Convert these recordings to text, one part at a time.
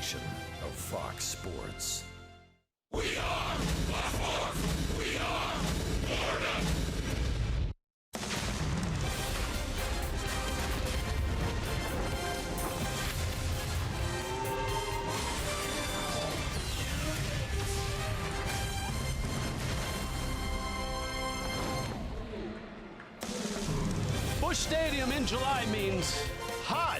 station of Fox Sports. We are Baltimore. We are Florida. Busch Stadium in July means hot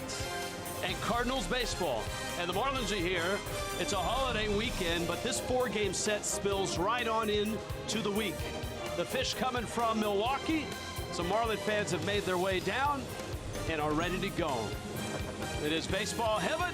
and Cardinals baseball. And the Marlins are here. It's a holiday weekend, but this four-game set spills right on in to the week. The fish coming from Milwaukee. Some Marlin fans have made their way down and are ready to go. It is baseball heaven.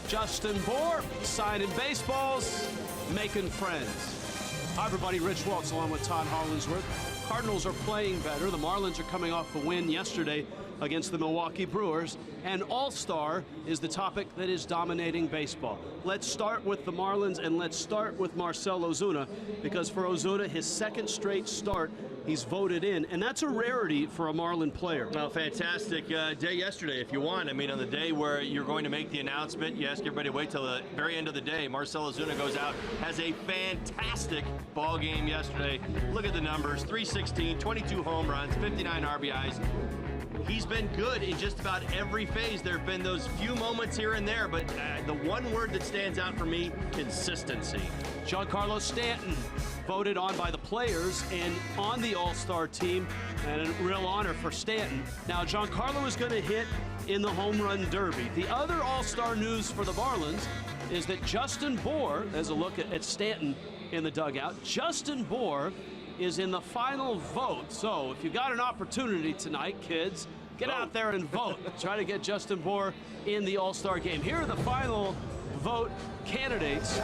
Justin Bour signing baseballs, making friends. Hi, everybody. Rich Waltz along with Todd Hollingsworth. Cardinals are playing better. The Marlins are coming off a win yesterday against the Milwaukee Brewers. And All-Star is the topic that is dominating baseball. Let's start with the Marlins, and let's start with Marcell Ozuna, because for Ozuna, his second straight start, he's voted in, and that's a rarity for a Marlin player. Well, fantastic day yesterday, if you want. I mean, on the day where you're going to make the announcement, you ask everybody to wait till the very end of the day. Marcell Ozuna goes out, has a fantastic ball game yesterday. Look at the numbers: 316, 22 home runs, 59 RBIs. He's been good in just about every phase. There have been those few moments here and there, but the one word that stands out for me: consistency. Giancarlo Stanton voted on by the players and on the All-Star team, and a real honor for Stanton. Now, Giancarlo is going to hit in the Home Run Derby. The other All-Star news for the Marlins is that Justin Bour, as a look at Stanton in the dugout, Justin Bour is in the final vote. So if you got an opportunity tonight, kids, get out there and vote. Try to get Justin Bour in the All-Star game. Here are the final vote candidates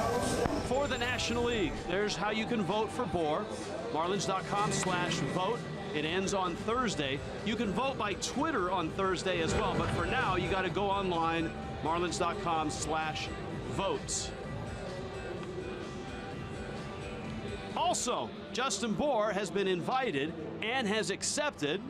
for the National League. There's how you can vote for Bour. Marlins.com/vote. It ends on Thursday. You can vote by Twitter on Thursday as well, but for now, you got to go online, Marlins.com/vote. Also, Justin Bour has been invited and has accepted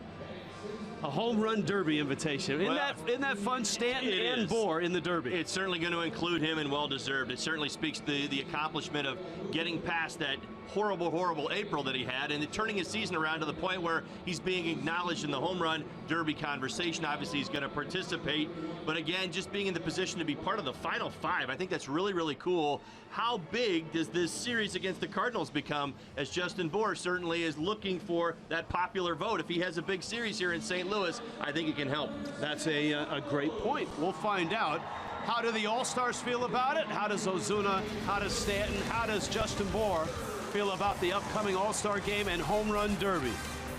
a Home Run Derby invitation. Isn't that fun? Stanton and Bour in the Derby. It's certainly going to include him, and well-deserved. It certainly speaks to the accomplishment of getting past that horrible April that he had, and turning his season around to the point where he's being acknowledged in the Home Run Derby conversation. Obviously, he's going to participate, but again, just being in the position to be part of the final five, I think that's really cool. How big does this series against the Cardinals become, as Justin Bour certainly is looking for that popular vote? If he has a big series here in St. Louis, I think it can help. That's a great point. We'll find out. How do the All-Stars feel about it? How does Ozuna, how does Stanton, how does Justin Bour feel about the upcoming All-Star game and Home Run Derby?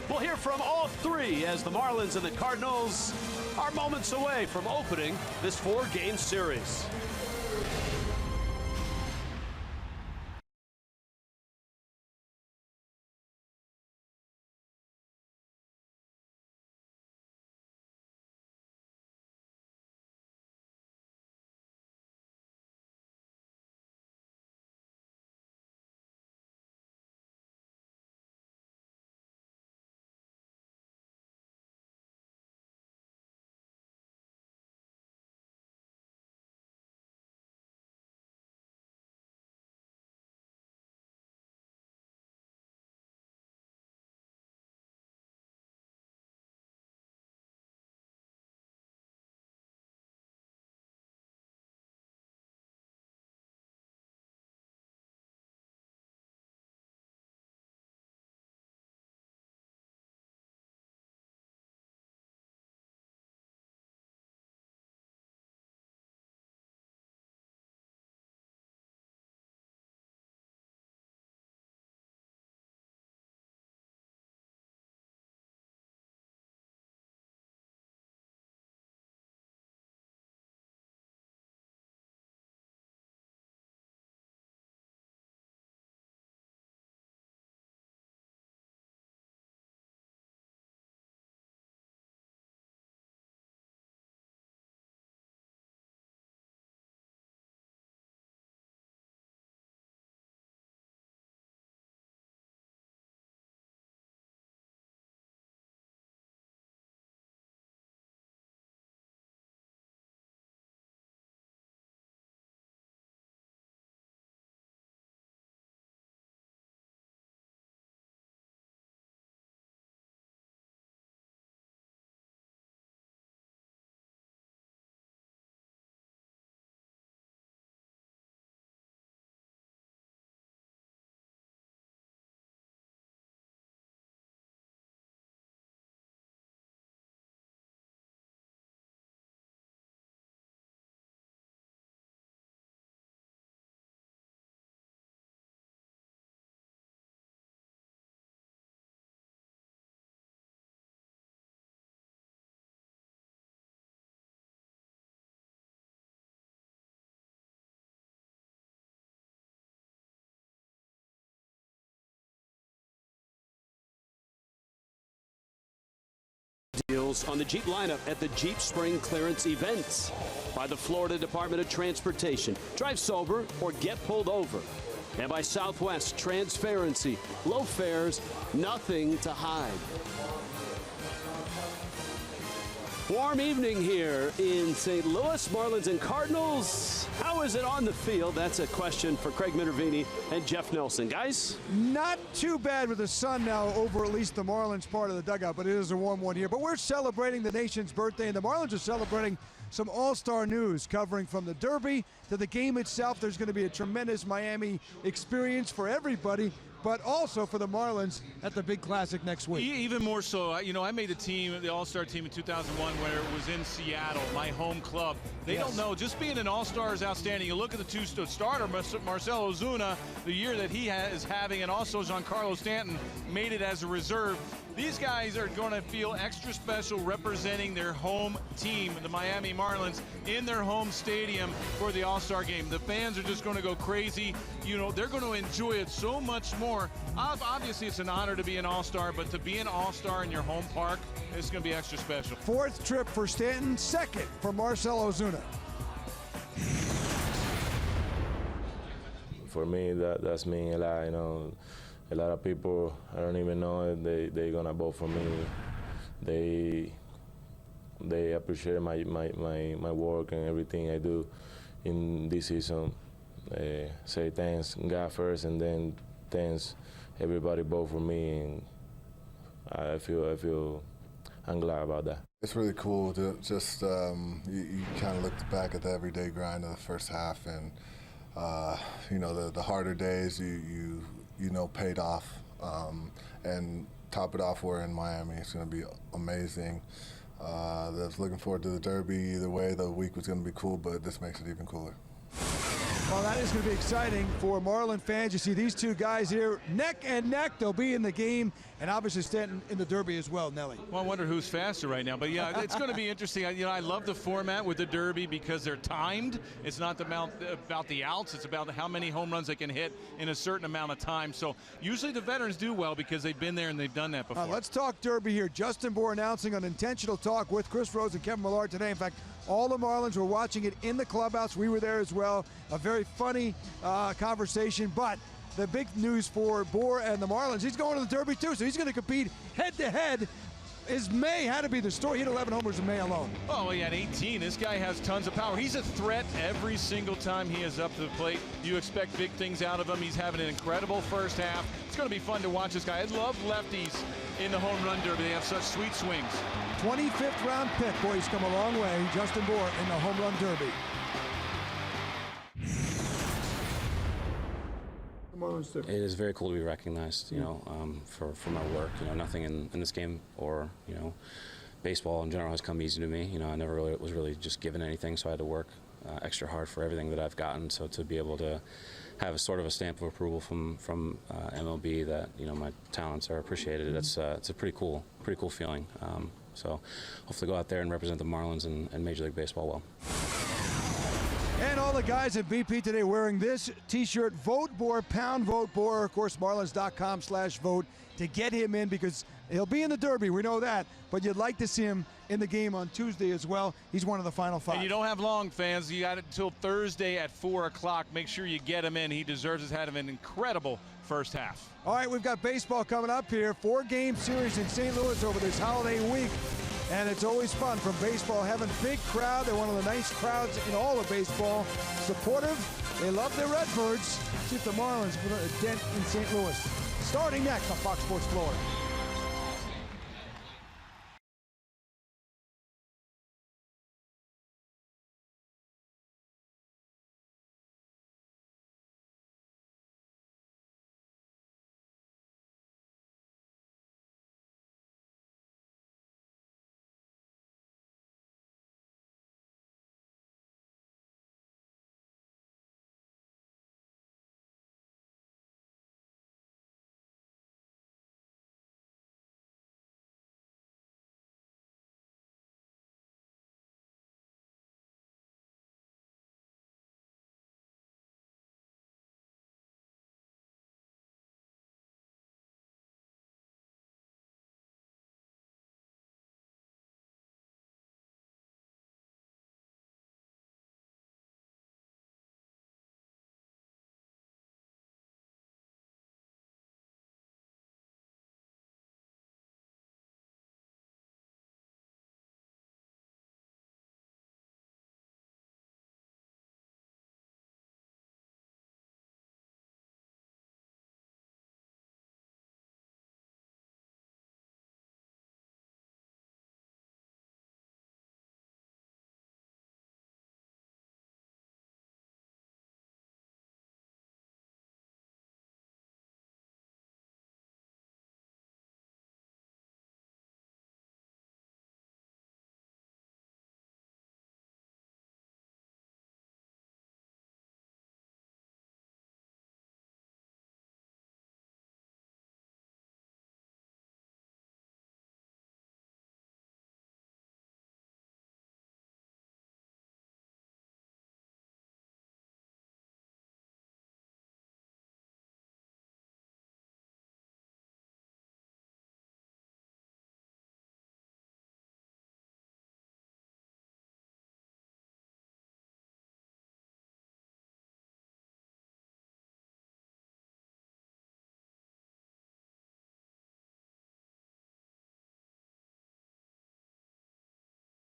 We'll hear from all three as the Marlins and the Cardinals are moments away from opening this four-game series. Deals on the Jeep lineup at the Jeep Spring Clearance Events by the Florida Department of Transportation. Drive sober or get pulled over. And by Southwest Transparency. Low fares, nothing to hide. Warm evening here in St. Louis. Marlins and Cardinals. How is it on the field? That's a question for Craig Minervini and Jeff Nelson. Guys? Not too bad with the sun now over at least the Marlins part of the dugout, but it is a warm one here. But we're celebrating the nation's birthday, and the Marlins are celebrating some all-star news covering from the Derby to the game itself. There's going to be a tremendous Miami experience for everybody, but also for the Marlins at the big classic next week. Even more so, I made the team, the All-Star team in 2001 where it was in Seattle, my home club. They don't know, just being an All-Star is outstanding. You look at the two starter, Marcell Ozuna, the year that he is having, and also Giancarlo Stanton made it as a reserve. These guys are going to feel extra special representing their home team, the Miami Marlins, in their home stadium for the All-Star game. The fans are just going to go crazy. They're going to enjoy it so much more. Obviously, it's an honor to be an All-Star, but to be an All-Star in your home park, it's going to be extra special. Fourth trip for Stanton, second for Marcell Ozuna. For me, that's mean a lot. A lot of people, I don't even know if they're gonna vote for me. They appreciate my work and everything I do in this season. Say thanks God first, and then thanks everybody vote for me, and I'm glad about that. It's really cool to just you kind of look back at the everyday grind of the first half, and the harder days you paid off, and top it off, we're in Miami. It's going to be amazing. I was looking forward to the Derby. Either way, the week was going to be cool, but this makes it even cooler. Well, that is going to be exciting for Marlin fans. You see these two guys here neck and neck. They'll be in the game, and obviously Stanton in the Derby as well, Nelly. Well, I wonder who's faster right now. But, yeah, it's going to be interesting. I love the format with the Derby because they're timed. It's not about the outs. It's about how many home runs they can hit in a certain amount of time. So usually the veterans do well because they've been there and they've done that before. Let's talk Derby here. Justin Bour announcing an intentional talk with Chris Rose and Kevin Millard today. In fact, all the Marlins were watching it in the clubhouse. We were there as well. A very funny conversation, but the big news for Bour and the Marlins, he's going to the Derby too, so he's going to compete head-to-head. His May had to be the story. He had 11 homers in May alone. Oh, he had 18. This guy has tons of power. He's a threat every single time he is up to the plate. You expect big things out of him. He's having an incredible first half. It's going to be fun to watch this guy. I love lefties in the home run derby. They have such sweet swings. 25th round pick. Boy, he's come a long way. Justin Bour in the home run derby. It is very cool to be recognized, for my work. Nothing in this game or, baseball in general has come easy to me. I never really was really just given anything, so I had to work extra hard for everything that I've gotten. So to be able to have a sort of a stamp of approval from MLB that my talents are appreciated, it's a pretty cool feeling. So hopefully go out there and represent the Marlins and Major League Baseball well. And all the guys at BP today wearing this T-shirt, Vote Bour, pound Vote Bour. Of course, Marlins.com/vote to get him in because he'll be in the Derby. We know that. But you'd like to see him in the game on Tuesday as well. He's one of the final five. And you don't have long, fans. You got it until Thursday at 4 o'clock. Make sure you get him in. He deserves it. Had him an incredible first half. All right, we've got baseball coming up here. 4-game series in St. Louis over this holiday week. And it's always fun from baseball heaven. Big crowd. They're one of the nice crowds in all of baseball. Supportive. They love their Redbirds. See if the Marlins put a dent in St. Louis. Starting next on Fox Sports Florida.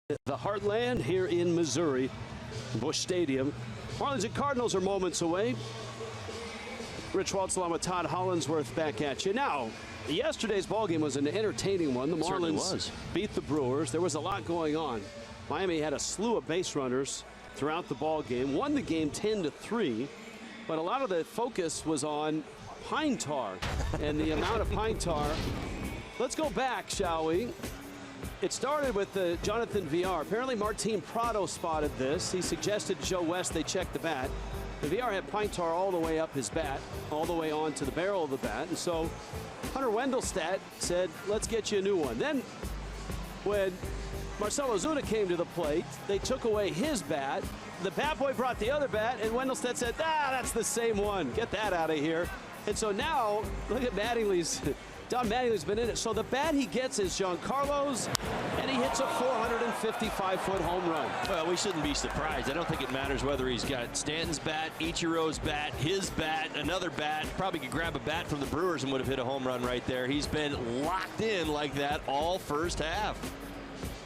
The Heartland here in Missouri, Busch Stadium. Marlins and Cardinals are moments away. Rich Waltz along with Todd Hollinsworth back at you. Now, yesterday's ballgame was an entertaining one. The Marlins beat the Brewers. There was a lot going on. Miami had a slew of base runners throughout the ballgame, won the game 10-3, but a lot of the focus was on pine tar and the amount of pine tar. Let's go back, shall we? It started with Jonathan Villar. Apparently Martin Prado spotted this. He suggested to Joe West they check the bat. And Villar had pine tar all the way up his bat, all the way onto the barrel of the bat. And so Hunter Wendelstedt said, let's get you a new one. Then when Marcell Ozuna came to the plate, they took away his bat. The bat boy brought the other bat, and Wendelstedt said, that's the same one. Get that out of here. And so now, look at Mattingly's. Don Mattingly's been in it. So the bat he gets is Giancarlo's, and he hits a 455-foot home run. Well, we shouldn't be surprised. I don't think it matters whether he's got Stanton's bat, Ichiro's bat, his bat, another bat. Probably could grab a bat from the Brewers and would have hit a home run right there. He's been locked in like that all first half.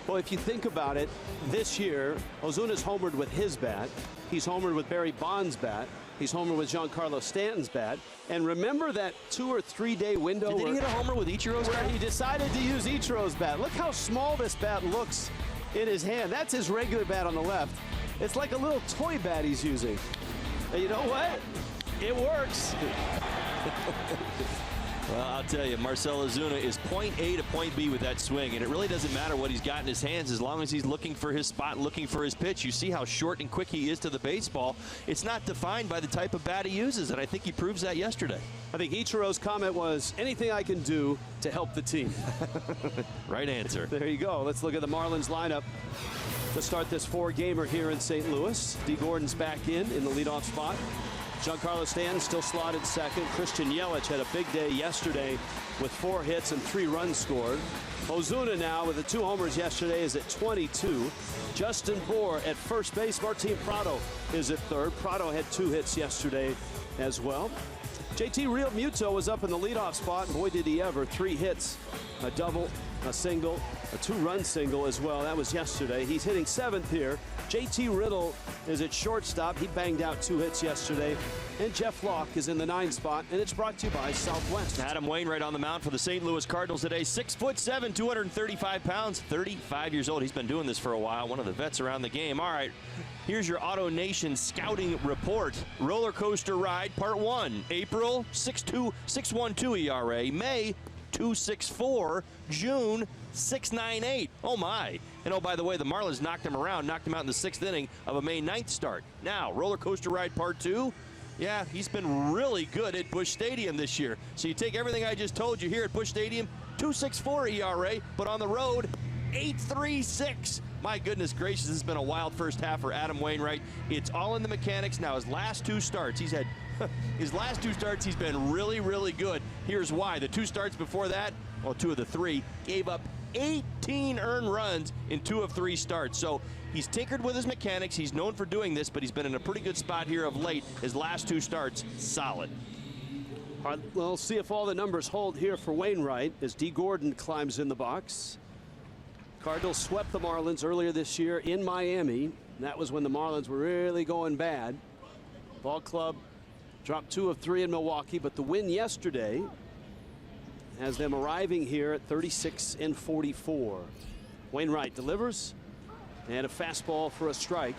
Well, if you think about it, this year, Ozuna's homered with his bat. He's homered with Barry Bonds' bat. He's homered with Giancarlo Stanton's bat. And remember that 2 or 3 day window Did he hit a homer with Ichiro's bat? He decided to use Ichiro's bat. Look how small this bat looks in his hand. That's his regular bat on the left. It's like a little toy bat he's using. And you know what? It works. Well, I'll tell you, Marcell Ozuna is point A to point B with that swing, and it really doesn't matter what he's got in his hands as long as he's looking for his spot, looking for his pitch. You see how short and quick he is to the baseball. It's not defined by the type of bat he uses, and I think he proves that yesterday. I think Ichiro's comment was, anything I can do to help the team. Right answer. There you go. Let's look at the Marlins lineup to start this 4-gamer here in St. Louis. D. Gordon's back in the leadoff spot. Giancarlo Stanton still slotted second. Christian Yelich had a big day yesterday with 4 hits and 3 runs scored. Ozuna now with the 2 homers yesterday is at 22. Justin Bour at first base. Martin Prado is at third. Prado had 2 hits yesterday as well. JT Realmuto was up in the leadoff spot, and boy did he ever. 3 hits, a double, a single, a 2-run single as well. That was yesterday. He's hitting 7th here. JT Riddle is at shortstop. He banged out 2 hits yesterday. And Jeff Locke is in the 9 spot, and it's brought to you by Southwest. Adam Wainwright on the mound for the St. Louis Cardinals today. 6'7", 235 pounds, 35 years old. He's been doing this for a while. One of the vets around the game. All right, here's your Auto Nation scouting report. Roller coaster ride, part 1. April, 6.2, 6.12 ERA. May, 2.64. June, 6.98. Oh my. And oh, by the way, the Marlins knocked him around, knocked him out in the 6th inning of a May 9th start. Now, roller coaster ride part 2. Yeah, he's been really good at Busch Stadium this year. So you take everything I just told you here at Busch Stadium, 2.64 ERA, but on the road, 8.36. My goodness gracious, this has been a wild first half for Adam Wainwright. It's all in the mechanics. Now his last 2 starts, he's had his last 2 starts, he's been really, really good. Here's why. The 2 starts before that, well, 2 of the 3, gave up 18 earned runs in 2 of 3 starts. So he's tinkered with his mechanics. He's known for doing this, but he's been in a pretty good spot here of late. His last 2 starts, solid. All right, we'll see if all the numbers hold here for Wainwright as D. Gordon climbs in the box. Cardinals swept the Marlins earlier this year in Miami. That was when the Marlins were really going bad. Ball club dropped 2 of 3 in Milwaukee, but the win yesterday has them arriving here at 36-44. Wainwright delivers, and a fastball for a strike.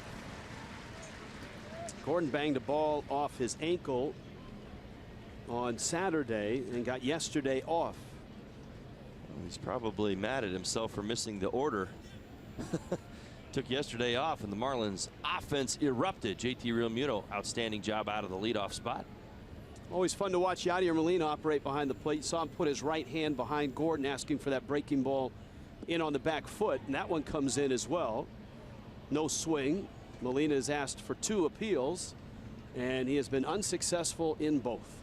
Gordon banged a ball off his ankle on Saturday and got yesterday off. He's probably mad at himself for missing the order. Took yesterday off, and the Marlins offense erupted. JT Realmuto, outstanding job out of the leadoff spot. Always fun to watch Yadier Molina operate behind the plate. Saw him put his right hand behind Gordon, asking for that breaking ball in on the back foot, and that one comes in as well. No swing. Molina has asked for 2 appeals, and he has been unsuccessful in both.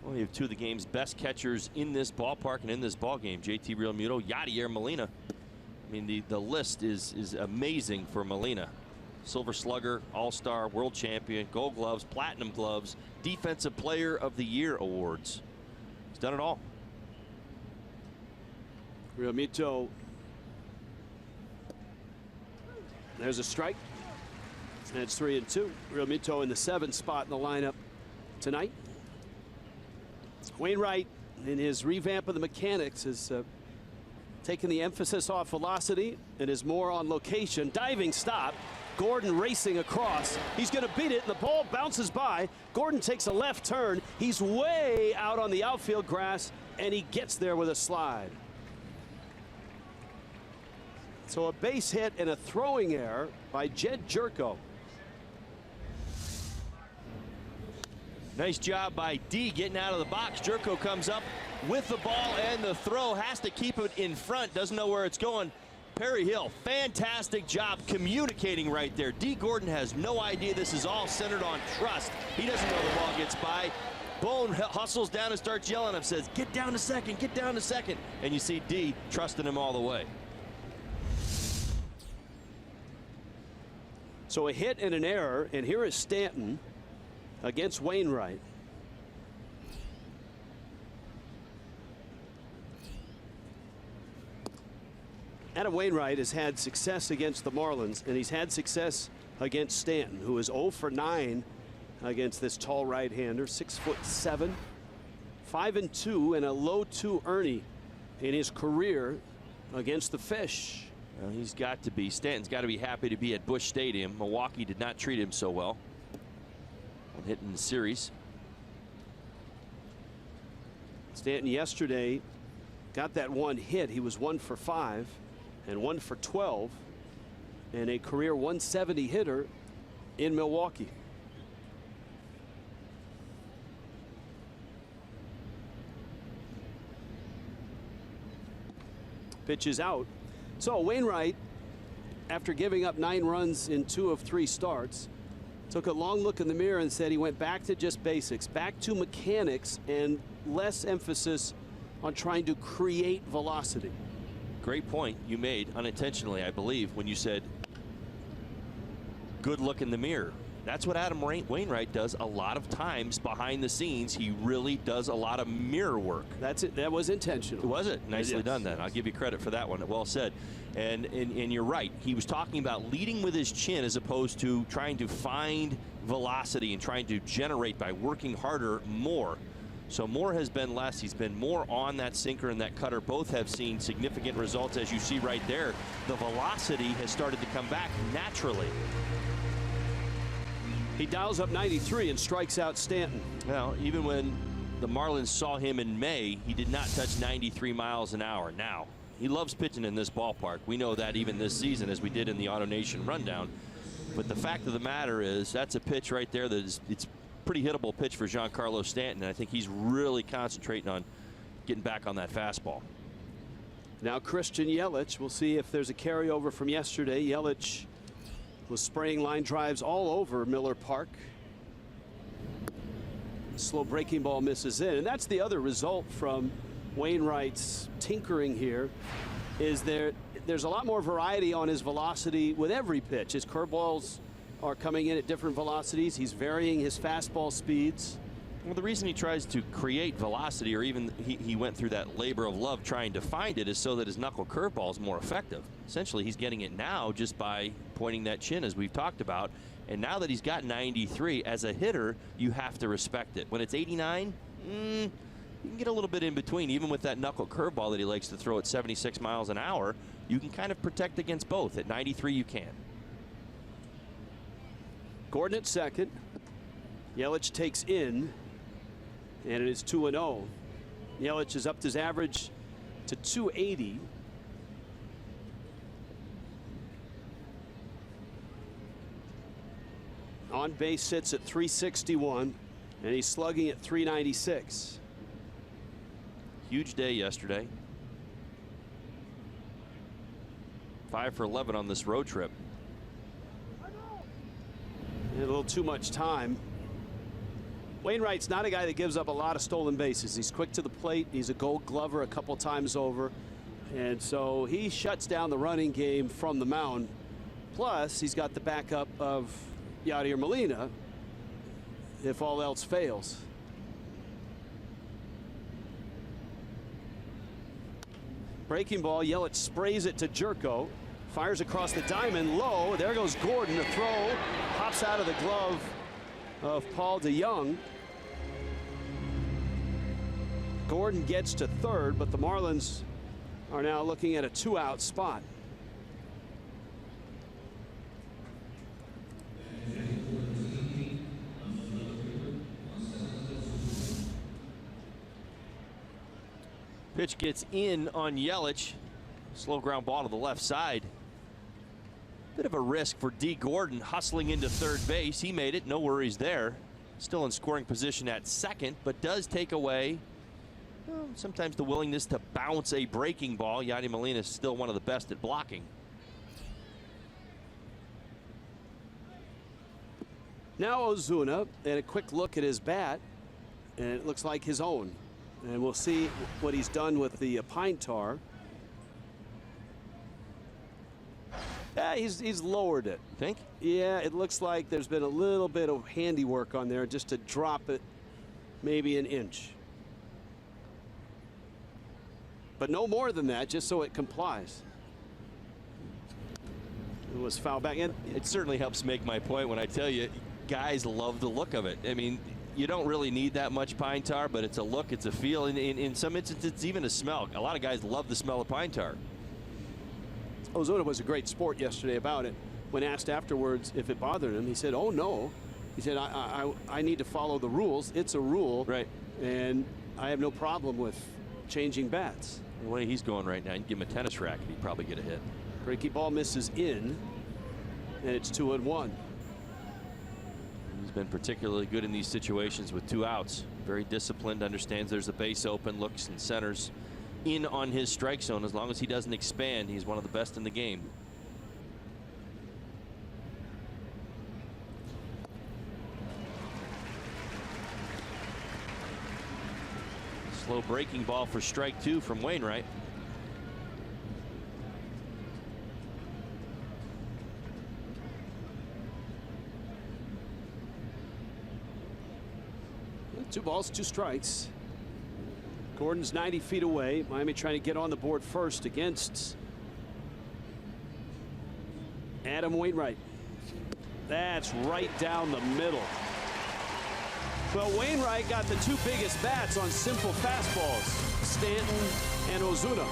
Well, you have 2 of the game's best catchers in this ballpark and in this ballgame. JT Realmuto, Yadier Molina. I mean, the list is amazing for Molina. Silver Slugger, All-Star, World Champion, Gold Gloves, Platinum Gloves, Defensive Player of the Year awards. He's done it all. Realmuto There's a strike. And it's 3-2. Realmuto in the 7th spot in the lineup tonight. Wainwright, in his revamp of the mechanics, has taken the emphasis off velocity and is more on location. Diving stop. Gordon racing across. He's going to beat it, and the ball bounces by. Gordon takes a left turn. He's way out on the outfield grass, and he gets there with a slide. So a base hit and a throwing error by Jed Jerko. Nice job by D getting out of the box. Jerko comes up with the ball and the throw, has to keep it in front, doesn't know where it's going. Perry Hill, fantastic job communicating right there. D. Gordon has no idea this is all centered on trust. He doesn't know the ball gets by. Bone hustles down and starts yelling at him, says, get down to second, get down to second. And you see D trusting him all the way. So a hit and an error, and here is Stanton against Wainwright. Adam Wainwright has had success against the Marlins, and he's had success against Stanton, who is 0 for 9 against this tall right-hander, 6'7", 5-2, and a low 2 Ernie in his career against the Fish. Well, he's got to be. Stanton's got to be happy to be at Busch Stadium. Milwaukee did not treat him so well when hitting the series. Stanton yesterday got that one hit. He was 1 for 5 and 1 for 12, and a career 170 hitter in Milwaukee. Pitch is out. So Wainwright, after giving up 9 runs in 2 of 3 starts, took a long look in the mirror and said he went back to just basics, back to mechanics, and less emphasis on trying to create velocity. Great point you made unintentionally, I believe, when you said good look in the mirror. That's what Adam Wainwright does a lot of times behind the scenes. He really does a lot of mirror work. That's it. That was intentional. Was it? Nicely done then. I'll give you credit for that one. Well said. And you're right. He was talking about leading with his chin as opposed to trying to find velocity and trying to generate by working harder more. So more has been less. He's been more on that sinker and that cutter. Both have seen significant results, as you see right there. The velocity has started to come back naturally. He dials up 93 and strikes out Stanton. Well, even when the Marlins saw him in May, he did not touch 93 miles an hour. Now, he loves pitching in this ballpark. We know that even this season, as we did in the Auto Nation rundown. But the fact of the matter is, that's a pitch right there that is, it's pretty hittable pitch for Giancarlo Stanton. And I think he's really concentrating on getting back on that fastball. Now Christian Yelich, we'll see if there's a carryover from yesterday. Yelich was spraying line drives all over Miller Park. Slow breaking ball misses in, and that's the other result from Wainwright's tinkering here, is there's a lot more variety on his velocity with every pitch. His curveballs are coming in at different velocities. He's varying his fastball speeds. Well, the reason he tries to create velocity, or even he went through that labor of love trying to find it, is so that his knuckle curveball is more effective. Essentially, he's getting it now just by pointing that chin, as we've talked about. And now that he's got 93, as a hitter, you have to respect it. When it's 89, you can get a little bit in between. Even with that knuckle curveball that he likes to throw at 76 miles an hour, you can kind of protect against both. At 93, you can. Gordon at second. Yelich takes in, and it is 2-0. Yelich has upped his average to 280. On base sits at 361, and he's slugging at 396. Huge day yesterday. 5 for 11 on this road trip. And a little too much time. Wainwright's not a guy that gives up a lot of stolen bases. He's quick to the plate. He's a Gold Glover a couple times over. And so he shuts down the running game from the mound. Plus, he's got the backup of Yadier Molina if all else fails. Breaking ball, Yelich sprays it to Jerko. Fires across the diamond, low. There goes Gordon. The throw pops out of the glove of Paul DeJong. Gordon gets to third, but the Marlins are now looking at a 2-out spot. Pitch gets in on Yelich. Slow ground ball to the left side. Bit of a risk for D. Gordon hustling into third base. He made it, no worries there. Still in scoring position at second, but does take away sometimes the willingness to bounce a breaking ball. Yadi Molina is still one of the best at blocking. Now Ozuna, and a quick look at his bat, and it looks like his own. And we'll see what he's done with the pine tar. Yeah, he's lowered it. Think? Yeah, it looks like there's been a little bit of handiwork on there just to drop it maybe an inch. But no more than that, just so it complies. It was foul back in. It certainly helps make my point when I tell you guys love the look of it. I mean, you don't really need that much pine tar, but it's a look, it's a feel. In some instances, it's even a smell. A lot of guys love the smell of pine tar. Ozuna was a great sport yesterday about it. When asked afterwards if it bothered him, he said, "Oh no." He said, I need to follow the rules. It's a rule. Right. And I have no problem with changing bats. The way he's going right now, you give him a tennis racket, he'd probably get a hit. Breaking ball misses in, and it's 2-1. He's been particularly good in these situations with 2 outs. Very disciplined, understands there's a base open, looks and centers in on his strike zone. As long as he doesn't expand, he's one of the best in the game. Slow breaking ball for strike 2 from Wainwright. Two balls, 2 strikes. Gordon's 90 feet away. Miami trying to get on the board first against Adam Wainwright. That's right down the middle. Well, Wainwright got the 2 biggest bats on simple fastballs, Stanton and Ozuna.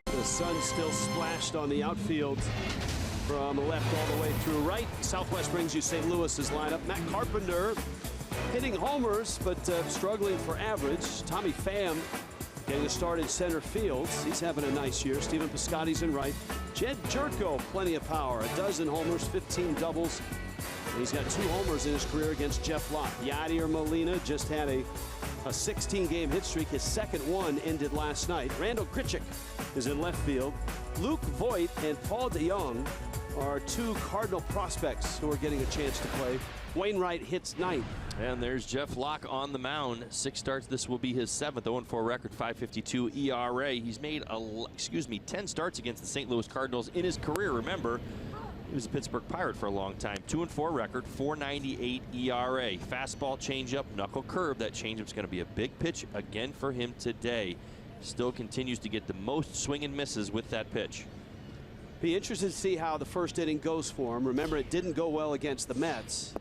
The sun still splashed on the outfield from left all the way through right. Southwest brings you St. Louis's lineup. Matt Carpenter hitting homers, but struggling for average. Tommy Pham getting a start in center field. He's having a nice year. Stephen Piscotty's in right. Jed Jerko, plenty of power. 12 homers, 15 doubles. And he's got 2 homers in his career against Jeff Lott. Yadier Molina just had a 16-game hit streak. His second one ended last night. Randall Grichuk is in left field. Luke Voit and Paul DeJong are two Cardinal prospects who are getting a chance to play. Wainwright hits ninth. And there's Jeff Locke on the mound. 6 starts. This will be his 7th. 0-4 record, 5.52 ERA. He's made 10 starts against the St. Louis Cardinals in his career. Remember, he was a Pittsburgh Pirate for a long time. 2-4 record, 4.98 ERA. Fastball, changeup, knuckle curve. That changeup's going to be a big pitch again for him today. Still continues to get the most swing and misses with that pitch. Be interested to see how the first inning goes for him. Remember, it didn't go well against the Mets.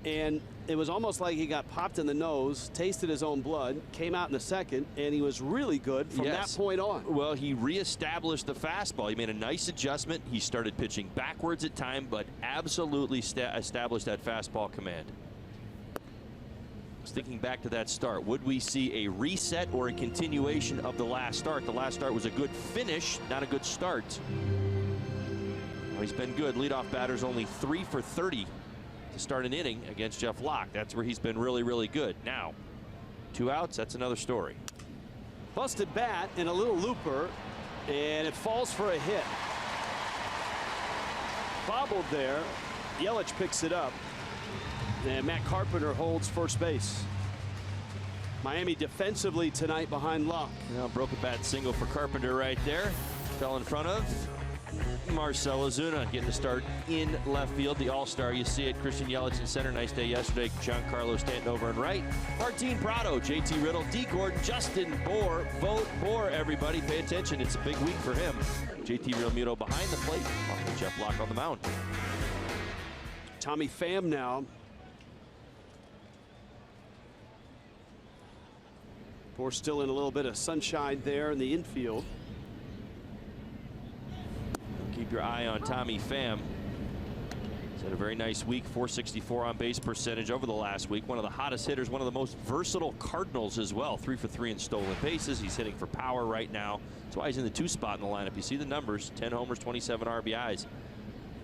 And it was almost like he got popped in the nose, tasted his own blood, came out in the second, and he was really good from that point on. Well, he reestablished the fastball. He made a nice adjustment. He started pitching backwards at time, but absolutely established that fastball command. Thinking back to that start, would we see a reset or a continuation of the last start? The last start was a good finish, not a good start. Well, he's been good. Leadoff batter's only 3 for 30 to start an inning against Jeff Locke. That's where he's been really, really good. Now, 2 outs, that's another story. Busted bat and a little looper, and it falls for a hit. Bobbled there. Yelich picks it up. And Matt Carpenter holds first base. Miami defensively tonight behind Locke. Now, broken bat single for Carpenter right there. Fell in front of Marcell Ozuna getting the start in left field. The all-star, you see it. Christian Yelich in center. Nice day yesterday. Giancarlo Stanton over in right. Martin Prado, JT Riddle, D. Gordon, Justin Bour. Vote Bour, everybody. Pay attention. It's a big week for him. JT Realmuto behind the plate. Jeff Locke on the mound. Tommy Pham now. Bour still in a little bit of sunshine there in the infield. Keep your eye on Tommy Pham. He's had a very nice week. 464 on base percentage over the last week. One of the hottest hitters, one of the most versatile Cardinals as well. 3 for 3 in stolen bases. He's hitting for power right now. That's why he's in the 2 spot in the lineup. You see the numbers: 10 homers, 27 RBIs.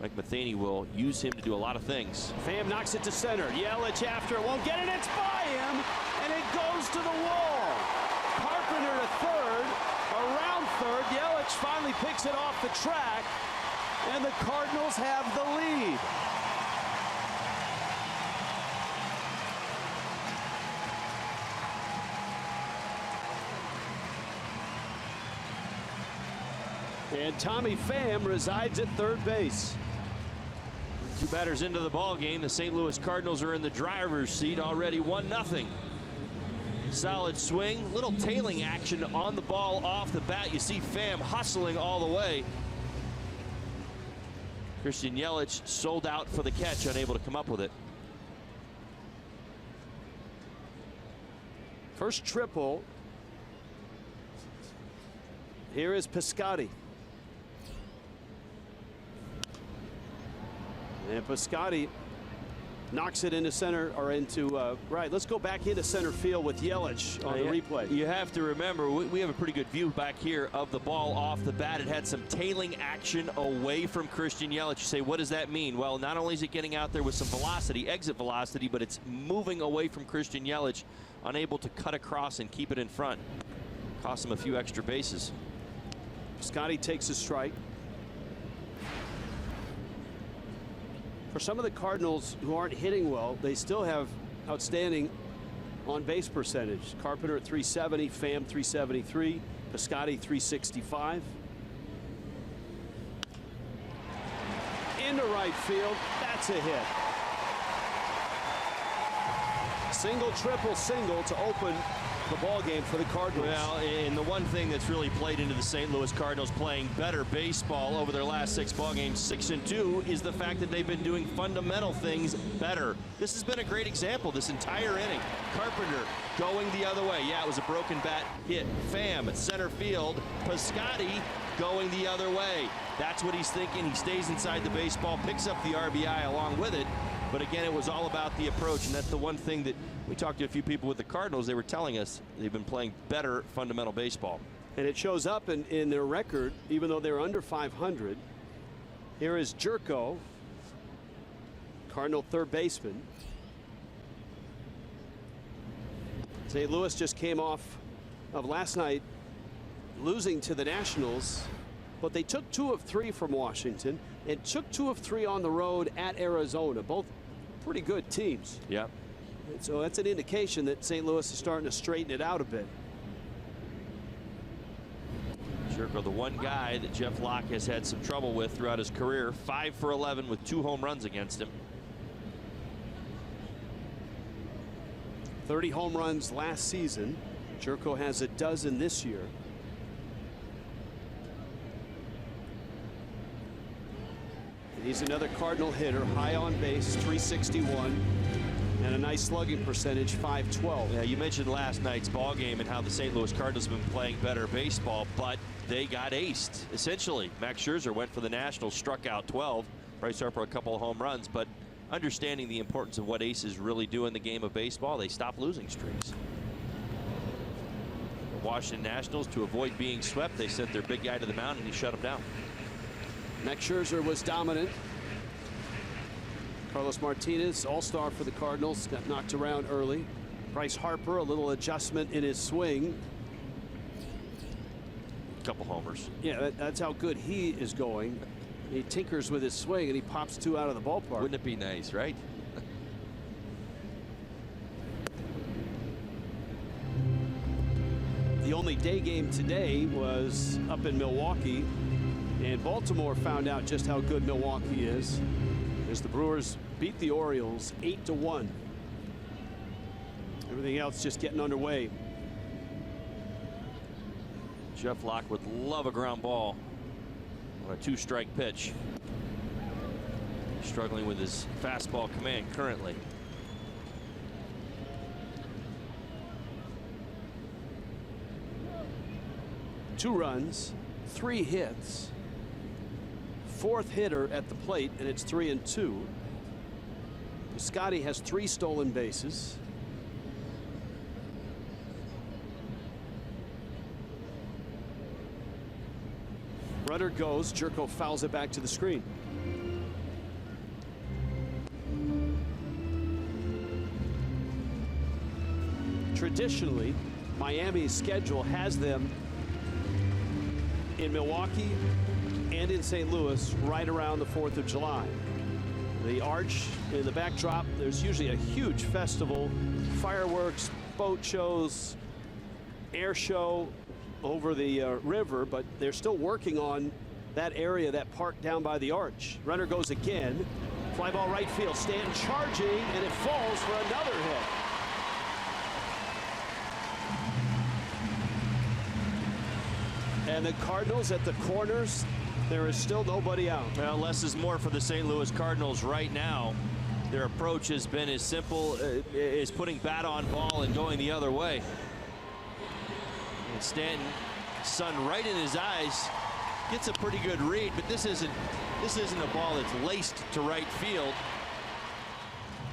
Mike Matheny will use him to do a lot of things. Pham knocks it to center. Yelich after it, won't get it. It's by him, and it goes to the wall. Carpenter to third, around third. Yelich finally picks it off the track, and the Cardinals have the lead. And Tommy Pham resides at third base. 2 batters into the ball game. The St. Louis Cardinals are in the driver's seat already, 1-0. Solid swing, little tailing action on the ball off the bat. You see Pham hustling all the way. Christian Yelich sold out for the catch, unable to come up with it. First triple. Here is Piscotty. And Piscotty knocks it into center, or into right. Let's go back into center field with Yelich on the replay. You have to remember, we have a pretty good view back here of the ball off the bat. It had some tailing action away from Christian Yelich. You say, what does that mean? Well, not only is it getting out there with some velocity, exit velocity, but it's moving away from Christian Yelich, unable to cut across and keep it in front. Cost him a few extra bases. Piscotty takes a strike. For some of the Cardinals who aren't hitting well, they still have outstanding on base percentage. Carpenter at 370, Pham 373, Piscotty 365. Into right field, that's a hit. Single, triple, single to open the ball game for the Cardinals. Well, and the one thing that's really played into the St. Louis Cardinals playing better baseball over their last 6 ball games, 6-2, is the fact that they've been doing fundamental things better. This has been a great example this entire inning. Carpenter going the other way. Yeah, it was a broken bat hit. Pham at center field. Piscotty going the other way. That's what he's thinking. He stays inside the baseball, picks up the RBI along with it. But again, it was all about the approach, and that's the one thing that we talked to a few people with the Cardinals. They were telling us they've been playing better fundamental baseball. And it shows up in their record, even though they're under 500. Here is Jerko, Cardinal third baseman. St. Louis just came off of last night losing to the Nationals but they took 2 of 3 from Washington and took 2 of 3 on the road at Arizona. Both pretty good teams. Yep. And so that's an indication that St. Louis is starting to straighten it out a bit. Jerko, the one guy that Jeff Locke has had some trouble with throughout his career, 5 for 11 with 2 home runs against him. 30 home runs last season. Jerko has a dozen this year. And he's another Cardinal hitter, high on base, 361, and a nice slugging percentage, 512. Yeah, you mentioned last night's ball game and how the St. Louis Cardinals have been playing better baseball, but they got aced, essentially. Max Scherzer went for the Nationals, struck out 12. Bryce Harper a couple of home runs, but understanding the importance of what aces really do in the game of baseball, they stop losing streaks. The Washington Nationals, to avoid being swept, they sent their big guy to the mound and he shut him down. Max Scherzer was dominant. Carlos Martinez, all-star for the Cardinals, got knocked around early. Bryce Harper, a little adjustment in his swing. Couple homers. Yeah, that's how good he is going. He tinkers with his swing and he pops 2 out of the ballpark. Wouldn't it be nice, right? The only day game today was up in Milwaukee, and Baltimore found out just how good Milwaukee is as the Brewers beat the Orioles 8-1. Everything else just getting underway. Jeff Locke would love a ground ball on a 2-strike pitch. Struggling with his fastball command currently. Two runs, 3 hits, 4th hitter at the plate, and it's 3-2. Scotty has 3 stolen bases. Runner goes. Jerko fouls it back to the screen. Traditionally, Miami's schedule has them in Milwaukee and in St. Louis right around the 4th of July. The arch in the backdrop, there's usually a huge festival, fireworks, boat shows, air show over the river, but they're still working on that area, that park down by the arch. Runner goes again. Fly ball right field. Stanton charging, and it falls for another hit. And the Cardinals at the corners, there is still nobody out. Well, less is more for the St. Louis Cardinals right now. Their approach has been as simple as putting bat on ball and going the other way. And Stanton, sun right in his eyes, gets a pretty good read, but this isn't a ball that's laced to right field.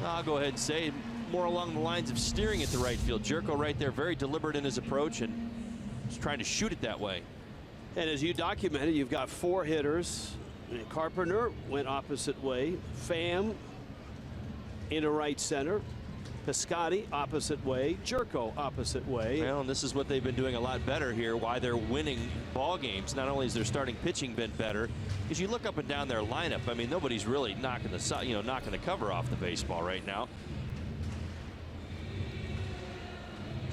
I'll go ahead and say more along the lines of steering it to right field. Jerko right there, very deliberate in his approach and just trying to shoot it that way. And as you documented, you've got 4 hitters. Carpenter went opposite way. Pham into right center. Piscotty opposite way. Jerko opposite way. Well, and this is what they've been doing a lot better here, why they're winning ball games. Not only has their starting pitching been better, because you look up and down their lineup, I mean, nobody's really knocking the cover off the baseball right now.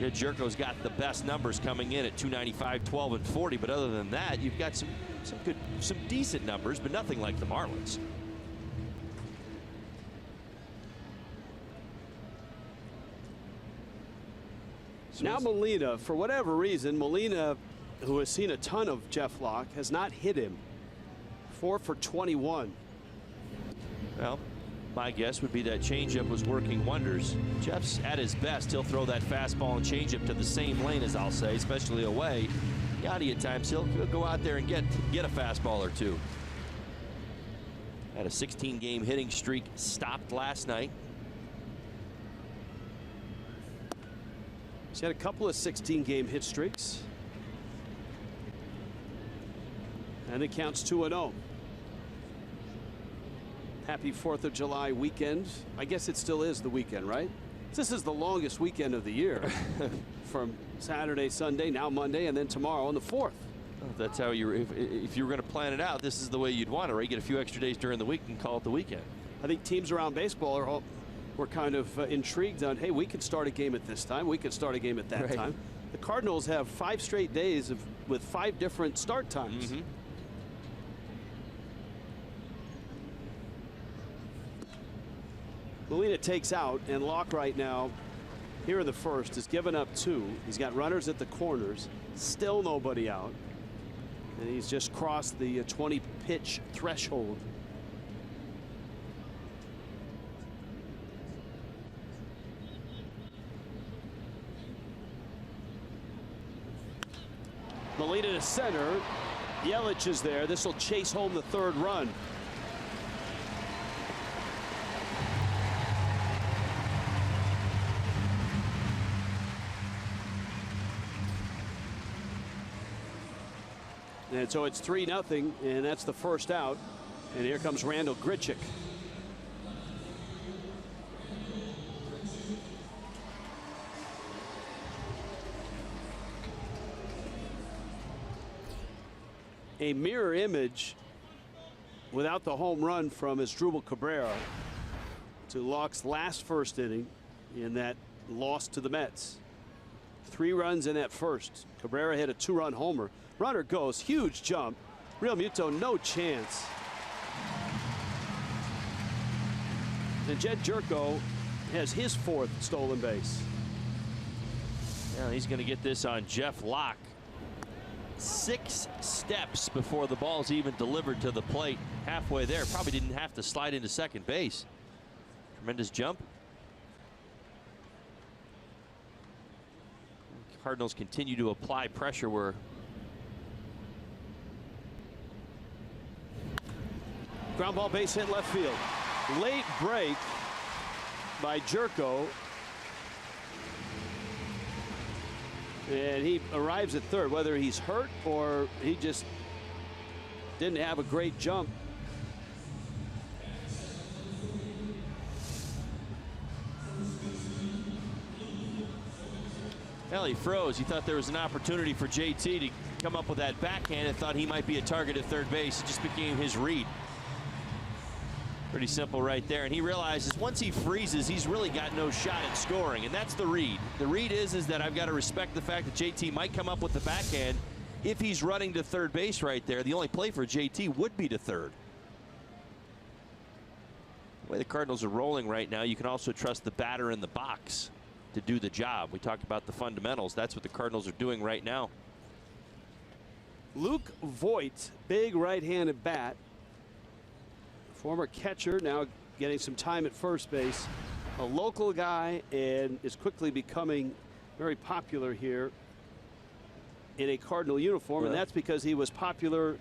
Jerko's got the best numbers coming in at 295, 12, and 40, but other than that, you've got some decent numbers, but nothing like the Marlins. Now Molina, for whatever reason, Molina, who has seen a ton of Jeff Locke, has not hit him. 4 for 21. Well, my guess would be that changeup was working wonders. Jeff's at his best. He'll throw that fastball and changeup to the same lane, as I'll say, especially away. Yachty at times he'll go out there and get a fastball or two. Had a 16-game hitting streak stopped last night. He's had a couple of 16-game hit streaks. And it counts 2-0. Happy 4th of July weekend. I guess it still is the weekend, right? This is the longest weekend of the year. From Saturday, Sunday, now Monday, and then tomorrow on the 4th. Well, that's how if you were going to plan it out, this is the way you'd want it, right? You get a few extra days during the week and call it the weekend. I think teams around baseball were kind of intrigued on, hey, we could start a game at this time. We could start a game at that time. The Cardinals have 5 straight days with 5 different start times. Molina takes out, and Locke right now here in the first has given up 2. He's got runners at the corners, still nobody out, and he's just crossed the 20 pitch threshold. Molina to center. Yelich is there. This will chase home the 3rd run. And so it's 3-0, and that's the first out. And here comes Randall Grichuk. A mirror image without the home run from Asdrubal Cabrera to Locke's last first inning in that loss to the Mets. 3 runs in that first. Cabrera hit a 2-run homer. Runner goes, huge jump. Real Muto, no chance. And Jed Jerko has his 4th stolen base. Yeah, he's going to get this on Jeff Locke. 6 steps before the ball's even delivered to the plate. Halfway there, probably didn't have to slide into second base. Tremendous jump. Cardinals continue to apply pressure where ground ball, base hit left field. Late break by Jerko. And he arrives at 3rd, whether he's hurt or he just didn't have a great jump. Well, he froze. He thought there was an opportunity for JT to come up with that backhand and thought he might be a target at 3rd base. It just became his read. Pretty simple right there. And he realizes once he freezes, he's really got no shot at scoring. And that's the read. The read is that I've got to respect the fact that JT might come up with the backhand. If he's running to 3rd base right there, the only play for JT would be to 3rd. The way the Cardinals are rolling right now, you can also trust the batter in the box to do the job. We talked about the fundamentals. That's what the Cardinals are doing right now. Luke Voigt, big right-handed bat. Former catcher, now getting some time at first base. A local guy, and is quickly becoming very popular here in a Cardinal uniform. And that's because he was popular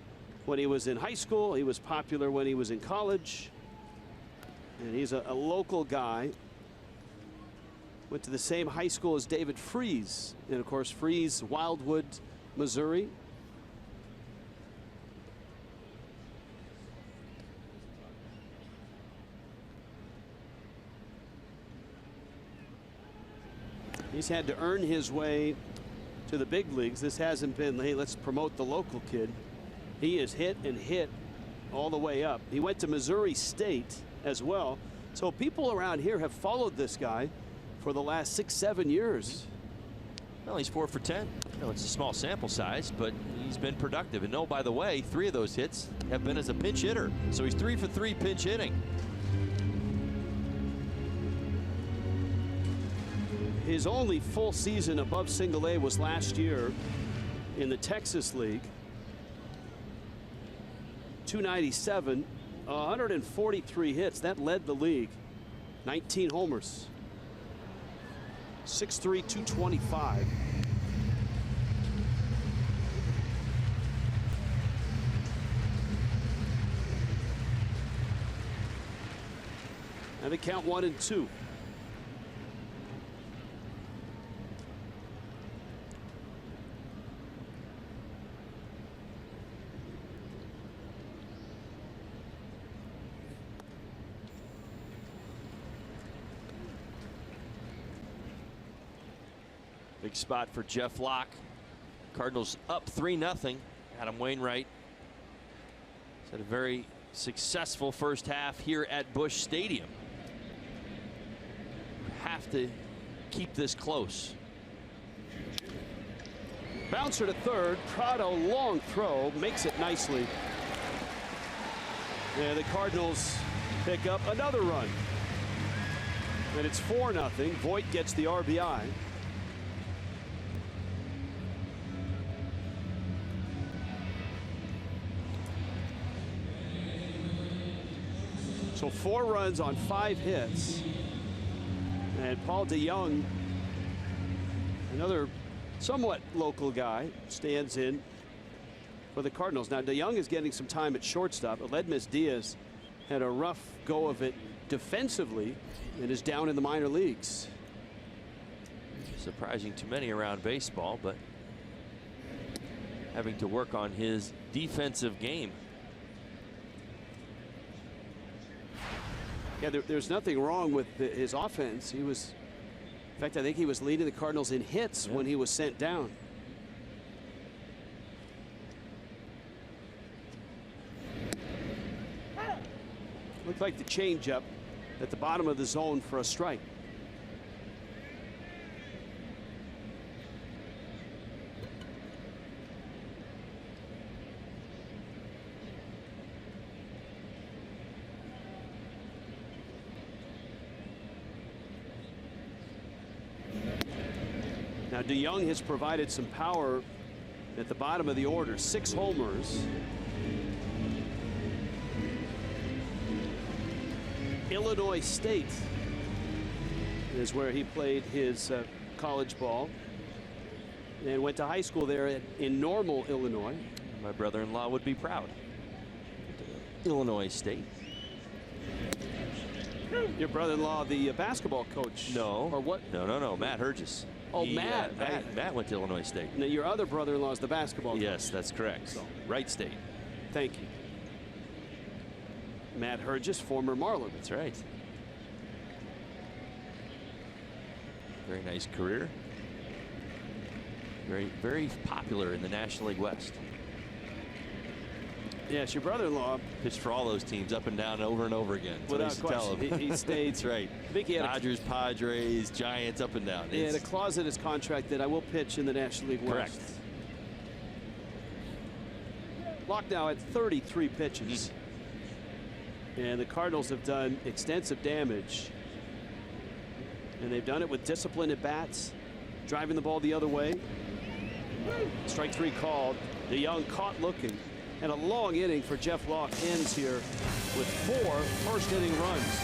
when he was in high school. He was popular when he was in college. And he's a local guy. Went to the same high school as David Freese. And of course, Freese, Wildwood, Missouri. He's had to earn his way to the big leagues. This hasn't been, hey, let's promote the local kid. He is hit and hit all the way up. He went to Missouri State as well. So people around here have followed this guy for the last 6-7 years. Well, he's 4 for 10. You know, it's a small sample size, but he's been productive. And oh, by the way, 3 of those hits have been as a pinch hitter. So he's 3 for 3 pinch hitting. His only full season above single A was last year in the Texas League. 297, 143 hits. That led the league. 19 homers. 6'3", 225. And they count 1-2. Big spot for Jeff Locke. Cardinals up 3-0 Adam Wainwright had a very successful first half here at Busch Stadium. Have to keep this close. Bouncer to third. Prado, long throw, makes it nicely. And the Cardinals pick up another run. And it's 4-0. Voit gets the RBI. So 4 runs on 5 hits. And Paul DeYoung, another somewhat local guy, stands in for the Cardinals. Now DeYoung is getting some time at shortstop. Aledmys Diaz had a rough go of it defensively and is down in the minor leagues. Surprising to many around baseball, but having to work on his defensive game. Yeah, there's nothing wrong with his offense. He was, in fact, I think he was leading the Cardinals in hits when he was sent down. Looked like the changeup at the bottom of the zone for a strike. Now DeYoung has provided some power at the bottom of the order. 6 homers. Illinois State is where he played his college ball and went to high school there in Normal, Illinois. My brother-in-law would be proud. Illinois State. Your brother-in-law, the basketball coach? No. Or what? No. Matt Hergis. Oh, Matt. Matt went to Illinois State. Now, your other brother-in-law is the basketball coach. Yes, that's correct. So, Wright State. Thank you. Matt Hergis, former Marlin. That's right. Very nice career. Very popular in the National League West. Yes, your brother-in-law pitched for all those teams up and down over and over again. Without question. He stayed. That's right. I think he had Dodgers, Padres, Giants, up and down. He had a clause in his contract that I will pitch in the National League West. Correct. Locked now at 33 pitches. And the Cardinals have done extensive damage. And they've done it with discipline at bats, driving the ball the other way. Strike 3 called. DeYoung caught looking. And a long inning for Jeff Locke ends here with 4 first-inning runs.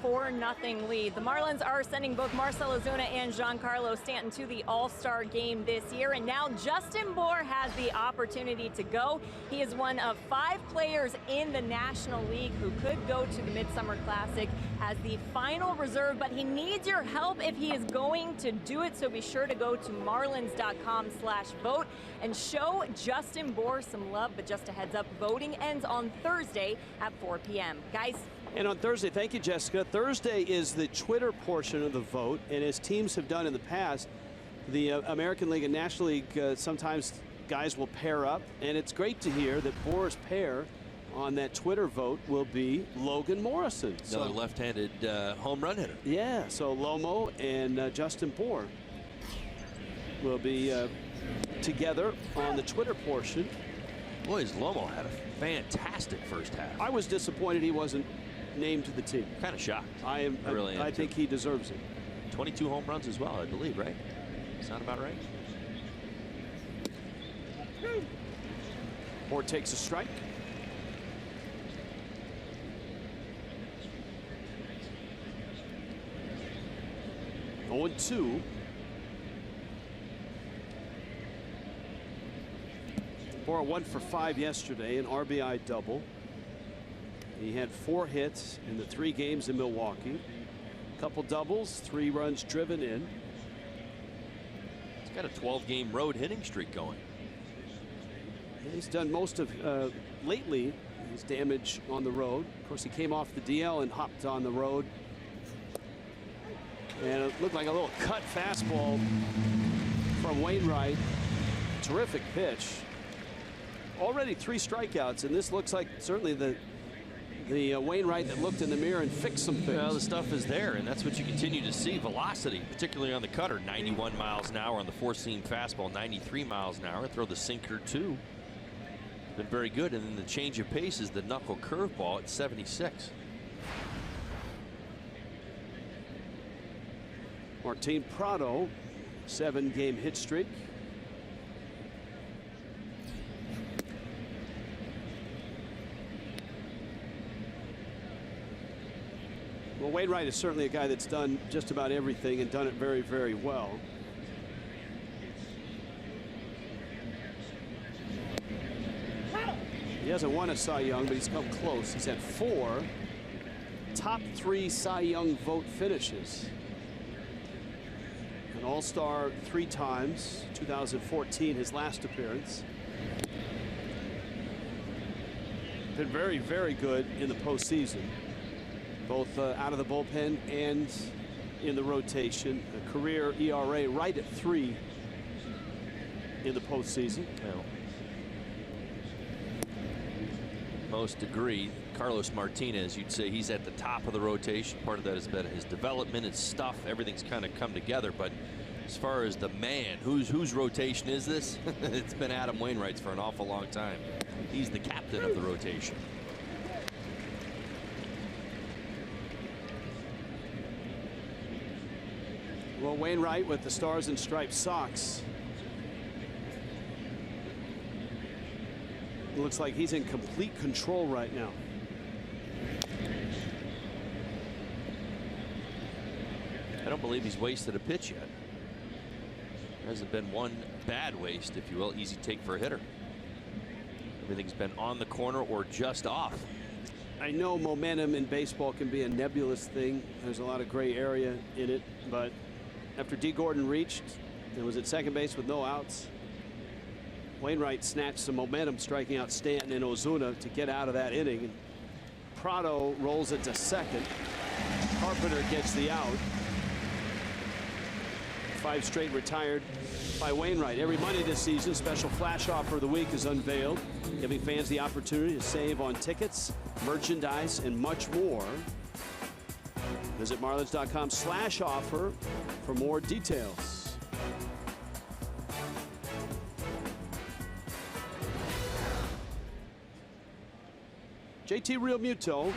4-0 lead. The Marlins are sending both Marcell Ozuna and Giancarlo Stanton to the All-Star game this year, and now Justin Bour has the opportunity to go. He is one of 5 players in the National League who could go to the Midsummer Classic as the final reserve, but he needs your help if he is going to do it, so be sure to go to marlins.com/vote and show Justin Bour some love. But just a heads up, voting ends on Thursday at 4 p.m. Guys. And on Thursday, thank you, Jessica. Thursday is the Twitter portion of the vote, and as teams have done in the past, the American League and National League, sometimes guys will pair up, and it's great to hear that Bour's pair on that Twitter vote will be Logan Morrison. Another left-handed home run hitter. Yeah, so Lomo and Justin Bour will be together on the Twitter portion. Boys, Lomo had a fantastic first half. I was disappointed he wasn't named to the team. Kind of shocked. I really am. I think he deserves it. 22 home runs as well, I believe, right? Sound about right? Bour takes a strike. Oh, 0-2. Bour 1 for 5 yesterday, an RBI double. He had 4 hits in the 3 games in Milwaukee. A couple doubles, 3 runs driven in. He's got a 12-game road hitting streak going. He's done most of lately his damage on the road. Of course, he came off the DL and hopped on the road. And it looked like a little cut fastball from Wainwright. Terrific pitch. Already 3 strikeouts, and this looks like certainly the Wainwright that looked in the mirror and fixed some things. Well, the stuff is there, and that's what you continue to see. Velocity, particularly on the cutter, 91 miles an hour on the 4-seam fastball, 93 miles an hour. Throw the sinker too. Been very good, and then the change of pace is the knuckle curveball at 76. Martin Prado, 7-game hit streak. Well, Wainwright is certainly a guy that's done just about everything and done it very, very well. He hasn't won a Cy Young, but he's come close. He's had 4 top 3 Cy Young vote finishes. An All-Star 3 times, 2014 his last appearance. Been very, very good in the postseason, both out of the bullpen and in the rotation. A career ERA right at 3 in the postseason. Well, most agree. Carlos Martinez, you'd say he's at the top of the rotation. Part of that has been his development, his stuff. Everything's kind of come together. But as far as the man, whose rotation is this? It's been Adam Wainwright's for an awful long time. He's the captain of the rotation. Well, Wainwright with the Stars and Stripes socks. It looks like he's in complete control right now. I don't believe he's wasted a pitch yet. There hasn't been one bad waste, if you will. Easy take for a hitter. Everything's been on the corner or just off. I know momentum in baseball can be a nebulous thing. There's a lot of gray area in it, but after D. Gordon reached and was at second base with no outs, Wainwright snatched some momentum, striking out Stanton and Ozuna to get out of that inning. Prado rolls it to second. Carpenter gets the out. 5 straight retired by Wainwright. Every Monday this season, special flash offer of the week is unveiled, giving fans the opportunity to save on tickets, merchandise, and much more. Visit marlins.com/offer for more details. JT Realmuto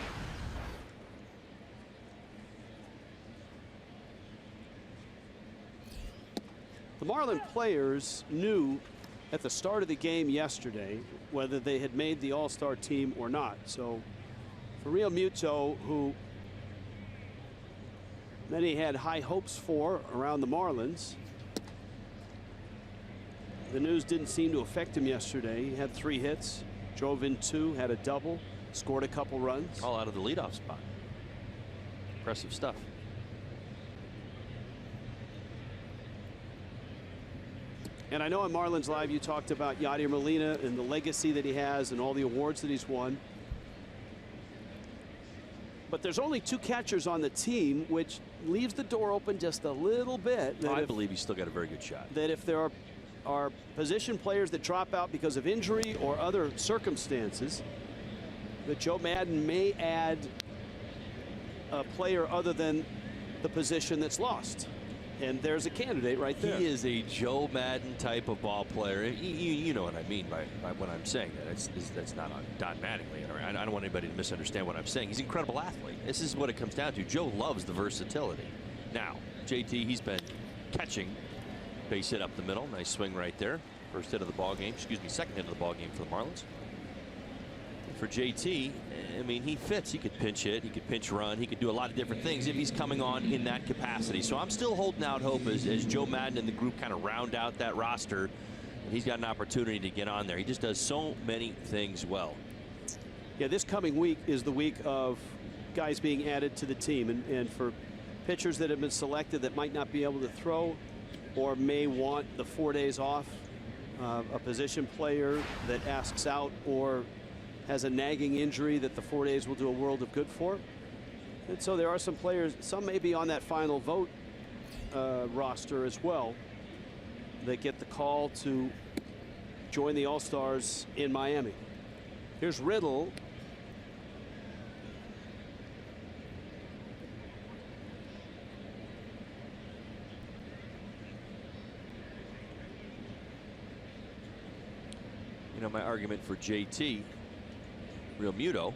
the Marlin players knew at the start of the game yesterday whether they had made the All-Star team or not. So for Realmuto, who many had high hopes for around the Marlins. The news didn't seem to affect him yesterday. He had 3 hits, drove in 2, had a double, scored a couple runs. All out of the leadoff spot. Impressive stuff. And I know on Marlins Live you talked about Yadier Molina and the legacy that he has and all the awards that he's won. But there's only 2 catchers on the team, which leaves the door open just a little bit. I believe he's still got a very good shot. That if there are position players that drop out because of injury or other circumstances, that Joe Maddon may add a player other than the position that's lost. And there's a candidate right there. He is a Joe Maddon type of ball player. You know what I mean by when I'm saying that. That's not on Don Mattingly. I don't want anybody to misunderstand what I'm saying. He's an incredible athlete. This is what it comes down to. Joe loves the versatility. Now, JT, he's been catching. Base hit up the middle. Nice swing right there. First hit of the ball game. Excuse me, second hit of the ball game for the Marlins. For JT, I mean, he fits. He could pinch hit. He could pinch run. He could do a lot of different things if he's coming on in that capacity. So I'm still holding out hope as Joe Maddon and the group kind of round out that roster. And he's got an opportunity to get on there. He just does so many things well. Yeah, this coming week is the week of guys being added to the team. And for pitchers that have been selected that might not be able to throw or may want the 4 days off, a position player that asks out or has a nagging injury that the 4 days will do a world of good for. And so there are some players, some may be on that final vote roster as well, that get the call to join the All-Stars in Miami. Here's Riddle. You know, my argument for JT Realmuto,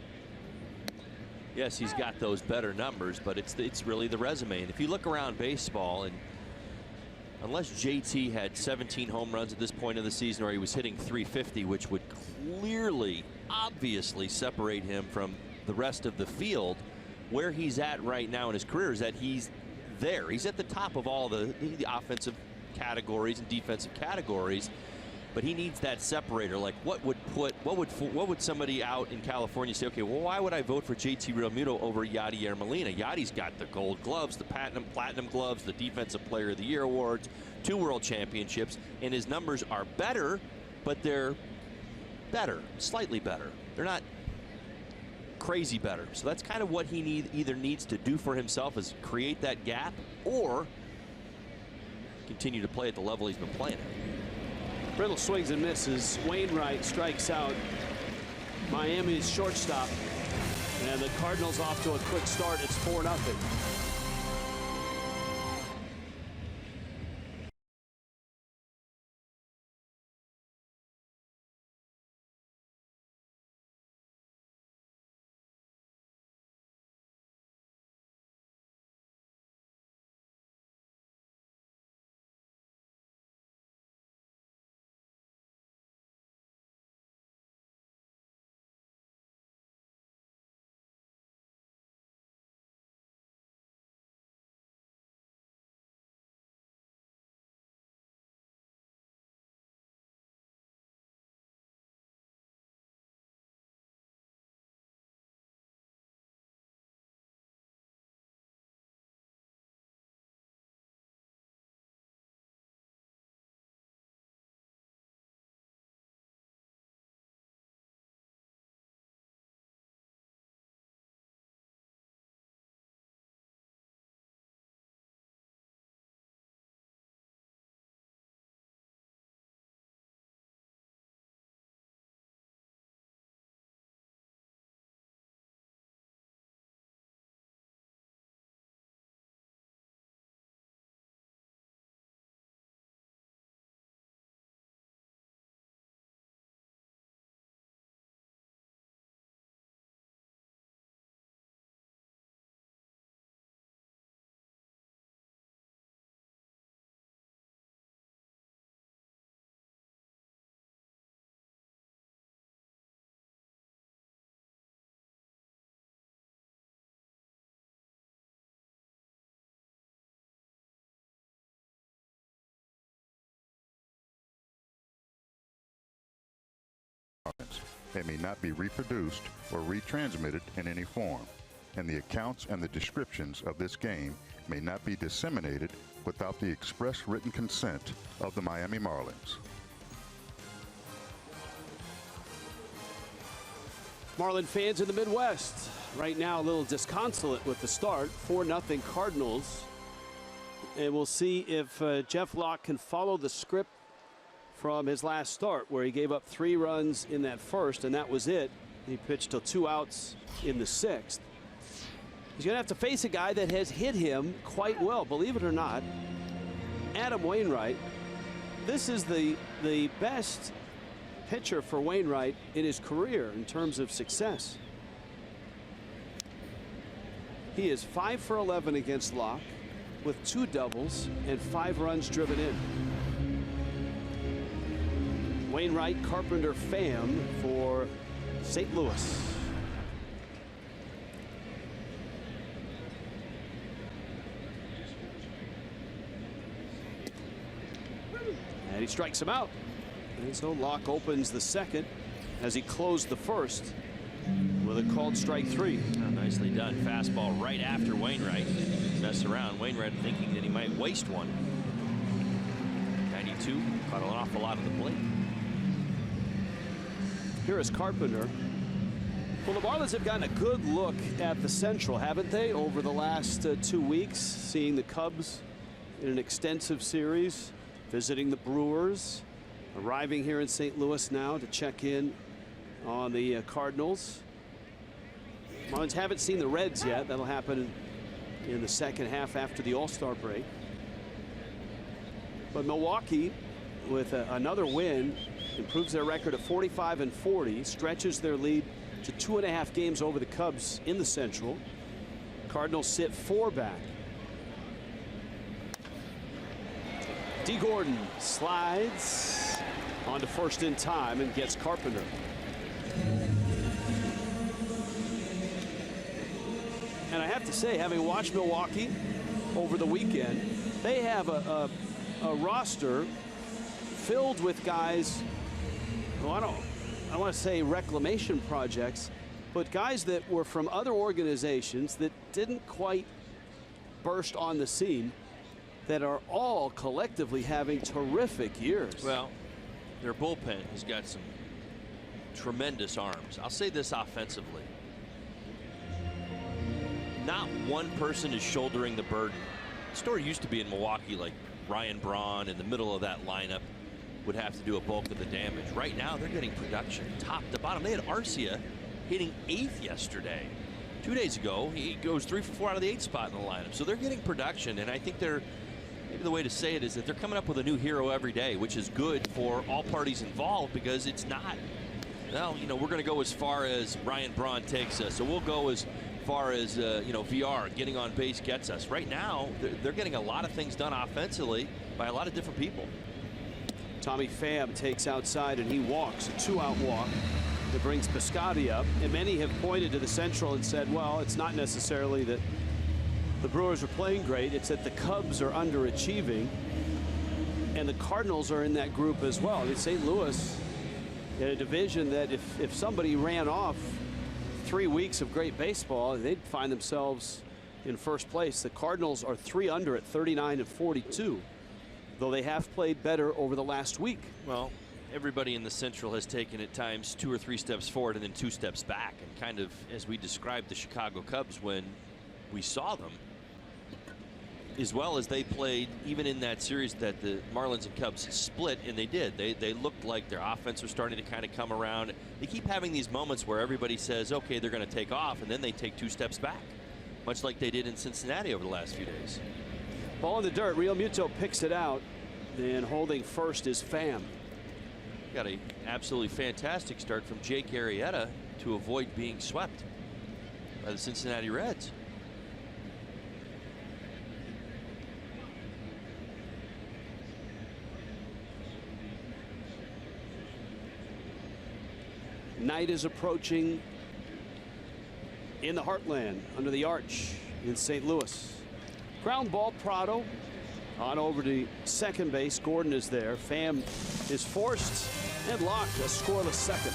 yes, he's got those better numbers, but it's really the resume. And if you look around baseball, and unless JT had 17 home runs at this point of the season, or he was hitting 350, which would clearly, obviously separate him from the rest of the field, where he's at right now in his career is that he's there. He's at the top of all the offensive categories and defensive categories. But he needs that separator. Like, what would somebody out in California say? Okay, well, why would I vote for JT Realmuto over Yadier Molina? Yadi's got the Gold Gloves, the Platinum Gloves, the Defensive Player of the Year awards, 2 World Championships, and his numbers are better, but they're better, slightly better. They're not crazy better. So that's kind of what he either needs to do for himself, is create that gap, or continue to play at the level he's been playing at. Riddle swings and misses. Wainwright strikes out Miami's shortstop. And the Cardinals off to a quick start. It's 4-0. It may not be reproduced or retransmitted in any form, and the accounts and the descriptions of this game may not be disseminated without the express written consent of the Miami Marlins. Marlin fans in the Midwest right now a little disconsolate with the start. 4-0 Cardinals. And we'll see if Jeff Locke can follow the script from his last start, where he gave up 3 runs in that first, and that was it. He pitched till 2 outs in the 6th. He's going to have to face a guy that has hit him quite well, believe it or not. Adam Wainwright. This is the best pitcher for Wainwright in his career in terms of success. He is 5 for 11 against Locke with 2 doubles and 5 runs driven in. Wainwright, Carpenter, Pham for St. Louis. And he strikes him out. And so Locke opens the second as he closed the first with a called strike 3. Oh, nicely done. Fastball right after Wainwright. Mess around. Wainwright thinking that he might waste one. 92. Caught an awful lot of the plate. Here is Carpenter. Well, the Marlins have gotten a good look at the Central, haven't they, over the last 2 weeks, seeing the Cubs in an extensive series, visiting the Brewers, arriving here in St. Louis now to check in on the Cardinals. Marlins haven't seen the Reds yet. That'll happen in the second half after the All-Star break. But Milwaukee, with another win, improves their record of 45-40, stretches their lead to 2.5 games over the Cubs in the Central. Cardinals sit 4 back. D. Gordon slides onto first in time and gets Carpenter. And I have to say, having watched Milwaukee over the weekend, they have a roster filled with guys who I want to say reclamation projects, but guys that were from other organizations that didn't quite burst on the scene, that are all collectively having terrific years. Well, their bullpen has got some tremendous arms. I'll say this offensively. Not one person is shouldering the burden. The story used to be in Milwaukee, like Ryan Braun in the middle of that lineup would have to do a bulk of the damage. Right now, they're getting production top to bottom. They had Arcia hitting 8th yesterday. 2 days ago, he goes 3 for 4 out of the 8th spot in the lineup. So they're getting production, and I think maybe the way to say it is that they're coming up with a new hero every day, which is good for all parties involved, because it's not, well, you know, we're going to go as far as Ryan Braun takes us, so we'll go as far as you know, VR getting on base gets us. Right now, they're getting a lot of things done offensively by a lot of different people. Tommy Pham takes outside and he walks, a 2-out walk that brings Piscotty up. And many have pointed to the Central and said, well, it's not necessarily that the Brewers are playing great, it's that the Cubs are underachieving, and the Cardinals are in that group as well. I mean, St. Louis in a division that if somebody ran off 3 weeks of great baseball, they'd find themselves in first place. The Cardinals are 3 under at 39-42, though they have played better over the last week. Well, everybody in the Central has taken at times 2 or 3 steps forward and then 2 steps back, and kind of as we described the Chicago Cubs when we saw them, as well as they played even in that series that the Marlins and Cubs split, and they did. They looked like their offense was starting to kind of come around. They keep having these moments where everybody says, okay, they're going to take off, and then they take 2 steps back, much like they did in Cincinnati over the last few days. Ball in the dirt. Real Muto picks it out, and holding first is Pham. Got a absolutely fantastic start from Jake Arrieta to avoid being swept by the Cincinnati Reds. Night is approaching in the heartland under the arch in St. Louis. Ground ball, Prado on over to second base. Gordon is there. Pham is forced And Locke, a scoreless second.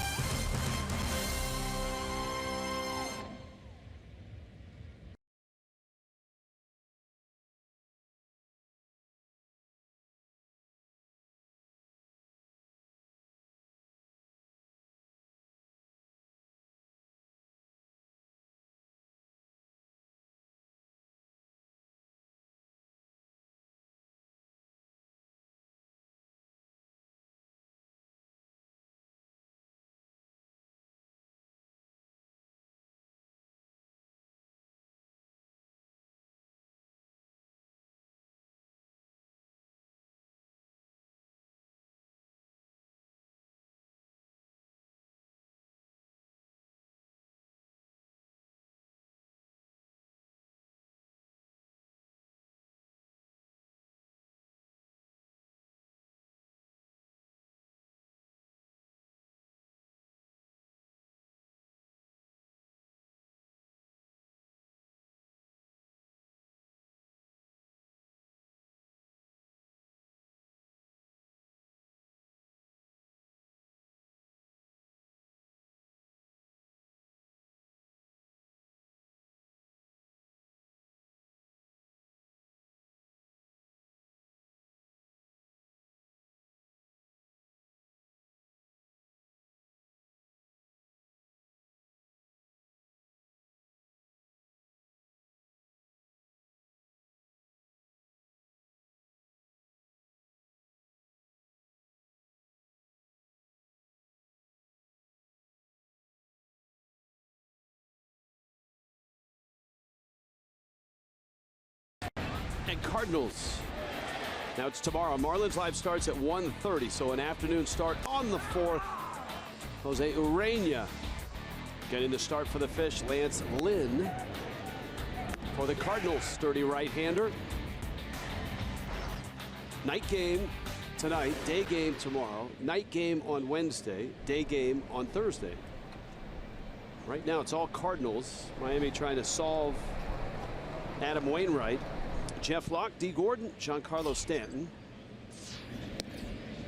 And Cardinals. Now it's tomorrow. Marlins Live starts at 1:30, so an afternoon start on the 4th. Jose Urena getting the start for the Fish. Lance Lynn for the Cardinals, sturdy right-hander. Night game tonight, day game tomorrow, night game on Wednesday, day game on Thursday. Right now it's all Cardinals. Miami trying to solve Adam Wainwright. Jeff Locke, D. Gordon, Giancarlo Stanton.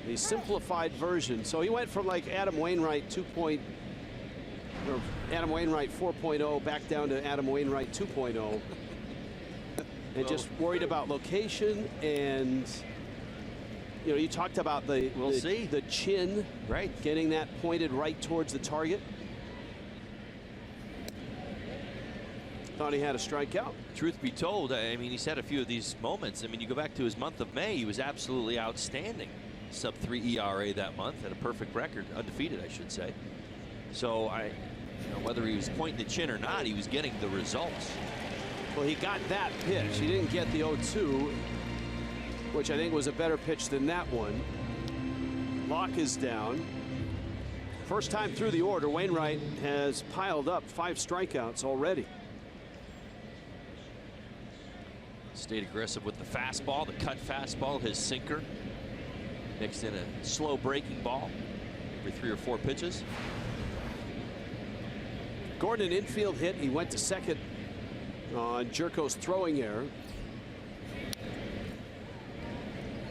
The simplified version. So he went from like Adam Wainwright 4.0 back down to Adam Wainwright 2.0. And just worried about location, and you know, you talked about the chin, right, getting that pointed right towards the target. Thought he had a strikeout. Truth be told, I mean, he's had a few of these moments. I mean, you go back to his month of May, he was absolutely outstanding. Sub-3 ERA that month, had a perfect record, undefeated, I should say. So you know, whether he was pointing the chin or not, he was getting the results. Well, he got that pitch. He didn't get the 0-2, which I think was a better pitch than that one. Locke is down. First time through the order, Wainwright has piled up 5 strikeouts already. Stayed aggressive with the fastball, the cut fastball, his sinker. Mixed in a slow breaking ball every 3 or 4 pitches. Gordon, an infield hit. He went to second on Jerko's throwing error.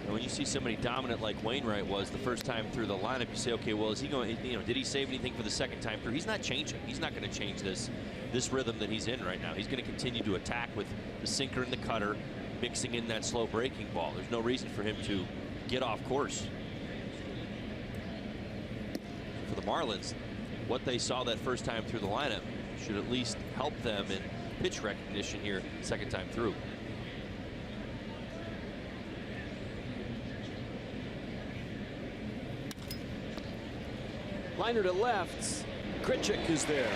And when you see somebody dominant like Wainwright was the first time through the lineup, you say, okay, well, is he going, you know, did he save anything for the second time through? He's not changing. He's not going to change this rhythm that he's in right now. He's going to continue to attack with the sinker and the cutter, mixing in that slow breaking ball. There's no reason for him to get off course. For the Marlins, what they saw that first time through the lineup should at least help them in pitch recognition here second time through. Liner to left. Grichuk is there.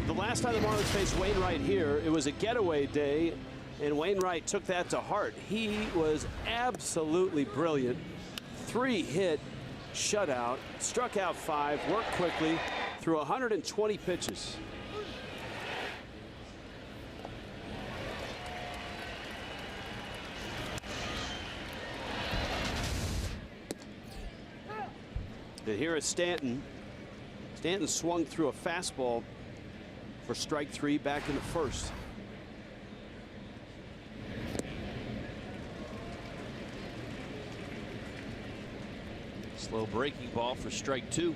The last time the Marlins faced Wainwright here, it was a getaway day, and Wainwright took that to heart. He was absolutely brilliant. 3-hit shutout, struck out 5, worked quickly, threw 120 pitches. And here is Stanton. Stanton swung through a fastball for strike 3 back in the first. Slow breaking ball for strike 2.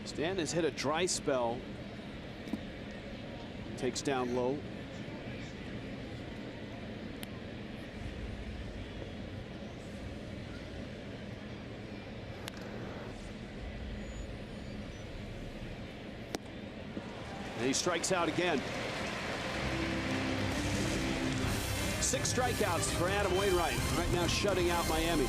Stanton has hit a dry spell. Takes down low. And he strikes out again. 6 strikeouts for Adam Wainwright. Right now shutting out Miami.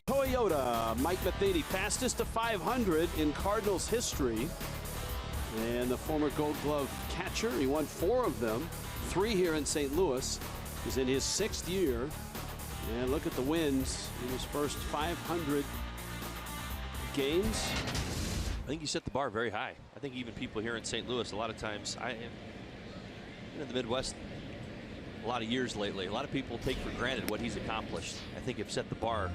Toyota, Mike Matheny, fastest to 500 in Cardinals history. And the former Gold Glove catcher, he won 4 of them, 3 here in St. Louis. He's in his 6th year. And look at the wins in his first 500 games. I think you set the bar very high. I think even people here in St. Louis, a lot of times, in the Midwest, a lot of years lately, a lot of people take for granted what he's accomplished. I think you've set the bar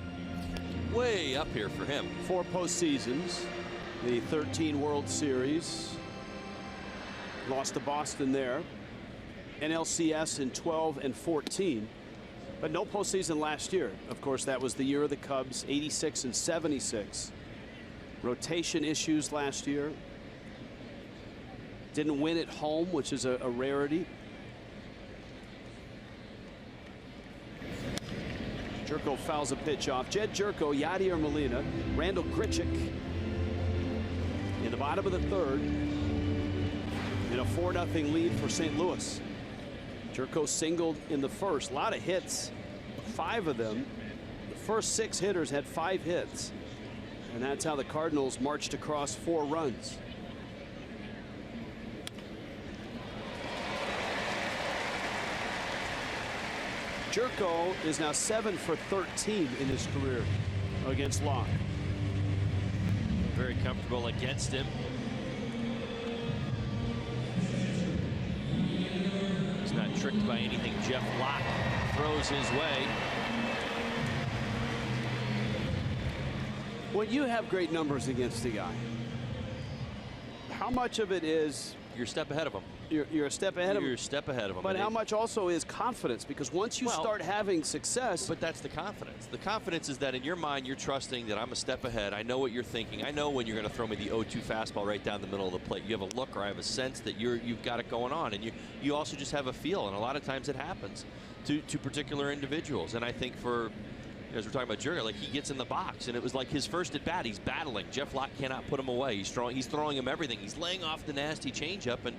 way up here for him. 4 postseasons, the 13 World Series. Lost to Boston there. NLCS in 12 and 14. But no postseason last year. Of course, that was the year of the Cubs, 86 and 76. Rotation issues last year. Didn't win at home, which is a rarity. Jerko fouls a pitch off. Jed Jerko, Yadier Molina, Randall Grichuk in the bottom of the 3rd in a 4-0 lead for St. Louis. Jerko singled in the first. A lot of hits, 5 of them. The first 6 hitters had 5 hits. And that's how the Cardinals marched across 4 runs. Jerko is now 7 for 13 in his career against Locke. Very comfortable against him. He's not tricked by anything Jeff Locke throws his way. When you have great numbers against a guy, how much of it is you're a step ahead of him? You're a step ahead of him. You're a step ahead of him. But how much also is confidence? Because once you start having success. But that's the confidence. The confidence is that in your mind, you're trusting that I'm a step ahead. I know what you're thinking. I know when you're going to throw me the 0-2 fastball right down the middle of the plate. You have a look, or I have a sense that you've got it going on. And you also just have a feel. And a lot of times it happens to particular individuals. And I think for, as we're talking about Jerko, like he gets in the box, and it was like his first at bat. He's battling. Jeff Locke cannot put him away. He's throwing him everything. He's laying off the nasty changeup, and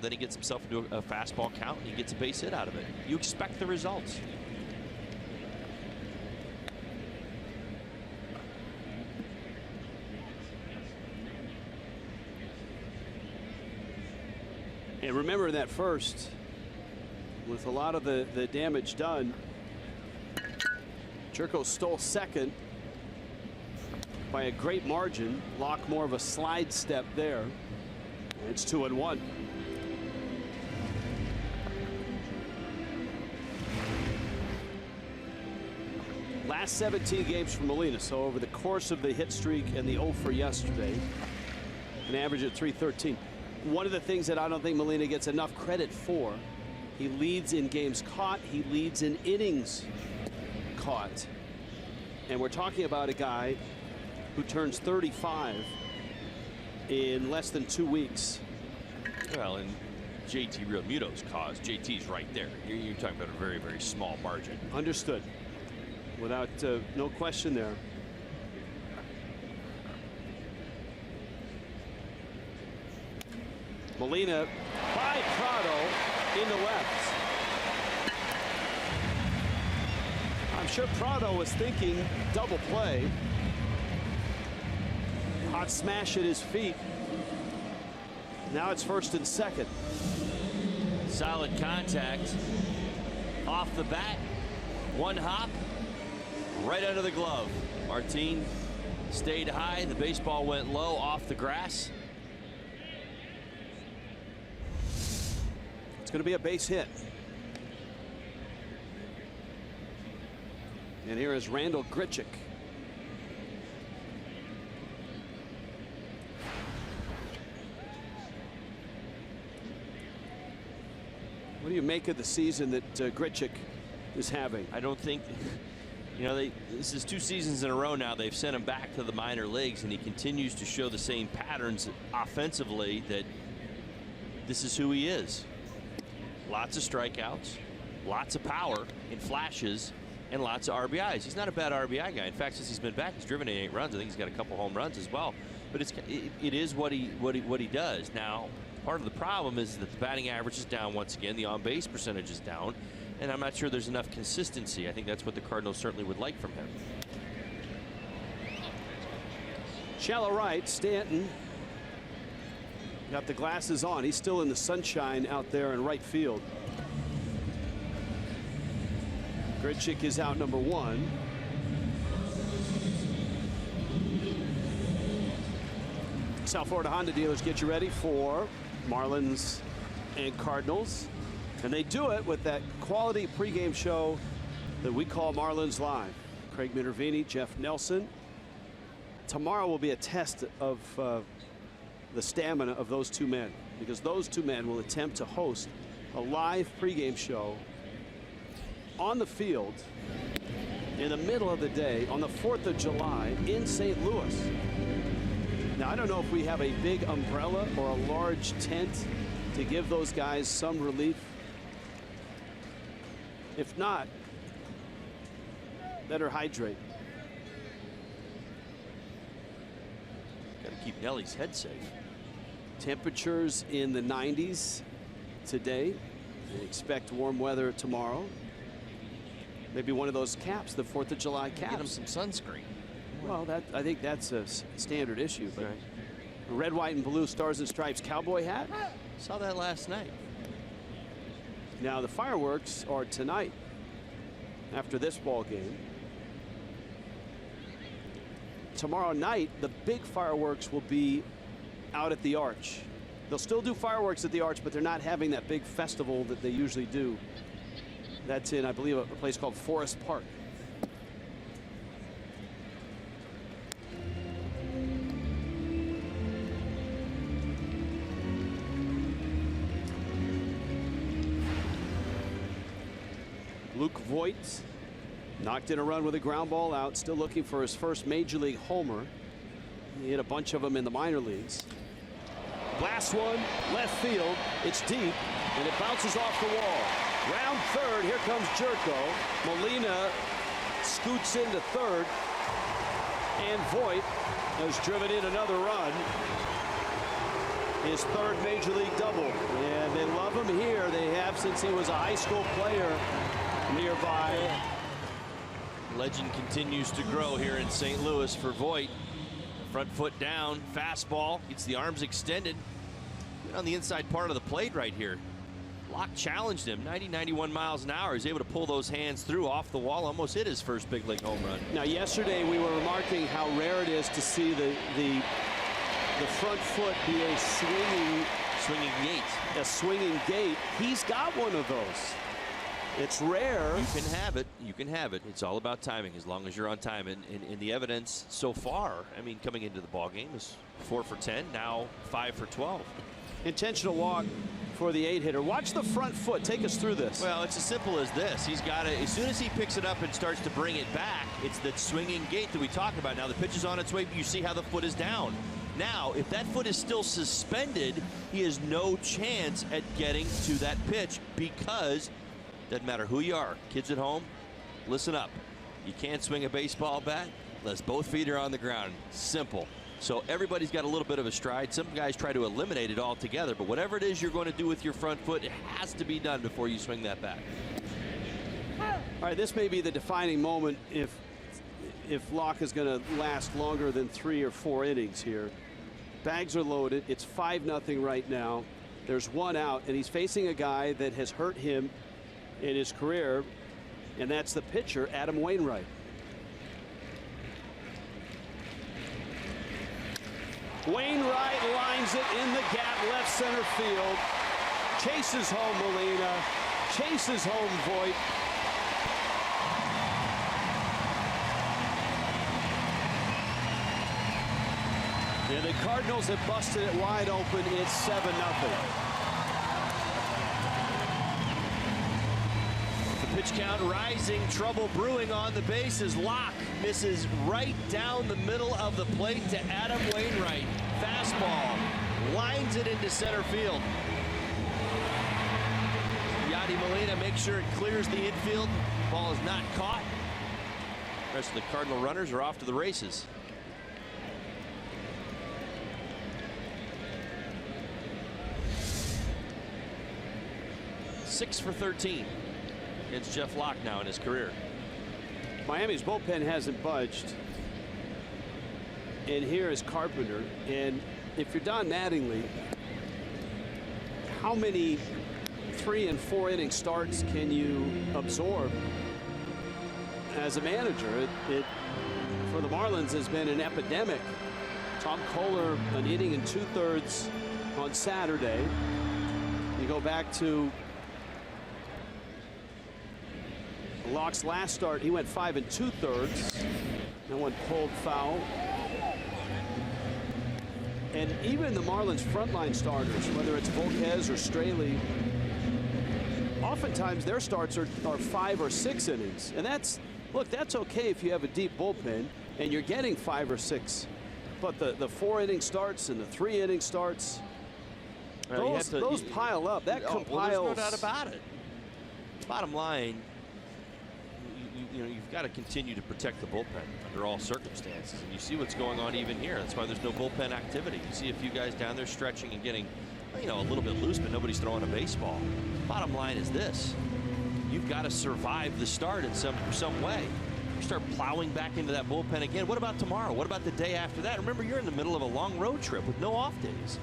then he gets himself into a fastball count, and he gets a base hit out of it. You expect the results. And remember that first, with a lot of the damage done, Jerko stole second by a great margin. Locke more of a slide step there. It's 2-1. Last 17 games for Molina. So over the course of the hit streak and the 0 for yesterday, an average of .313. One of the things that I don't think Molina gets enough credit for, he leads in games caught, he leads in innings caught. And we're talking about a guy who turns 35 in less than 2 weeks. Well, and JT Realmuto's cause, JT's right there. You're talking about a very, very small margin. Understood. Without no question there. Molina by Prado in the left. I'm sure Prado was thinking double play. Hot smash at his feet. Now it's first and second. Solid contact off the bat. One hop right under the glove. Martin stayed high. The baseball went low off the grass. It's going to be a base hit. And here is Randall Grichuk. What do you make of the season that Grichuk is having? I don't think, you know, this is 2 seasons in a row now. They've sent him back to the minor leagues, and he continues to show the same patterns offensively, that this is who he is. Lots of strikeouts, lots of power in flashes, and lots of RBIs. He's not a bad RBI guy. In fact, since he's been back, he's driven in 8 runs. I think he's got a couple home runs as well. But it is what he does. Now, part of the problem is that the batting average is down once again. The on-base percentage is down, and I'm not sure there's enough consistency. I think that's what the Cardinals certainly would like from him. Shallow right, Stanton got the glasses on. He's still in the sunshine out there in right field. Grichuk is out number 1. South Florida Honda dealers, get you ready for Marlins and Cardinals. And they do it with that quality pregame show that we call Marlins Live. Craig Minervini, Jeff Nelson. Tomorrow will be a test of the stamina of those 2 men, because those 2 men will attempt to host a live pregame show on the field in the middle of the day on the 4th of July in St. Louis. Now, I don't know if we have a big umbrella or a large tent to give those guys some relief. If not, better hydrate. Got to keep Nelly's head safe. Temperatures in the 90s today. They expect warm weather tomorrow. Maybe one of those caps, the 4th of July caps. Get him some sunscreen. Well, I think that's a standard issue. But right. A red, white, and blue Stars and Stripes cowboy hat. Saw that last night. Now the fireworks are tonight after this ball game. Tomorrow night, the big fireworks will be out at the Arch. They'll still do fireworks at the Arch, but they're not having that big festival that they usually do. That's in, I believe, a place called Forest Park. Luke Voigt knocked in a run with a ground ball out, still looking for his first major league homer. He hit a bunch of them in the minor leagues. Blast one, left field. It's deep, and it bounces off the wall. Round third, here comes Jerko. Molina scoots into third, and Voigt has driven in another run. His 3rd major league double. And they love him here. They have since he was a high school player nearby. Legend continues to grow here in St. Louis for Voigt. Front foot down, fastball, gets the arms extended. On the inside part of the plate right here. Locke challenged him, 90, 91 miles an hour. He's able to pull those hands through off the wall, almost hit his first big league home run. Now, yesterday we were remarking how rare it is to see the front foot be a swinging gate. A swinging gate. He's got one of those. It's rare. You can have it. You can have it. It's all about timing, as long as you're on time. And the evidence so far, I mean, coming into the ball game is 4 for 10, now 5 for 12. Intentional walk for the 8-hitter. Watch the front foot. Take us through this. Well, it's as simple as this. He's got it. As soon as he picks it up and starts to bring it back, it's that swinging gait that we talk about. Now the pitch is on its way, but you see how the foot is down. Now, if that foot is still suspended, he has no chance at getting to that pitch, because doesn't matter who you are. Kids at home, listen up. You can't swing a baseball bat unless both feet are on the ground. Simple. So everybody's got a little bit of a stride. Some guys try to eliminate it altogether, but whatever it is you're going to do with your front foot, it has to be done before you swing that bat. All right, this may be the defining moment if Locke is going to last longer than 3 or 4 innings here. Bags are loaded. It's 5-0 right now. There's 1 out, and he's facing a guy that has hurt him in his career, and that's the pitcher, Adam Wainwright. Wainwright lines it in the gap, left center field. Chases home Molina. Chases home Voit. And the Cardinals have busted it wide open. It's 7-0. The pitch count rising, trouble brewing on the bases. Locke misses right down the middle of the plate to Adam Wainwright. Fastball lines it into center field. Yadi Molina makes sure it clears the infield. Ball is not caught. The rest of the Cardinal runners are off to the races. Six for 13 against Jeff Locke now in his career. Miami's bullpen hasn't budged. And here is Carpenter. And if you're Don Mattingly, how many 3- and 4-inning starts can you absorb as a manager? It for the Marlins has been an epidemic. Tom Kohler, an inning and 2/3 on Saturday. You go back to Locke's last start, he went 5 2/3. That one pulled foul. And even the Marlins frontline starters, whether it's Volquez or Straley, oftentimes their starts are 5 or 6 innings. And that's okay if you have a deep bullpen and you're getting 5 or 6. But the 4-inning starts and the 3-inning starts, those pile up. That compiles. Well, there's no doubt about it. Bottom line, you've got to continue to protect the bullpen under all circumstances, and you see what's going on even here. That's why there's no bullpen activity. You see a few guys down there stretching and getting, a little bit loose, but nobody's throwing a baseball. Bottom line is this: you've got to survive the start in some way. You start plowing back into that bullpen again. What about tomorrow? What about the day after that? Remember, you're in the middle of a long road trip with no off days.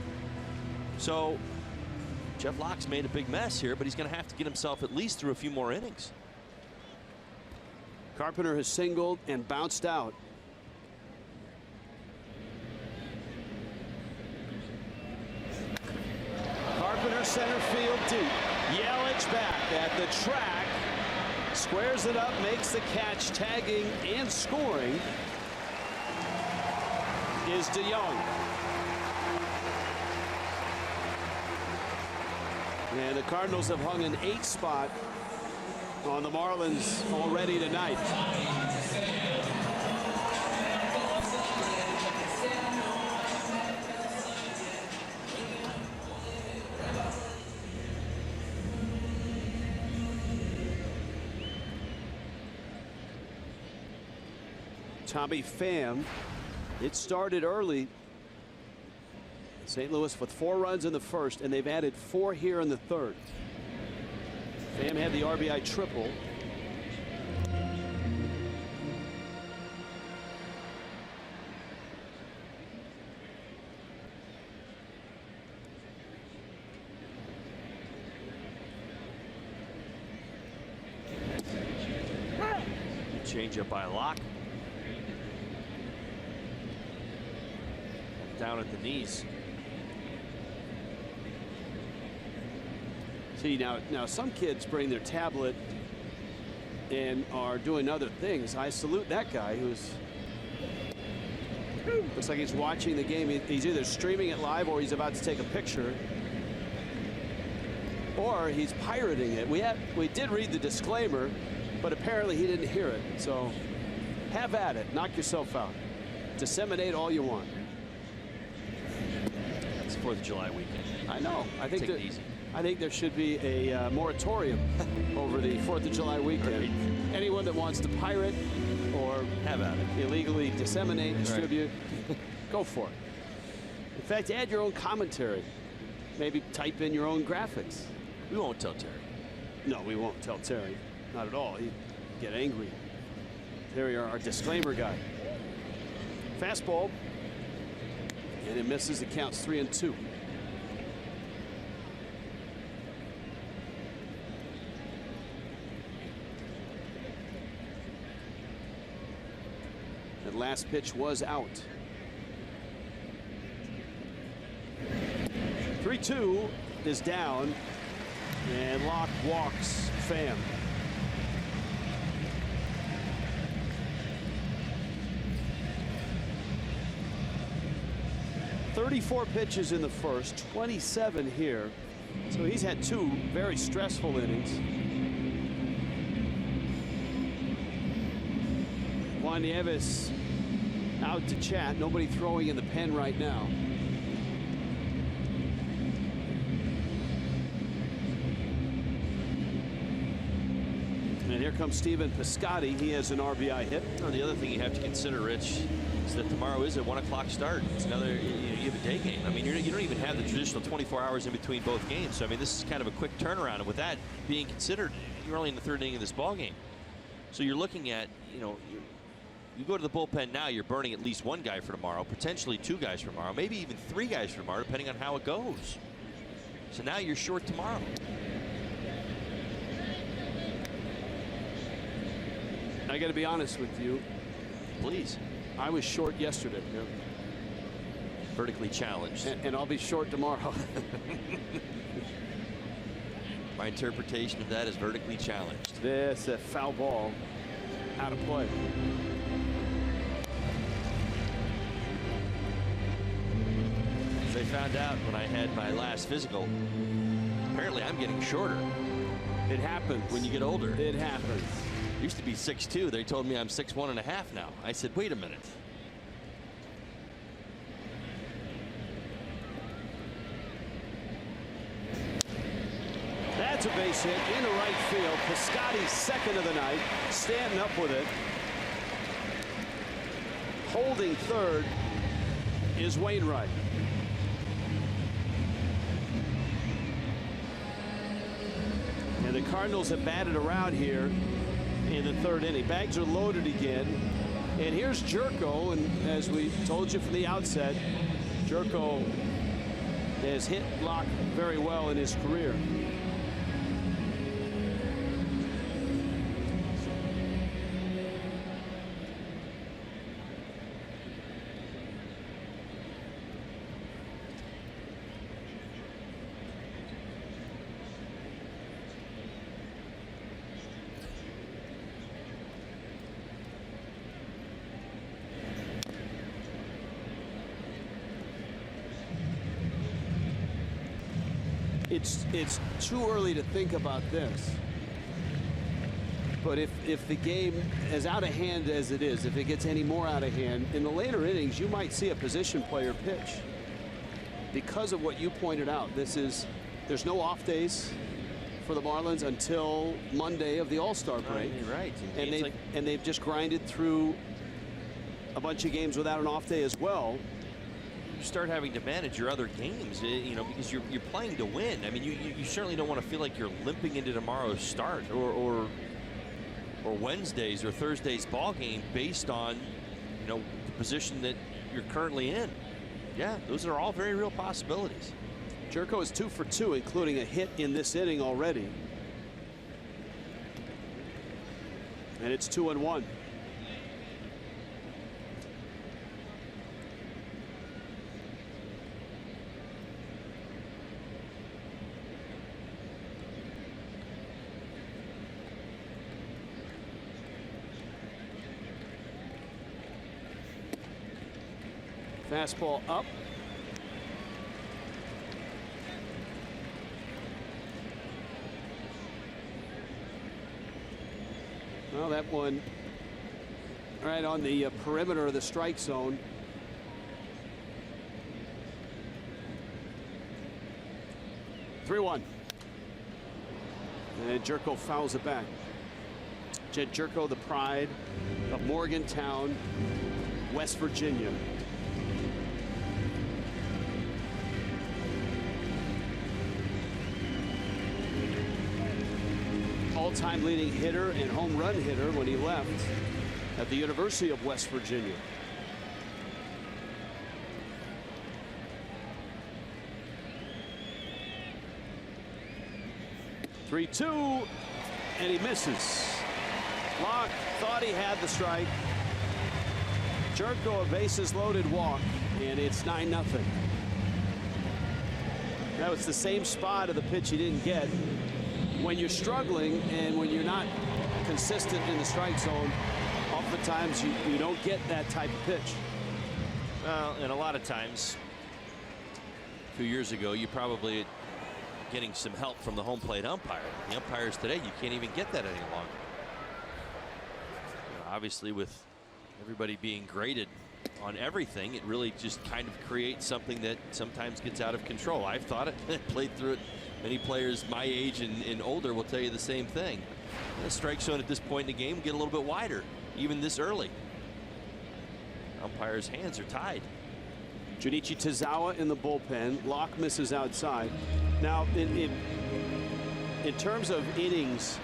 So Jeff Locke's made a big mess here, but he's going to have to get himself at least through a few more innings. Carpenter has singled and bounced out. Carpenter center field deep. Yelich back at the track. Squares it up, makes the catch, tagging and scoring is DeYoung. And the Cardinals have hung an 8 spot on the Marlins already tonight. Tommy Pham, it started early. St. Louis with 4 runs in the first, and they've added 4 here in the third. Pham had the RBI triple. Change up by Locke. Down at the knees. See, now some kids bring their tablet and are doing other things. I salute that guy who's looks like he's watching the game. He's either streaming it live or he's about to take a picture, or he's pirating it. We did read the disclaimer, but apparently he didn't hear it. So have at it. Knock yourself out. Disseminate all you want. It's 4th of July weekend. I know. I think Take it easy. I think there should be a moratorium over the 4th of July weekend. Right. Anyone that wants to pirate or have at it, illegally disseminate, distribute, go for it. In fact, add your own commentary. Maybe type in your own graphics. We won't tell Terry. No, we won't tell Terry. Not at all. He'd get angry. Terry, our disclaimer guy. Fastball. And it misses. The count's 3-2. That last pitch was out. 3-2 is down, and Locke walks Pham. "34 pitches in the first, 27 here." So he's had 2 very stressful innings. Juan Nieves out to chat. Nobody throwing in the pen right now. And here comes Stephen Piscotty. He has an RBI hit. Well, the other thing you have to consider, Rich, is that tomorrow is a 1 o'clock start. It's another, you have a day game. I mean, you don't even have the traditional 24 hours in between both games. So I mean, this is kind of a quick turnaround. And with that being considered, you're only in the 3rd inning of this ball game. So you're looking at, you go to the bullpen now, you're burning at least 1 guy for tomorrow, potentially 2 guys for tomorrow, maybe even 3 guys for tomorrow, depending on how it goes. So now you're short tomorrow. I got to be honest with you. Please. I was short yesterday. Vertically challenged. And I'll be short tomorrow. My interpretation of that is vertically challenged. This a foul ball out of play. As I found out when I had my last physical, apparently I'm getting shorter. It happens. When you get older. It happens. Used to be 6'2". They told me I'm 6'1.5" now. I said, wait a minute. That's a base hit into right field. Piscotty's second of the night. Stanton up with it. Holding third is Wainwright. And the Cardinals have batted around here in the 3rd inning. Bags are loaded again. And here's Jerko. And as we told you from the outset, Jerko has hit Locke very well in his career. It's too early to think about this. But if the game, as out of hand as it is, if it gets any more out of hand, in the later innings, you might see a position player pitch. Because of what you pointed out, there's no off days for the Marlins until Monday of the All-Star break. Right. And they've just grinded through a bunch of games without an off day as well. You start having to manage your other games, because you're playing to win. I mean, you certainly don't want to feel like you're limping into tomorrow's start or Wednesday's or Thursday's ball game based on, the position that you're currently in. Yeah, those are all very real possibilities. Jerko is 2 for 2, including a hit in this inning already. And it's 2-1. Fastball up. Well, that one right on the perimeter of the strike zone. (3-1). And Jerko fouls it back. Jed Jerko, the pride of Morgantown, West Virginia. All-time leading hitter and home run hitter when he left at the University of West Virginia. (3-2), and he misses. Locke thought he had the strike. Jerko, a bases loaded walk, and it's 9-0. That was the same spot of the pitch he didn't get. When you're struggling and when you're not consistent in the strike zone, oftentimes you don't get that type of pitch. Well, and a lot of times, 2 years ago, you probably getting some help from the home plate umpire. The umpires today, you can't even get that any longer. Obviously, with everybody being graded on everything, it really just kind of creates something that sometimes gets out of control. I've thought it, played through it. Many players my age and older will tell you the same thing. The strike zone at this point in the game will get a little bit wider, even this early. Umpires' hands are tied. Junichi Tazawa in the bullpen. Locke misses outside. Now, in terms of innings,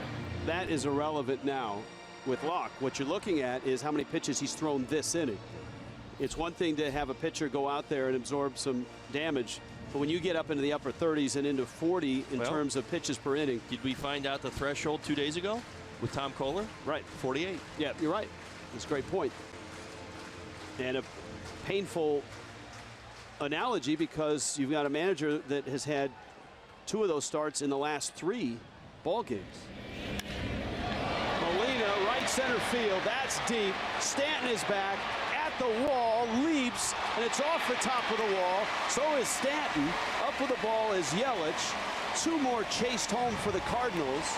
that is irrelevant now with Locke. What you're looking at is how many pitches he's thrown this inning. It's one thing to have a pitcher go out there and absorb some damage, but when you get up into the upper 30s and into 40 in terms of pitches per inning. Did we find out the threshold 2 days ago with Tom Kohler? Right. 48. Yeah, you're right. That's a great point. And a painful analogy because you've got a manager that has had 2 of those starts in the last 3 ball games. Molina, right center field. That's deep. Stanton is back at the wall, leaps, and it's off the top of the wall. So is Stanton. Up with the ball is Yelich. 2 more chased home for the Cardinals,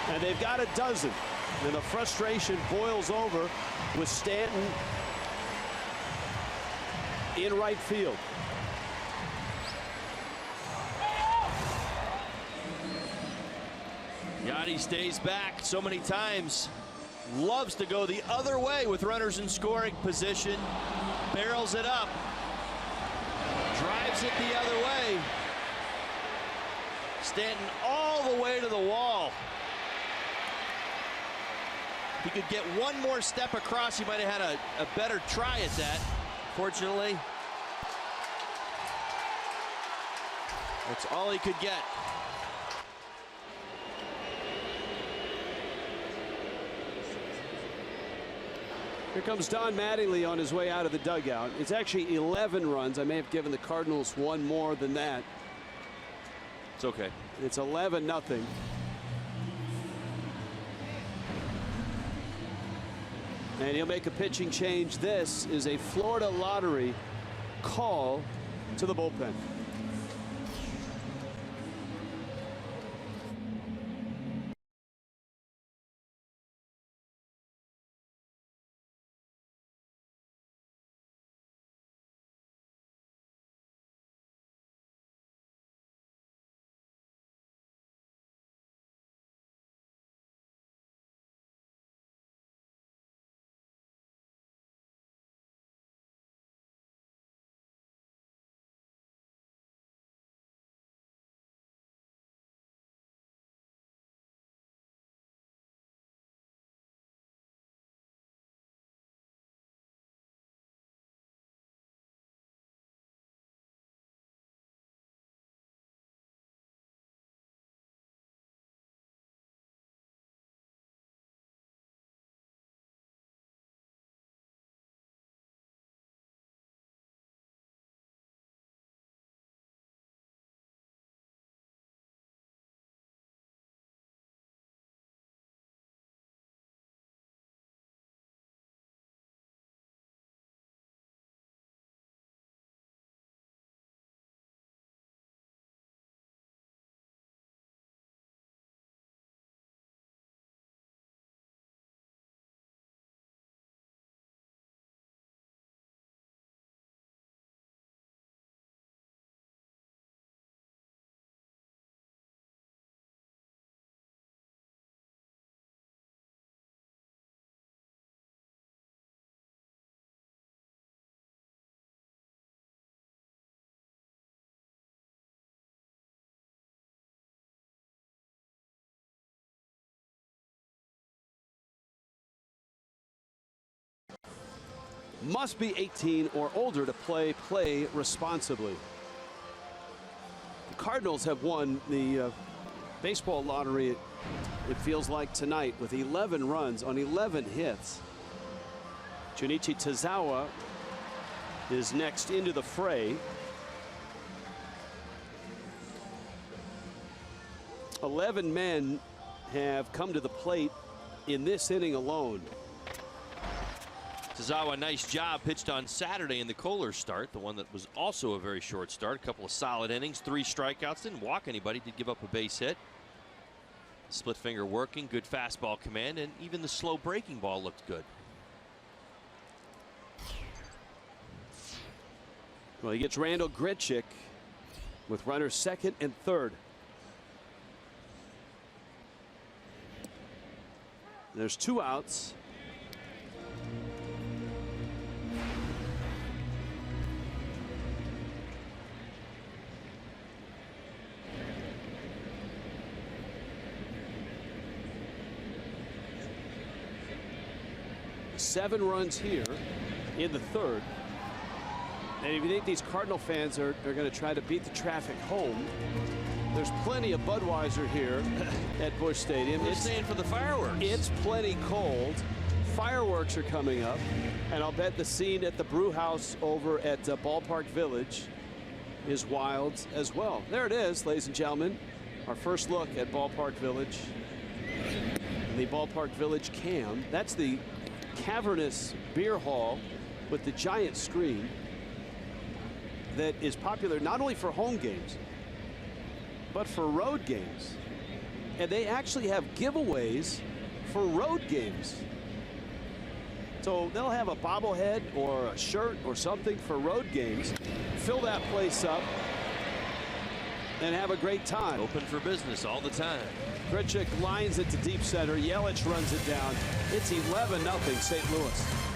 and they've got a dozen. And the frustration boils over with Stanton in right field. Yachty stays back so many times. Loves to go the other way with runners in scoring position. Barrels it up. Drives it the other way. Stanton all the way to the wall. He could get one more step across. He might have had a better try at that. Fortunately, that's all he could get. Here comes Don Mattingly on his way out of the dugout. It's actually 11 runs. I may have given the Cardinals 1 more than that. It's okay. It's 11-0. And he'll make a pitching change. This is a Florida lottery call to the bullpen. must be 18 or older to play responsibly. The Cardinals have won the baseball lottery, it feels like tonight, with 11 runs on 11 hits. Junichi Tazawa is next into the fray. 11 men have come to the plate in this inning alone. Tazawa, nice job, pitched on Saturday in the Kohler start, the one that was also a very short start. A couple of solid innings, 3 strikeouts, didn't walk anybody, did give up a base hit. Split finger working, good fastball command, and even the slow breaking ball looked good. Well, he gets Randall Grichuk with runners second and third. There's 2 outs. Seven runs here in the third. And if you think these Cardinal fans are going to try to beat the traffic home, there's plenty of Budweiser here at Busch Stadium. It's staying for the fireworks. It's plenty cold. Fireworks are coming up. And I'll bet the scene at the brew house over at Ballpark Village is wild as well. There it is, ladies and gentlemen. Our first look at Ballpark Village. The Ballpark Village cam. That's the cavernous beer hall with the giant screen that is popular not only for home games but for road games. And they actually have giveaways for road games. So they'll have a bobblehead or a shirt or something for road games. Fill that place up and have a great time. Open for business all the time. Grichuk lines it to deep center. Yelich runs it down. It's 11-0 St. Louis.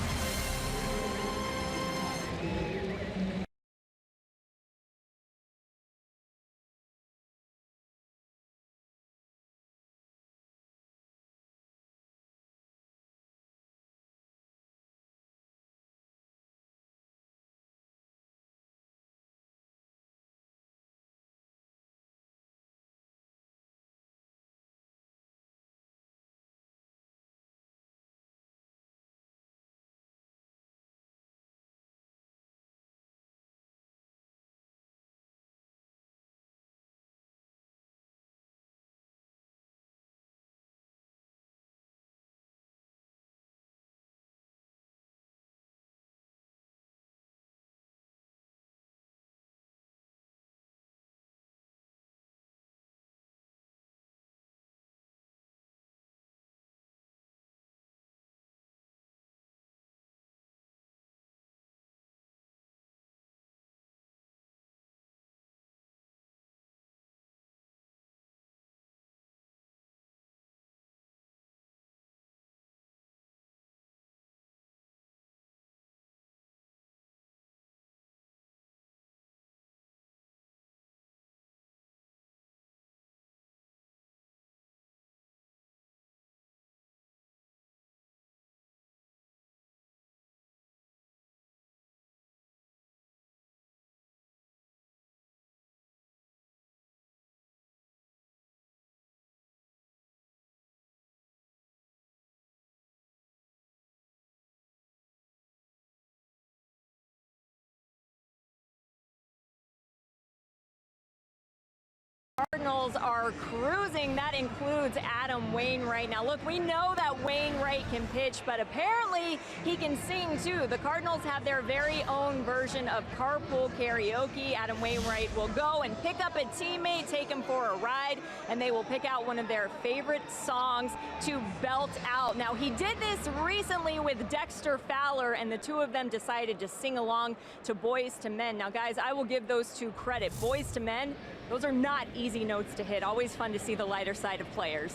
Cardinals are cruising. That includes Adam Wainwright. Now, look, we know that Wainwright can pitch, but apparently he can sing, too. The Cardinals have their very own version of carpool karaoke. Adam Wainwright will go and pick up a teammate, take him for a ride, and they will pick out one of their favorite songs to belt out. Now, he did this recently with Dexter Fowler, and the two of them decided to sing along to Boys to Men. Now, guys, I will give those two credit. Boys to Men, those are not easy notes to hit. Always fun to see the lighter side of players.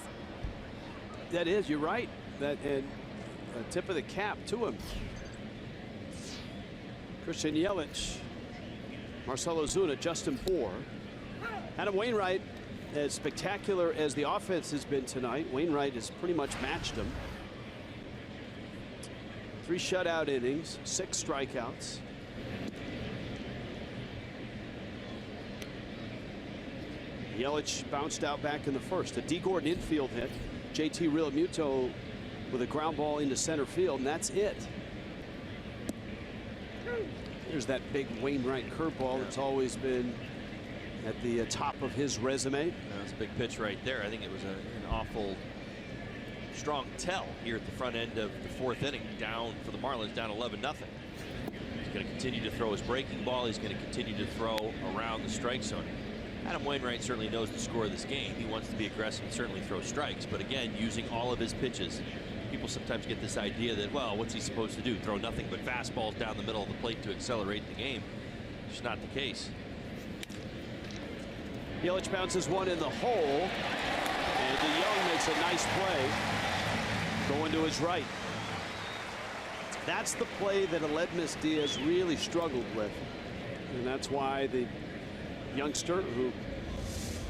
That is, you're right. That and a tip of the cap to him. Christian Yelich, Marcell Ozuna, Justin Bour. Adam Wainwright, as spectacular as the offense has been tonight, Wainwright has pretty much matched him. 3 shutout innings, 6 strikeouts. Yelich bounced out back in the first. A D. Gordon infield hit. JT Realmuto with a ground ball into center field, and that's it. Here's that big Wainwright curveball that's always been at the top of his resume. That's a big pitch right there. I think it was an awful strong tell here at the front end of the 4th inning. Down for the Marlins, down 11-0. He's going to continue to throw his breaking ball. He's going to continue to throw around the strike zone. Adam Wainwright certainly knows the score of this game. He wants to be aggressive and certainly throw strikes. But again, using all of his pitches. People sometimes get this idea that, well, what's he supposed to do? Throw nothing but fastballs down the middle of the plate to accelerate the game. It's not the case. Yelich bounces one in the hole, and DeYoung makes a nice play going to his right. That's the play that Aledmys Diaz really struggled with, and that's why the youngster who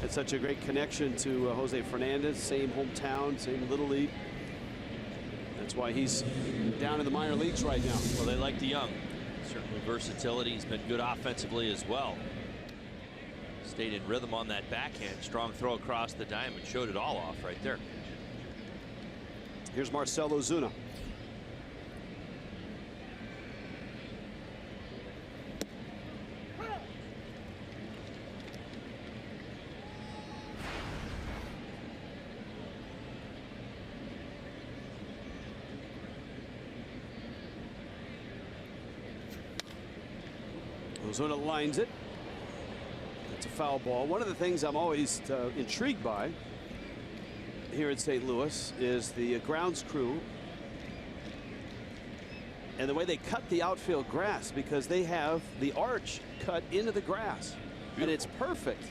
had such a great connection to Jose Fernandez, same hometown, same little league. That's why he's down in the minor leagues right now. Well, they like DeYoung. Certainly versatility. He's been good offensively as well. Stayed in rhythm on that backhand. Strong throw across the diamond. Showed it all off right there. Here's Marcell Ozuna. Ozuna lines it. It's a foul ball. One of the things I'm always intrigued by here in St. Louis is the grounds crew and the way they cut the outfield grass, because they have the arch cut into the grass. Beautiful. And it's perfect.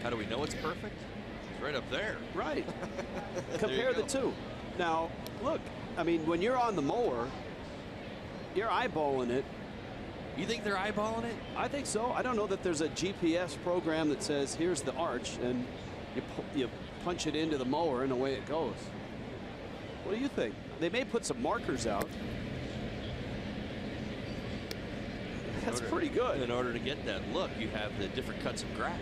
How do we know it's perfect? It's right up there. Right. Compare the two. Now, look, I mean, when you're on the mower, you're eyeballing it. You think they're eyeballing it? I think so. I don't know that there's a GPS program that says here's the arch and you punch it into the mower and away it goes. What do you think? They may put some markers out. That's pretty good. In order to get that look, you have the different cuts of grass.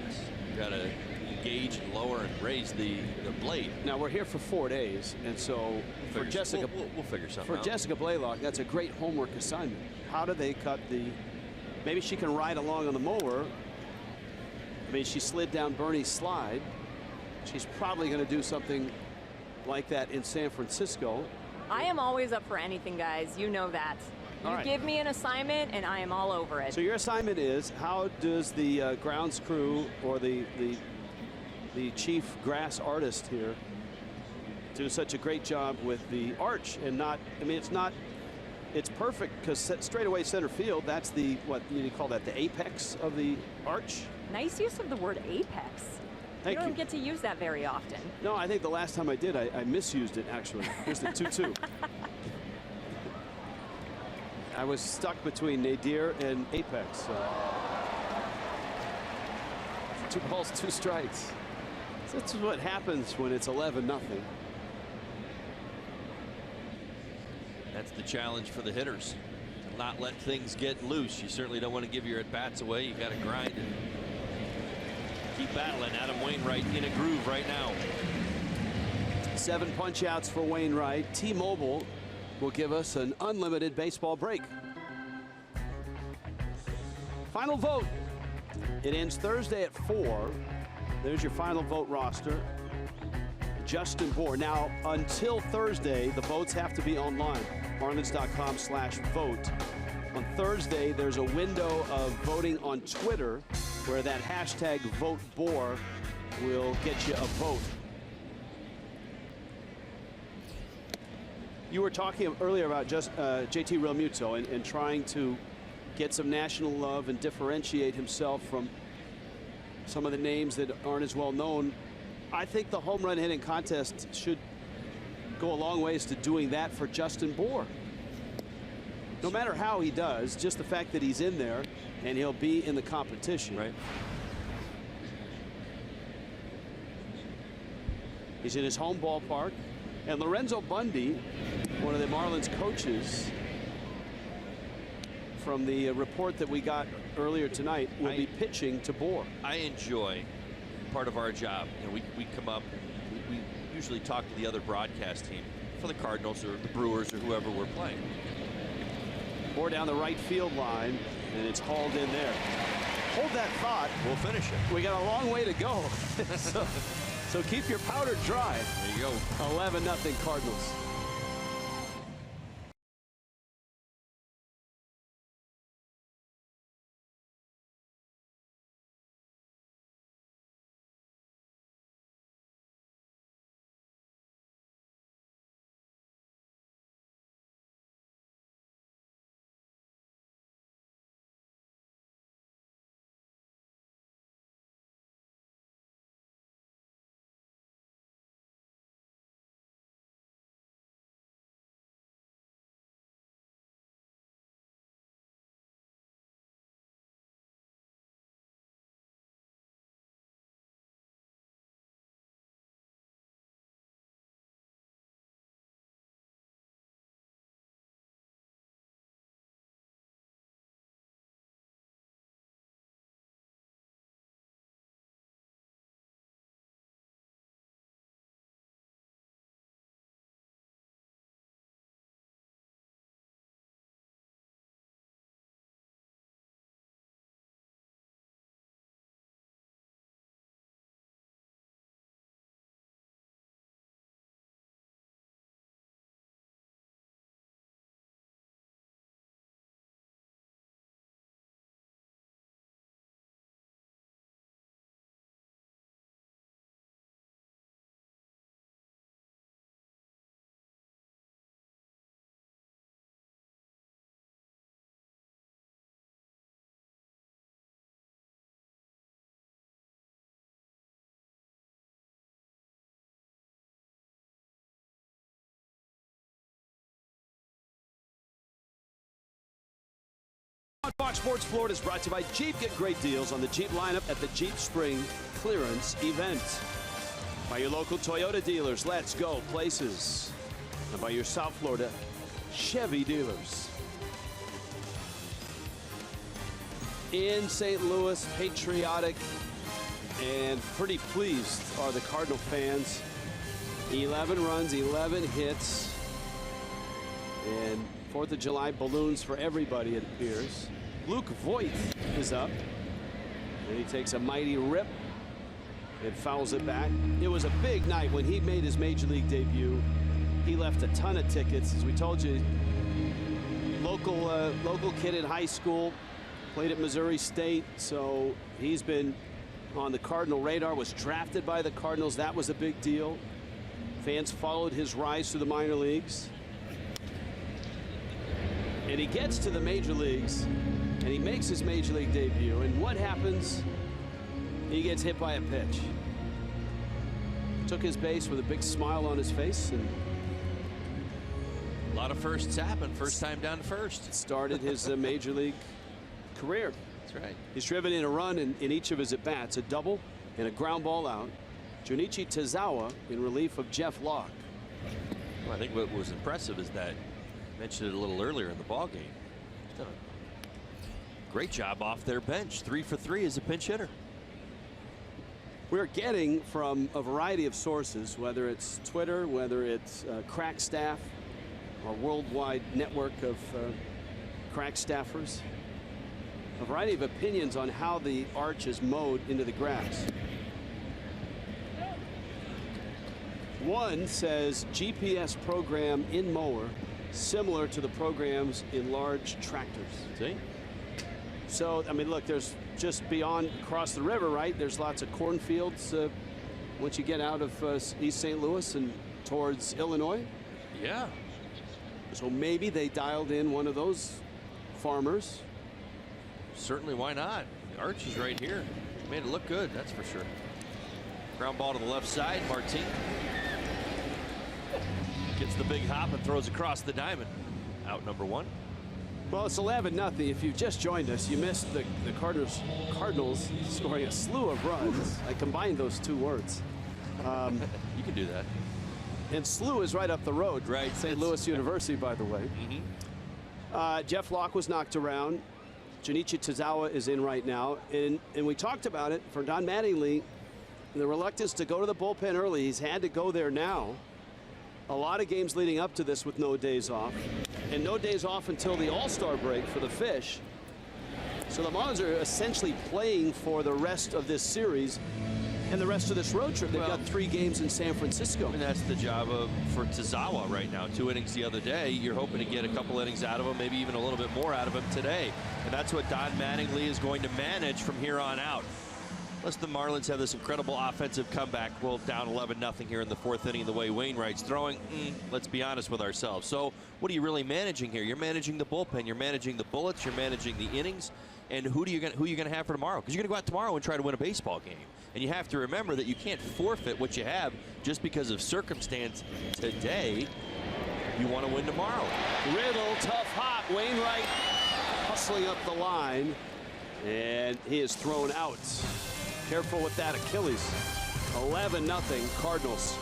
You got to engage and lower and raise the blade. Now we're here for 4 days, and so for Jessica, we'll figure something out. For Jessica Blaylock, that's a great homework assignment. How do they cut the? Maybe she can ride along on the mower. I mean, she slid down Bernie's slide. She's probably going to do something like that in San Francisco. I am always up for anything, guys. You know that. You give me an assignment, and I am all over it. So your assignment is, how does the grounds crew or the chief grass artist here do such a great job with the arch and not? I mean, it's perfect because straightaway center field. That's the what you call that, the apex of the arch. Nice use of the word apex. Thank you. You don't get to use that very often. No, I think the last time I did, I misused it actually. Here's the 2-2. I was stuck between nadir and apex. 2 balls, 2 strikes. That's what happens when it's 11-0. That's the challenge for the hitters. To not let things get loose. You certainly don't want to give your at-bats away. You got to grind and keep battling. Adam Wainwright in a groove right now. 7 punch-outs for Wainwright. T-Mobile will give us an unlimited baseball break. Final vote. It ends Thursday at 4. There's your final vote roster. Justin Bour. Now, until Thursday, the votes have to be online. Marlins.com/vote. On Thursday, there's a window of voting on Twitter where that hashtag #VoteBour will get you a vote. You were talking earlier about just JT Realmuto and trying to get some national love and differentiate himself from some of the names that aren't as well known. I think the home run hitting contest should go a long ways to doing that for Justin Bour. No matter how he does, just the fact that he's in there and he'll be in the competition. Right. He's in his home ballpark. And Lorenzo Bundy, one of the Marlins coaches, from the report that we got earlier tonight, will be pitching to Bohr. I enjoy part of our job. You know, we come up, we usually talk to the other broadcast team for the Cardinals or the Brewers or whoever we're playing. Bohr down the right field line, and it's hauled in there. Hold that thought. We'll finish it. We got a long way to go. So keep your powder dry. There you go. 11-0 Cardinals. On Fox Sports Florida is brought to you by Jeep. Get great deals on the Jeep lineup at the Jeep Spring Clearance event. By your local Toyota dealers, let's go places. And by your South Florida Chevy dealers. In St. Louis, patriotic and pretty pleased are the Cardinal fans. 11 runs, 11 hits, and 4th of July balloons for everybody, it appears. Luke Voigt is up, and he takes a mighty rip and fouls it back. It was a big night when he made his major league debut. He left a ton of tickets, as we told you. Local kid in high school, played at Missouri State, so he's been on the Cardinal radar, was drafted by the Cardinals. That was a big deal. Fans followed his rise through the minor leagues. And he gets to the major leagues, and he makes his major league debut. And what happens? He gets hit by a pitch. Took his base with a big smile on his face. And a lot of firsts happen. First time down to first. Started his major league career. That's right. He's driven in a run in each of his at-bats, a double and a ground ball out. Junichi Tazawa in relief of Jeff Locke. Well, I think what was impressive is that, I mentioned it a little earlier in the ballgame, he's done a great job off their bench. 3 for 3 as a pinch hitter. We're getting from a variety of sources, whether it's Twitter, whether it's crack staff, our worldwide network of crack staffers, a variety of opinions on how the arch is mowed into the grass. One says GPS program in mower similar to the programs in large tractors. See? So, I mean, look, there's just beyond across the river, right? There's lots of cornfields once you get out of East St. Louis and towards Illinois. Yeah. So maybe they dialed in one of those farmers. Certainly, why not? The arch is right here. Made it look good, that's for sure. Ground ball to the left side. Martin gets the big hop and throws across the diamond. Out number 1. Well, it's 11-0. If you've just joined us, you missed the Cardinals scoring a slew of runs. I combined those two words. You can do that. And SLU is right up the road. Right. St. Louis University, by the way. Jeff Locke was knocked around. Junichi Tozawa is in right now. And we talked about it for Don Mattingly, the reluctance to go to the bullpen early. He's had to go there now. A lot of games leading up to this with no days off. And no days off until the All-Star break for the Fish. So the Marlins are essentially playing for the rest of this series and the rest of this road trip. They've got 3 games in San Francisco. And that's the job for Tozawa right now. 2 innings the other day. You're hoping to get a couple innings out of him, maybe even a little bit more out of him today. And that's what Don Mattingly is going to manage from here on out. Unless the Marlins have this incredible offensive comeback, well, down 11-0 here in the 4th inning, the way Wainwright's throwing, let's be honest with ourselves. So what are you really managing here? You're managing the bullpen, you're managing the bullets, you're managing the innings, and who are you going to have for tomorrow? Because you're going to go out tomorrow and try to win a baseball game. And you have to remember that you can't forfeit what you have just because of circumstance today. You want to win tomorrow. Riddle, tough hot. Wainwright hustling up the line, and he is thrown out. Careful with that Achilles. 11-0 Cardinals.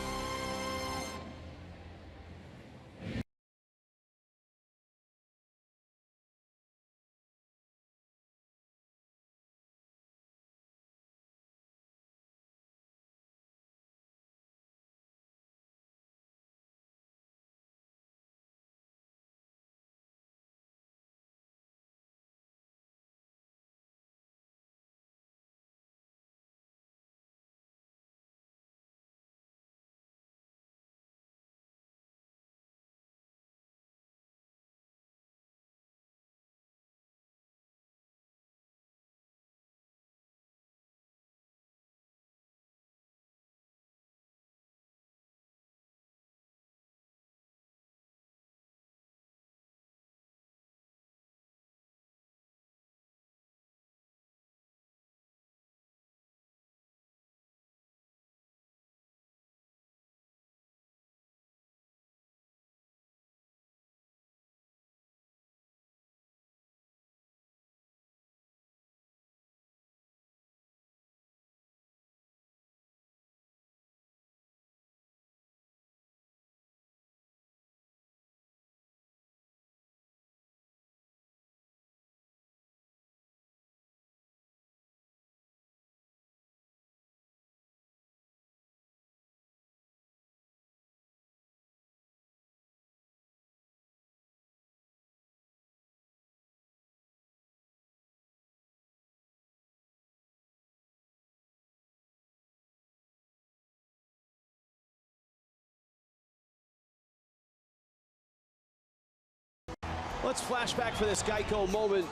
Let's flash back for this Geico moment.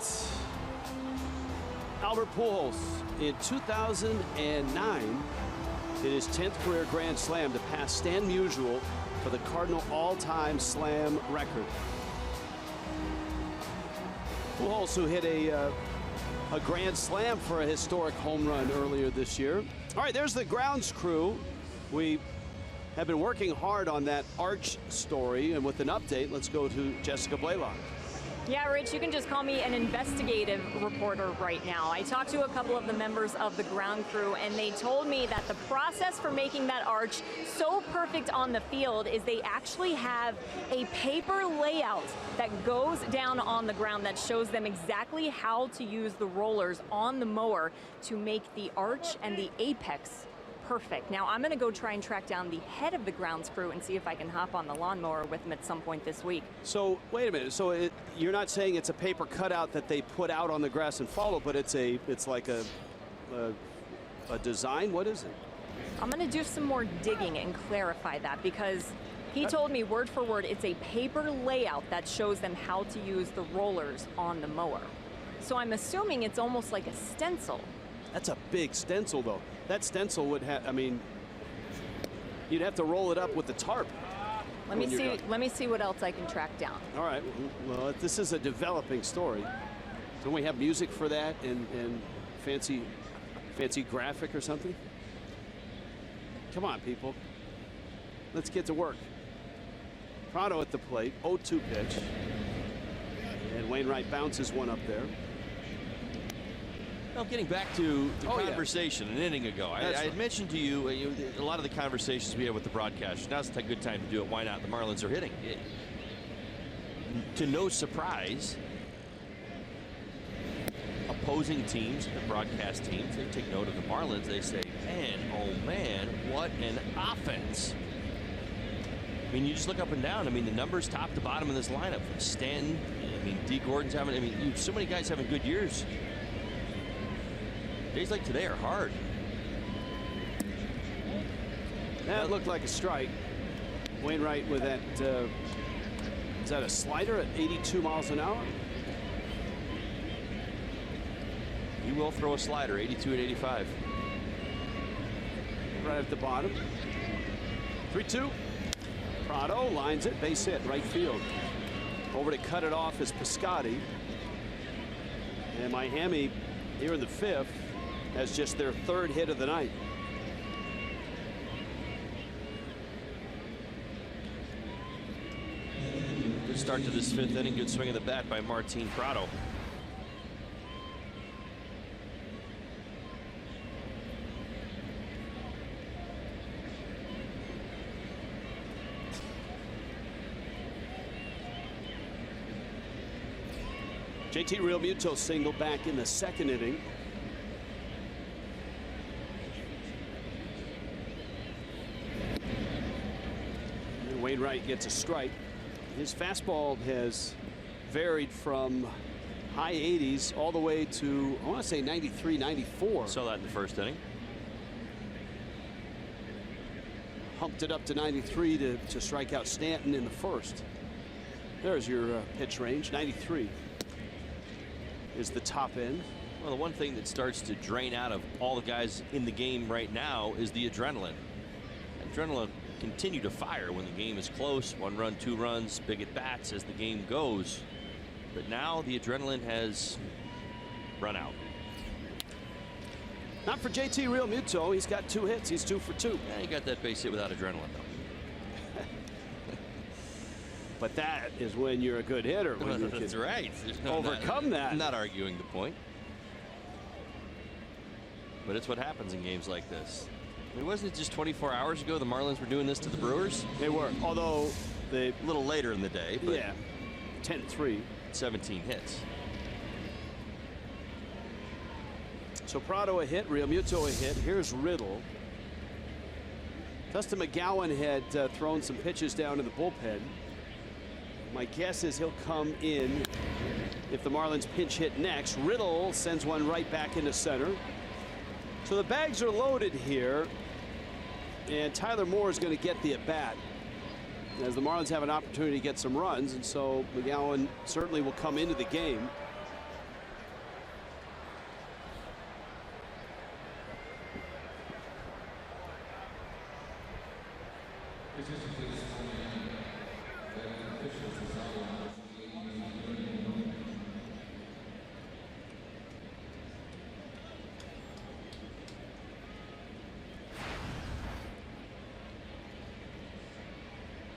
Albert Pujols in 2009 hit his 10th career Grand Slam to pass Stan Musial for the Cardinal all-time slam record. Pujols, who hit a Grand Slam for a historic home run earlier this year. All right, there's the grounds crew. We have been working hard on that Arch story, and with an update, let's go to Jessica Blaylock. Yeah, Rich, you can just call me an investigative reporter right now. I talked to a couple of the members of the ground crew, and they told me that the process for making that arch so perfect on the field is they actually have a paper layout that goes down on the ground that shows them exactly how to use the rollers on the mower to make the arch and the apex perfect. Now, I'm going to go try and track down the head of the grounds crew and see if I can hop on the lawnmower with him at some point this week. So, wait a minute. So, you're not saying it's a paper cutout that they put out on the grass and follow, but it's like a design? What is it? I'm going to do some more digging and clarify that, because he told me word for word it's a paper layout that shows them how to use the rollers on the mower. So I'm assuming it's almost like a stencil. That's a big stencil, though. That stencil would have, I mean, you'd have to roll it up with the tarp. Let me see what else I can track down. All right. Well, this is a developing story. Don't we have music for that and fancy graphic or something? Come on, people. Let's get to work. Prado at the plate, 0-2 pitch. And Wainwright bounces one up there. Now, getting back to the conversation an inning ago, I had mentioned to you, a lot of the conversations we had with the broadcasters. Now's a good time to do it. Why not? The Marlins are hitting. To no surprise, opposing teams, the broadcast teams, they take note of the Marlins. They say, man, oh man, what an offense. I mean, you just look up and down. I mean, the numbers top to bottom in this lineup. Stanton, I mean, D. Gordon's having, I mean, so many guys having good years. Days like today are hard. That looked like a strike. Wainwright with that, is that a slider at 82 miles an hour? He will throw a slider, 82 at 85. Right at the bottom. 3-2. Prado lines it, base hit, right field. Over to cut it off is Piscotty. And Miami here in the 5th has just their 3rd hit of the night. Good start to this 5th inning. Good swing of the bat by Martin Prado. JT Realmuto single back in the 2nd inning. And Wainwright gets a strike. His fastball has varied from high 80s all the way to, I want to say 93, 94. Saw that in the 1st inning. Humped it up to 93 to strike out Stanton in the 1st. There's your pitch range, 93. Is the top end. Well, the one thing that starts to drain out of all the guys in the game right now is the adrenaline. Adrenaline continue to fire when the game is close. 1 run, 2 runs, big at bats as the game goes. But now the adrenaline has run out. Not for JT Realmuto. He's got 2 hits. He's 2 for 2. Yeah, he got that base hit without adrenaline, though. But that is when you're a good hitter. When you That's right. Overcome that. I'm not arguing the point. But it's what happens in games like this. I mean, wasn't it just 24 hours ago the Marlins were doing this to the Brewers? They were, although they a little later in the day. But yeah, 10-3. 17 hits. So Prado a hit, Realmuto a hit. Here's Riddle. Dustin McGowan had thrown some pitches down in the bullpen. My guess is he'll come in if the Marlins pinch hit next. Riddle sends one right back into center. So the bags are loaded here, and Tyler Moore is going to get the at bat as the Marlins have an opportunity to get some runs, and so McGowan certainly will come into the game.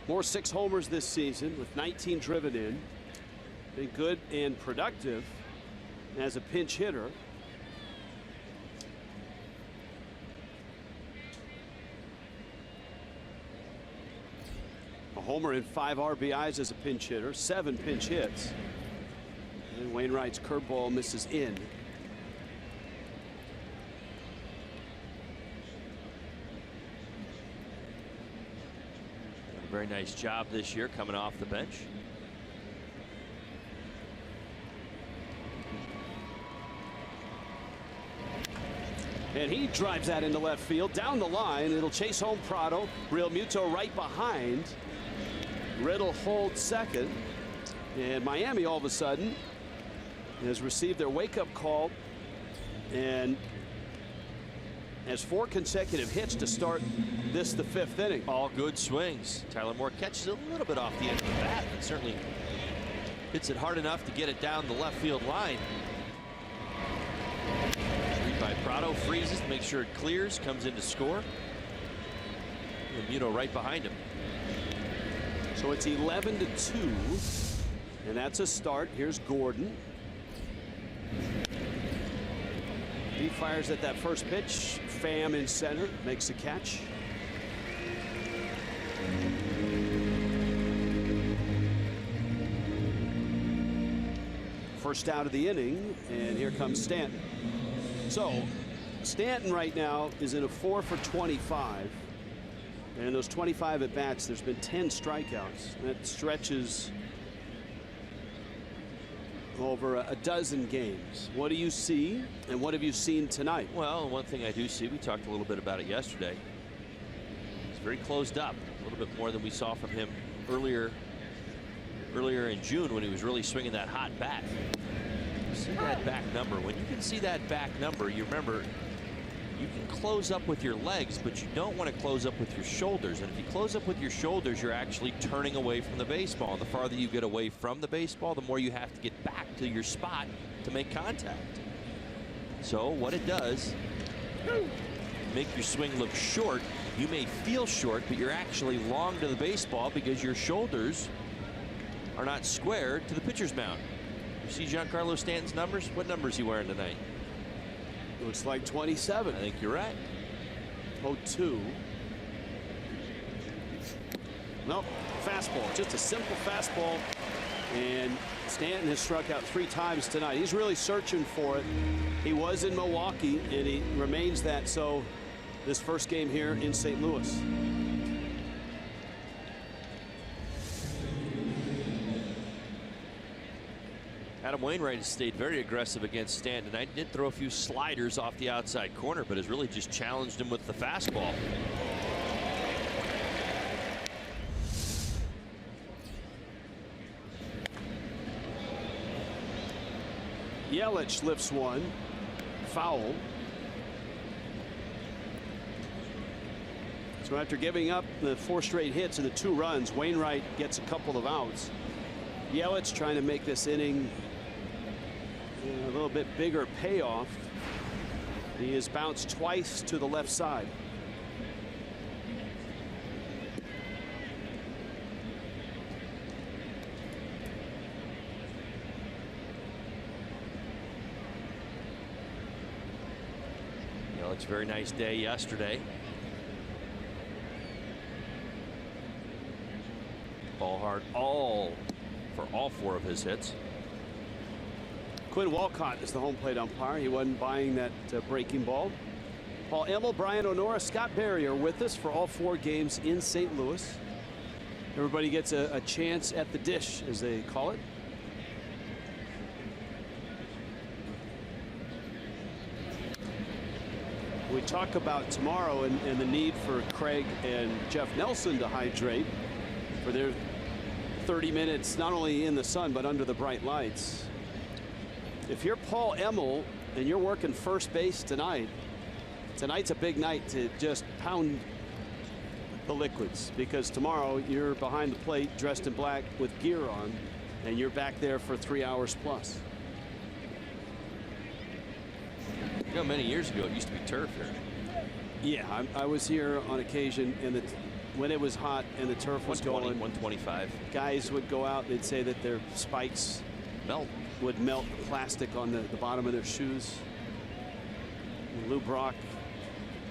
Moore 6 homers this season with 19 driven in. Been good and productive as a pinch hitter. A homer and 5 RBIs as a pinch hitter, 7 pinch hits. And Wainwright's curveball misses in. Very nice job this year coming off the bench. And he drives that into left field down the line. It'll chase home Prado. Realmuto right behind. Riddle holds second. And Miami all of a sudden has received their wake-up call and has 4 consecutive hits to start this, the 5th inning. All good swings. Tyler Moore catches a little bit off the end of the bat, but certainly hits it hard enough to get it down the left field line. Read by Prado, freezes to make sure it clears, comes in to score. Realmuto right behind him. So it's 11-2, and that's a start. Here's Gordon. He fires at that first pitch. Pham in center makes the catch. First out of the inning, and here comes Stanton. So Stanton right now is in a 4 for 25. And in those 25 at bats, there's been 10 strikeouts. That stretches over a dozen games. What do you see, and what have you seen tonight? Well, one thing I do see, we talked a little bit about it yesterday. He's very closed up, a little bit more than we saw from him earlier in June when he was really swinging that hot bat. See that back number. When you can see that back number, you remember you can close up with your legs, but you don't want to close up with your shoulders. And if you close up with your shoulders, you're actually turning away from the baseball. And the farther you get away from the baseball, the more you have to get back to your spot to make contact. So what it does, make your swing look short. You may feel short, but you're actually long to the baseball because your shoulders are not squared to the pitcher's mound. You see Giancarlo Stanton's numbers? What number is he wearing tonight? Looks like 27. I think you're right. 0-2. Nope. Fastball. Just a simple fastball. And Stanton has struck out 3 times tonight. He's really searching for it. He was in Milwaukee, and he remains that so this first game here in St. Louis. Adam Wainwright has stayed very aggressive against Stanton tonight. Did throw a few sliders off the outside corner, but has really just challenged him with the fastball. Yelich lifts one. Foul. So after giving up the 4 straight hits and the 2 runs, Wainwright gets a couple of outs. Yelich trying to make this inning a little bit bigger payoff. He has bounced twice to the left side. It's a very nice day yesterday. Ball hard for all 4 of his hits. Quinn Walcott is the home plate umpire. He wasn't buying that breaking ball. Paul Emmel, Brian O'Nora, Scott Berry are with us for all 4 games in St. Louis. Everybody gets a chance at the dish, as they call it. We talk about tomorrow and the need for Craig and Jeff Nelson to hydrate for their 30 minutes, not only in the sun, but under the bright lights. If you're Paul Emmel and you're working first base tonight, tonight's a big night to just pound the liquids, because tomorrow you're behind the plate dressed in black with gear on, and you're back there for 3 hours plus. You know, many years ago it used to be turf here. Yeah, I was here on occasion, and when it was hot and the turf was going, 125. Guys would go out. They'd say that their spikes would melt plastic on the bottom of their shoes. Lou Brock,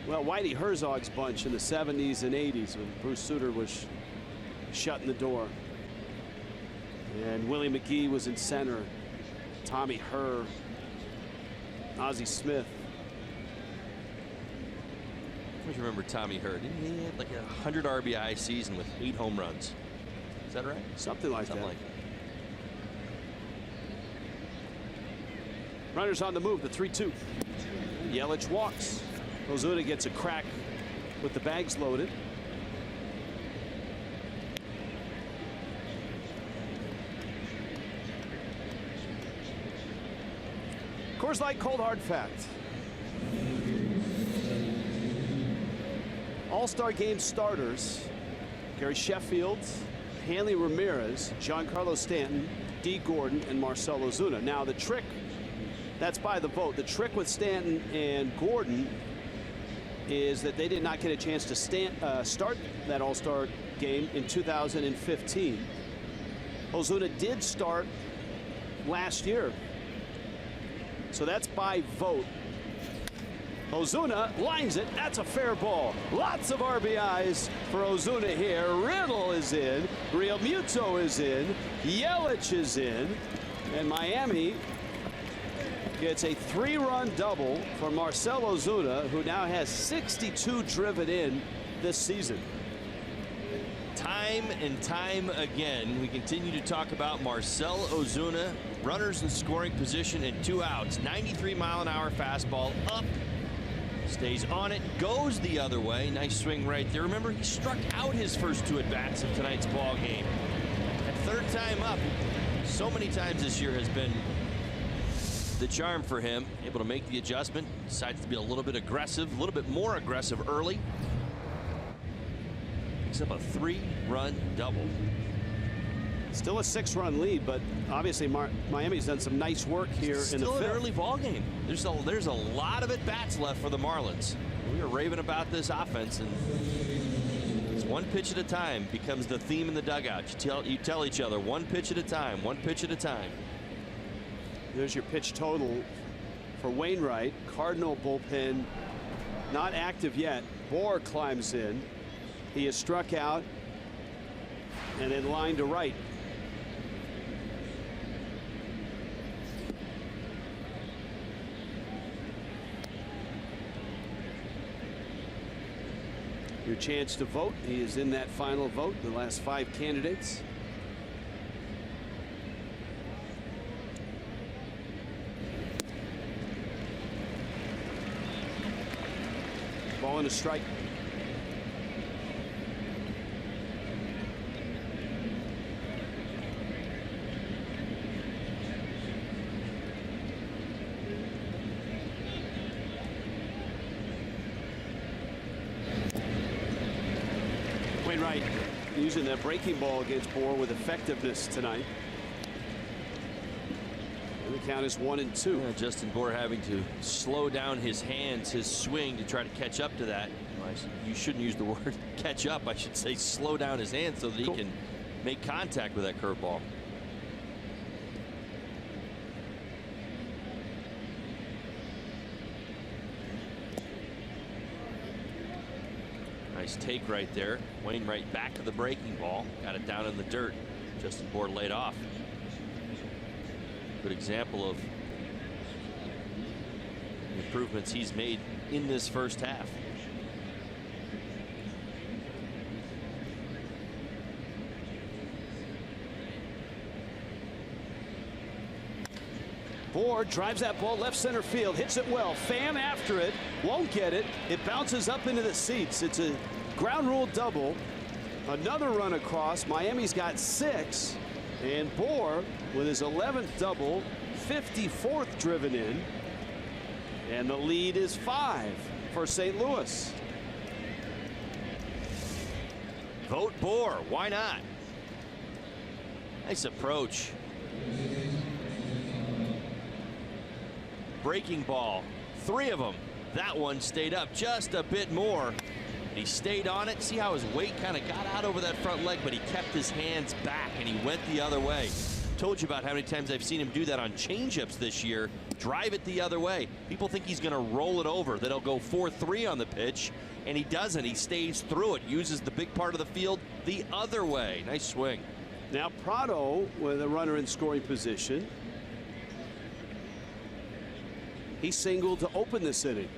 well, Whitey Herzog's bunch in the 70s and 80s when Bruce Sutter was shutting the door, and Willie McGee was in center. Tommy Herr, Ozzie Smith. I always remember Tommy Herr. He had like a 100 RBI season with 8 home runs. Is that right? Something like that. Like that. Runners on the move, the 3-2. Yelich walks. Ozuna gets a crack with the bags loaded. Coors Light Cold Hard Fact. All-Star Game starters: Gary Sheffield, Hanley Ramirez, Giancarlo Stanton, D. Gordon, and Marcell Ozuna. Now the trick, that's by the vote. The trick with Stanton and Gordon is that they did not get a chance to start that All-Star game in 2015. Ozuna did start last year. So that's by vote. Ozuna lines it. That's a fair ball. Lots of RBIs for Ozuna here. Riddle is in. Realmuto is in. Yelich is in. And Miami gets a 3-run double for Marcell Ozuna, who now has 62 driven in this season. Time and time again, we continue to talk about Marcell Ozuna. Runners in scoring position and 2 outs. 93-mile-an-hour fastball up. Stays on it, goes the other way. Nice swing right there. Remember, he struck out his first 2 at-bats of tonight's ball game. That 3rd time up, so many times this year has been the charm for him. Able to make the adjustment. Decides to be a little bit aggressive, a little bit more aggressive early. Picks up a 3-run double. Still a 6-run lead, but obviously Miami's done some nice work here in the 5th. Still an early ball game. There's a lot of at-bats left for the Marlins. We are raving about this offense, and it's 1 pitch at a time becomes the theme in the dugout. You tell each other 1 pitch at a time, 1 pitch at a time. There's your pitch total for Wainwright. Cardinal bullpen not active yet. Bohr climbs in. He is struck out and in line to right. Your chance to vote. He is in that final vote. The last 5 candidates. Ball and a strike. Wainwright using that breaking ball against Bohr with effectiveness tonight. And the count is 1-2. Yeah, Justin Bohr having to slow down his hands, his swing, to try to catch up to that. You shouldn't use the word catch up. I should say slow down his hands so that he can make contact with that curveball. Nice take right there. Wainwright back to the breaking ball. Got it down in the dirt. Justin Bohr laid off. Good example of the improvements he's made in this first half. Bohr drives that ball left center field, hits it well. Pham after it, won't get it. It bounces up into the seats. It's a ground rule double. Another run across. Miami's got 6. And Bohr with his 11th double, 54th driven in. And the lead is 5 for St. Louis. Vote Bohr. Why not? Nice approach. Breaking ball. 3 of them. That one stayed up just a bit more. He stayed on it. See how his weight kind of got out over that front leg, but he kept his hands back and he went the other way. Told you about how many times I've seen him do that on changeups this year. Drive it the other way. People think he's going to roll it over, that he'll go 4-3 on the pitch, and he doesn't. He stays through it, uses the big part of the field the other way. Nice swing. Now Prado with a runner in scoring position. He singled to open this inning.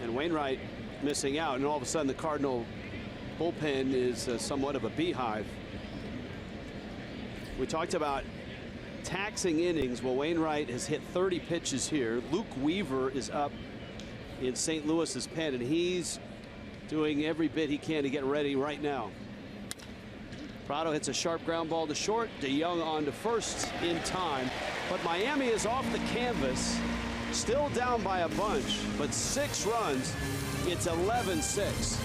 And Wainwright missing out, and all of a sudden the Cardinal bullpen is somewhat of a beehive. We talked about taxing innings. Well, Wainwright has hit 30 pitches here. Luke Weaver is up in St. Louis's pen, and he's doing every bit he can to get ready right now. Prado hits a sharp ground ball to short. DeYoung on to first in time. But Miami is off the canvas. Still down by a bunch, but 6 runs. It's 11-6.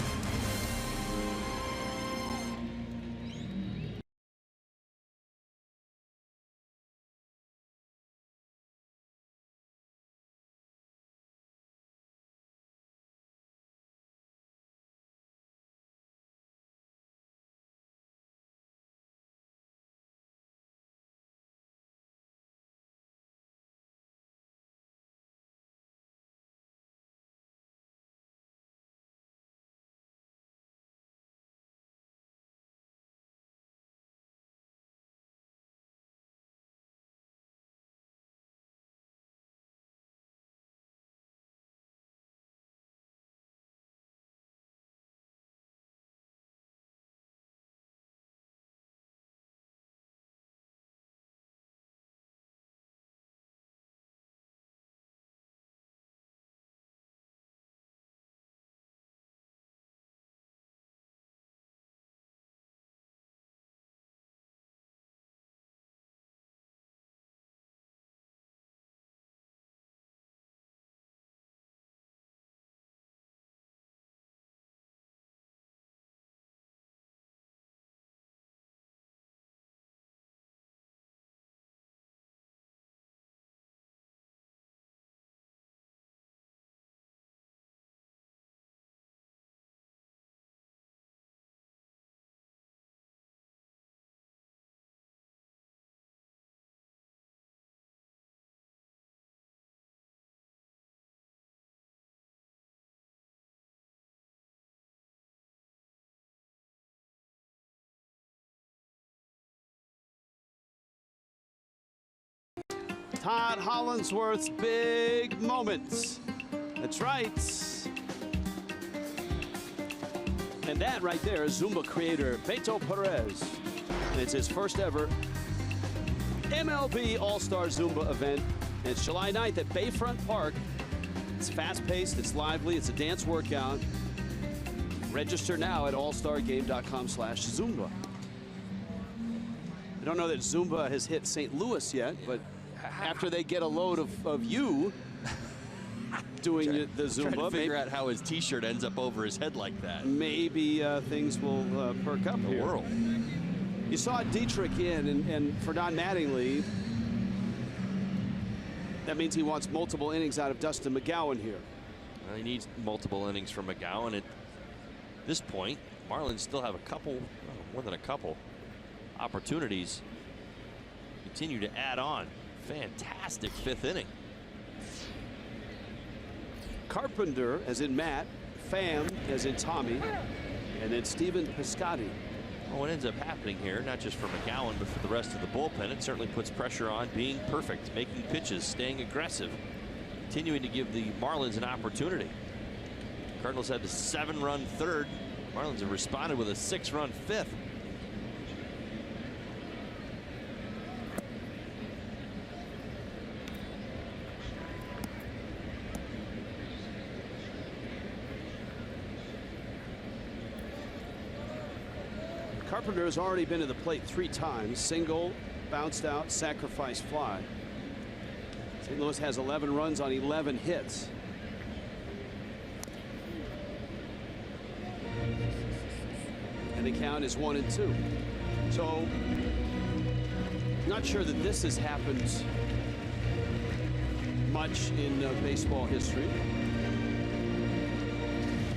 Todd Hollandsworth's big moments. That's right. And that right there is Zumba creator Beto Perez. It's his first ever MLB All-Star Zumba event. And it's July 9th at Bayfront Park. It's fast-paced, it's lively, it's a dance workout. Register now at allstargame.com/Zumba. I don't know that Zumba has hit St. Louis yet, but after they get a load of you doing the Zumba, trying to figure out how his T-shirt ends up over his head like that. Maybe things will perk up here. World. You saw Dietrich in, and for Don Mattingly, that means he wants multiple innings out of Dustin McGowan here. Well, he needs multiple innings from McGowan. At this point, Marlins still have a couple, more than a couple, opportunities. Continue to add on. Fantastic fifth inning. Carpenter, as in Matt, Pham, as in Tommy, and then Stephen Piscotty. Well, what ends up happening here, not just for McGowan, but for the rest of the bullpen, it certainly puts pressure on being perfect, making pitches, staying aggressive, continuing to give the Marlins an opportunity. Cardinals had the 7-run third. Marlins have responded with a 6-run fifth. Carpenter has already been to the plate 3 times. Single, bounced out, sacrifice fly. St. Louis has 11 runs on 11 hits. And the count is 1-2. So, not sure that this has happened much in baseball history.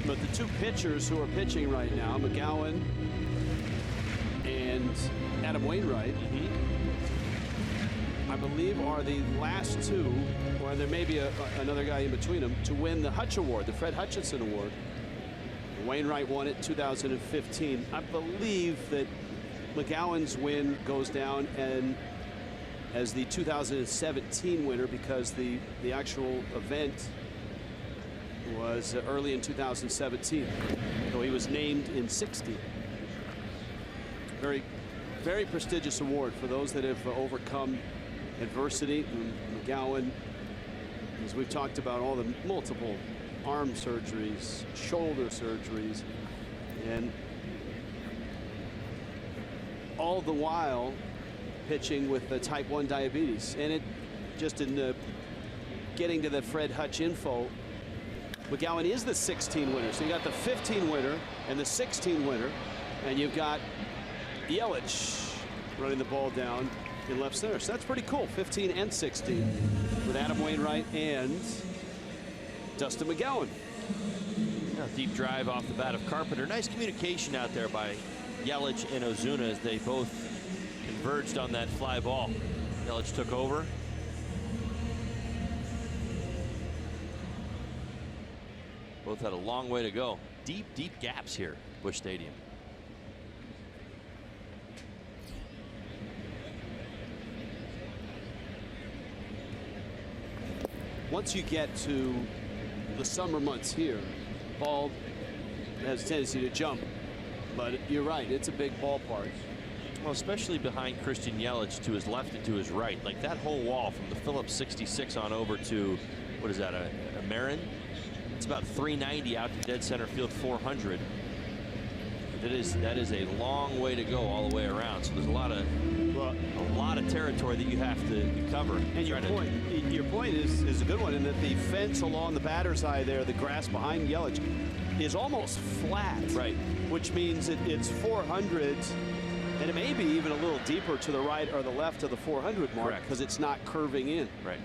But the 2 pitchers who are pitching right now, McGowan and Adam Wainwright, I believe are the last 2, or there may be another guy in between them, to win the Hutch Award, the Fred Hutchinson Award. Wainwright won it 2015. I believe that McGowan's win goes down and as the 2017 winner because the actual event was early in 2017, though he was named in 60. Very, very prestigious award for those that have overcome adversity. And McGowan, as we've talked about, all the multiple arm surgeries, shoulder surgeries, and all the while pitching with the type 1 diabetes. And it just in getting to the Fred Hutch info, McGowan is the 16 winner. So you got the 15 winner and the 16 winner, and you've got Yelich running the ball down in left center. So that's pretty cool. 15 and 16 with Adam Wainwright and Dustin McGowan. Deep drive off the bat of Carpenter. Nice communication out there by Yelich and Ozuna as they both converged on that fly ball. Yelich took over. Both had a long way to go. Deep, deep gaps here at Busch Stadium. Once you get to the summer months here, ball has a tendency to jump, but you're right, it's a big ballpark. Well, especially behind Christian Yelich to his left and to his right. Like that whole wall from the Phillips 66 on over to, what is that, a Marin? It's about 390 out to dead center field, 400. That is a long way to go all the way around. So there's a lot of territory that you have to cover. And your point is a good one in that the fence along the batter's eye there, the grass behind Yelich, is almost flat. Right. Which means it's 400, and it may be even a little deeper to the right or the left of the 400 mark because it's not curving in. Right.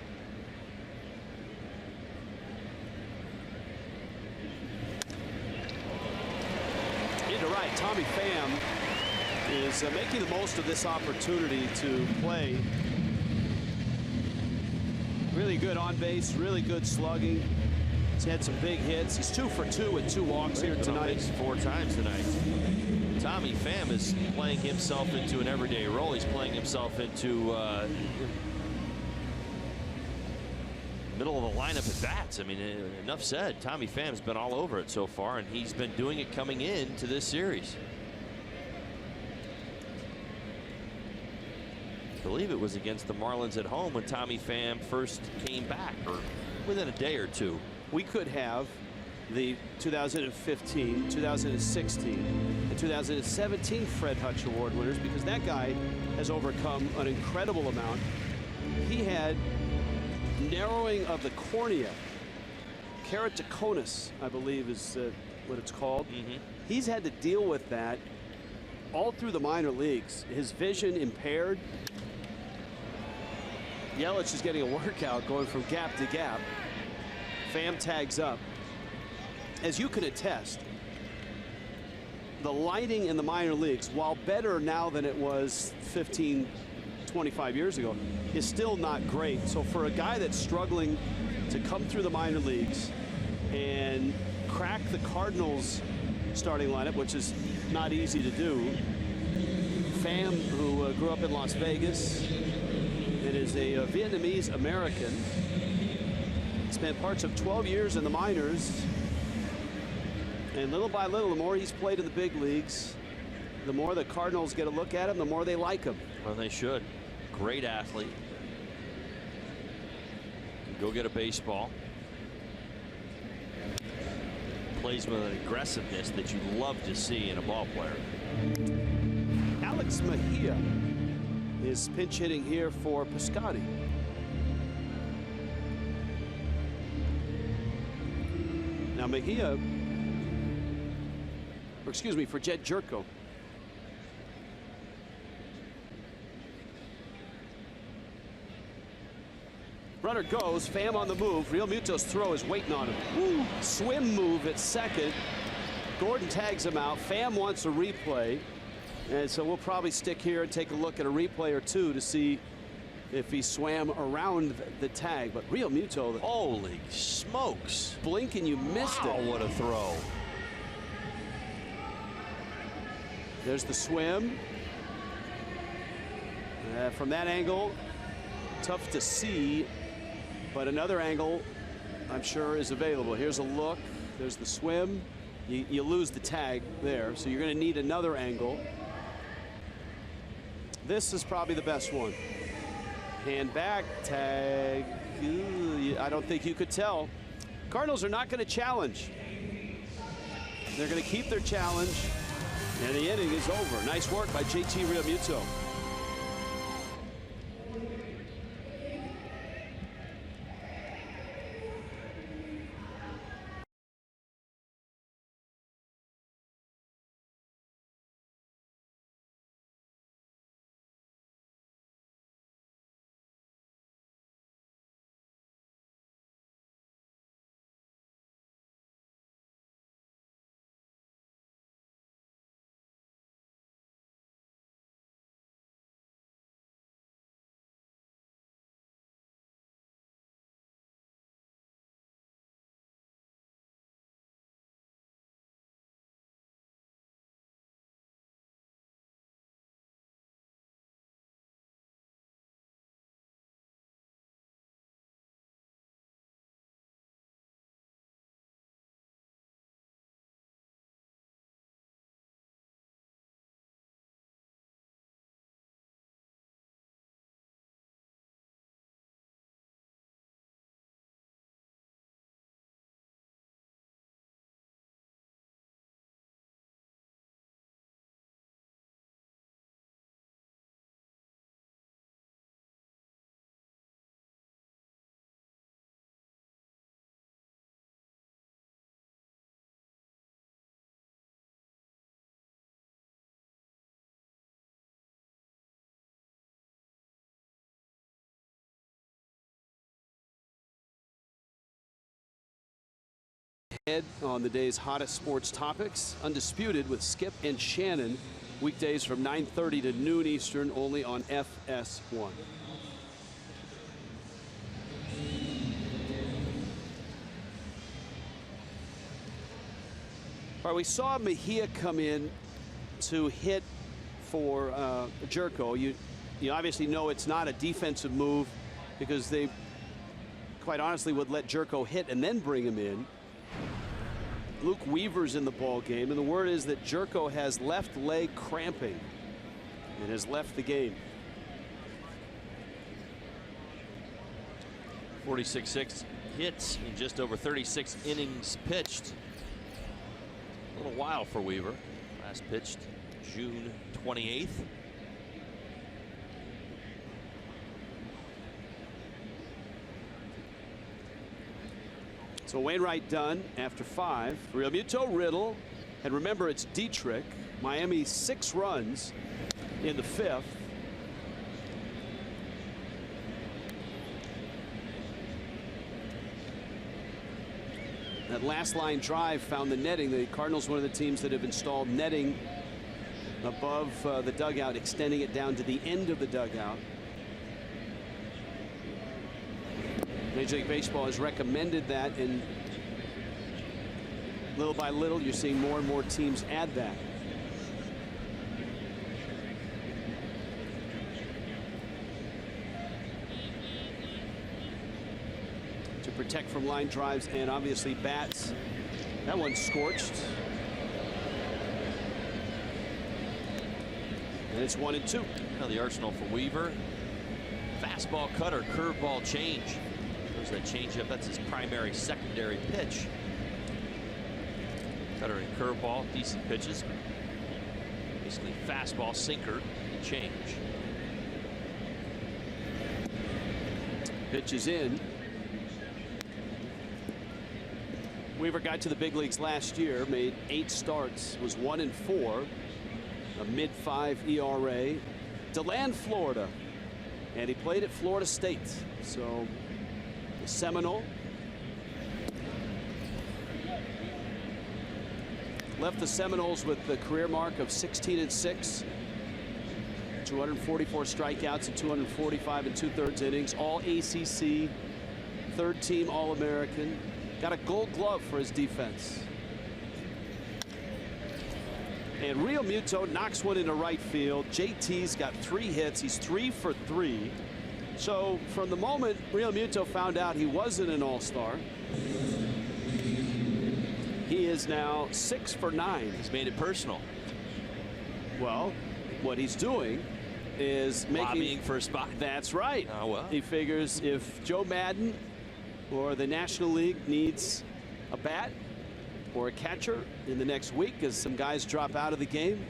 Into right, Tommy Pham is making the most of this opportunity to play. Really good on base, really good slugging. He's had some big hits. He's 2 for 2 with 2 walks here tonight. 4 times tonight. Tommy Pham is playing himself into an everyday role. He's playing himself into middle of the lineup at bats. I mean, enough said. Tommy Pham's been all over it so far, and he's been doing it coming into this series. I believe it was against the Marlins at home when Tommy Pham first came back, or within a day or two. We could have the 2015, 2016, and 2017 Fred Hutch Award winners, because that guy has overcome an incredible amount. He had narrowing of the cornea, keratoconus, I believe is what it's called. He's had to deal with that all through the minor leagues. His vision impaired. Yelich is getting a workout going from gap to gap. Pham tags up. As you can attest, the lighting in the minor leagues, while better now than it was 15, 25 years ago, is still not great. So for a guy that's struggling to come through the minor leagues and crack the Cardinals starting lineup, which is not easy to do, Pham, who grew up in Las Vegas and is a Vietnamese American, spent parts of 12 years in the minors, and little by little, the more he's played in the big leagues, the more the Cardinals get a look at him, the more they like him. Well, they should. Great athlete. Can go get a baseball. Plays with an aggressiveness that you love to see in a ball player. Alex Mejia is pinch hitting here for Piscotty. Now Mejia, or excuse me, for Jed Jerko. Runner goes, Pham on the move. Real Muto's throw is waiting on him. Woo. Swim move at second. Gordon tags him out. Pham wants a replay. And so we'll probably stick here and take a look at a replay or two to see if he swam around the tag. But Real Muto, holy smokes. Blink and you missed it. What a throw. There's the swim. From that angle, tough to see, but another angle I'm sure is available. Here's a look. There's the swim. You lose the tag there, so you're going to need another angle. This is probably the best one. Hand back, tag. Ooh, I don't think you could tell. Cardinals are not going to challenge. They're going to keep their challenge, and the inning is over. Nice work by JT Realmuto. On the day's hottest sports topics, Undisputed with Skip and Shannon, weekdays from 9:30 to noon Eastern, only on FS1. All right, we saw Mejia come in to hit for Jerko. You obviously know it's not a defensive move because they quite honestly would let Jerko hit and then bring him in. Luke Weaver's in the ball game, and the word is that Jerko has left leg cramping and has left the game. 46 hits in just over 36 innings pitched. A little while for Weaver. Last pitched June 28th. So Wainwright done after 5. Realmuto, Riddle, and remember it's Dietrich. Miami 6 runs in the 5th. That last line drive found the netting. The Cardinals, one of the teams that have installed netting above the dugout, extending it down to the end of the dugout. Major League Baseball has recommended that, and little by little you're seeing more and more teams add that. To protect from line drives and obviously bats. That one's scorched. And it's 1-2. Now the arsenal for Weaver. Fastball, cutter, curveball, change. There's that changeup. That's his primary secondary pitch. Cutter and curveball, decent pitches. Basically fastball, sinker, change. Pitch is in. Weaver got to the big leagues last year, made 8 starts, was 1-4, a mid-5 ERA. DeLand, Florida, and he played at Florida State. So the Seminole left the Seminoles with the career mark of 16-6, 244 strikeouts and 245 2/3 innings, all ACC, 3rd team All-American. Got a Gold Glove for his defense. And Realmuto knocks one into right field. JT's got 3 hits. He's 3 for 3. So from the moment Realmuto found out he wasn't an all-star, he is now 6 for 9. He's made it personal. Well, what he's doing is lobbying for a spot. That's right. Oh, well. He figures if Joe Madden or the National League needs a bat or a catcher in the next week as some guys drop out of the game,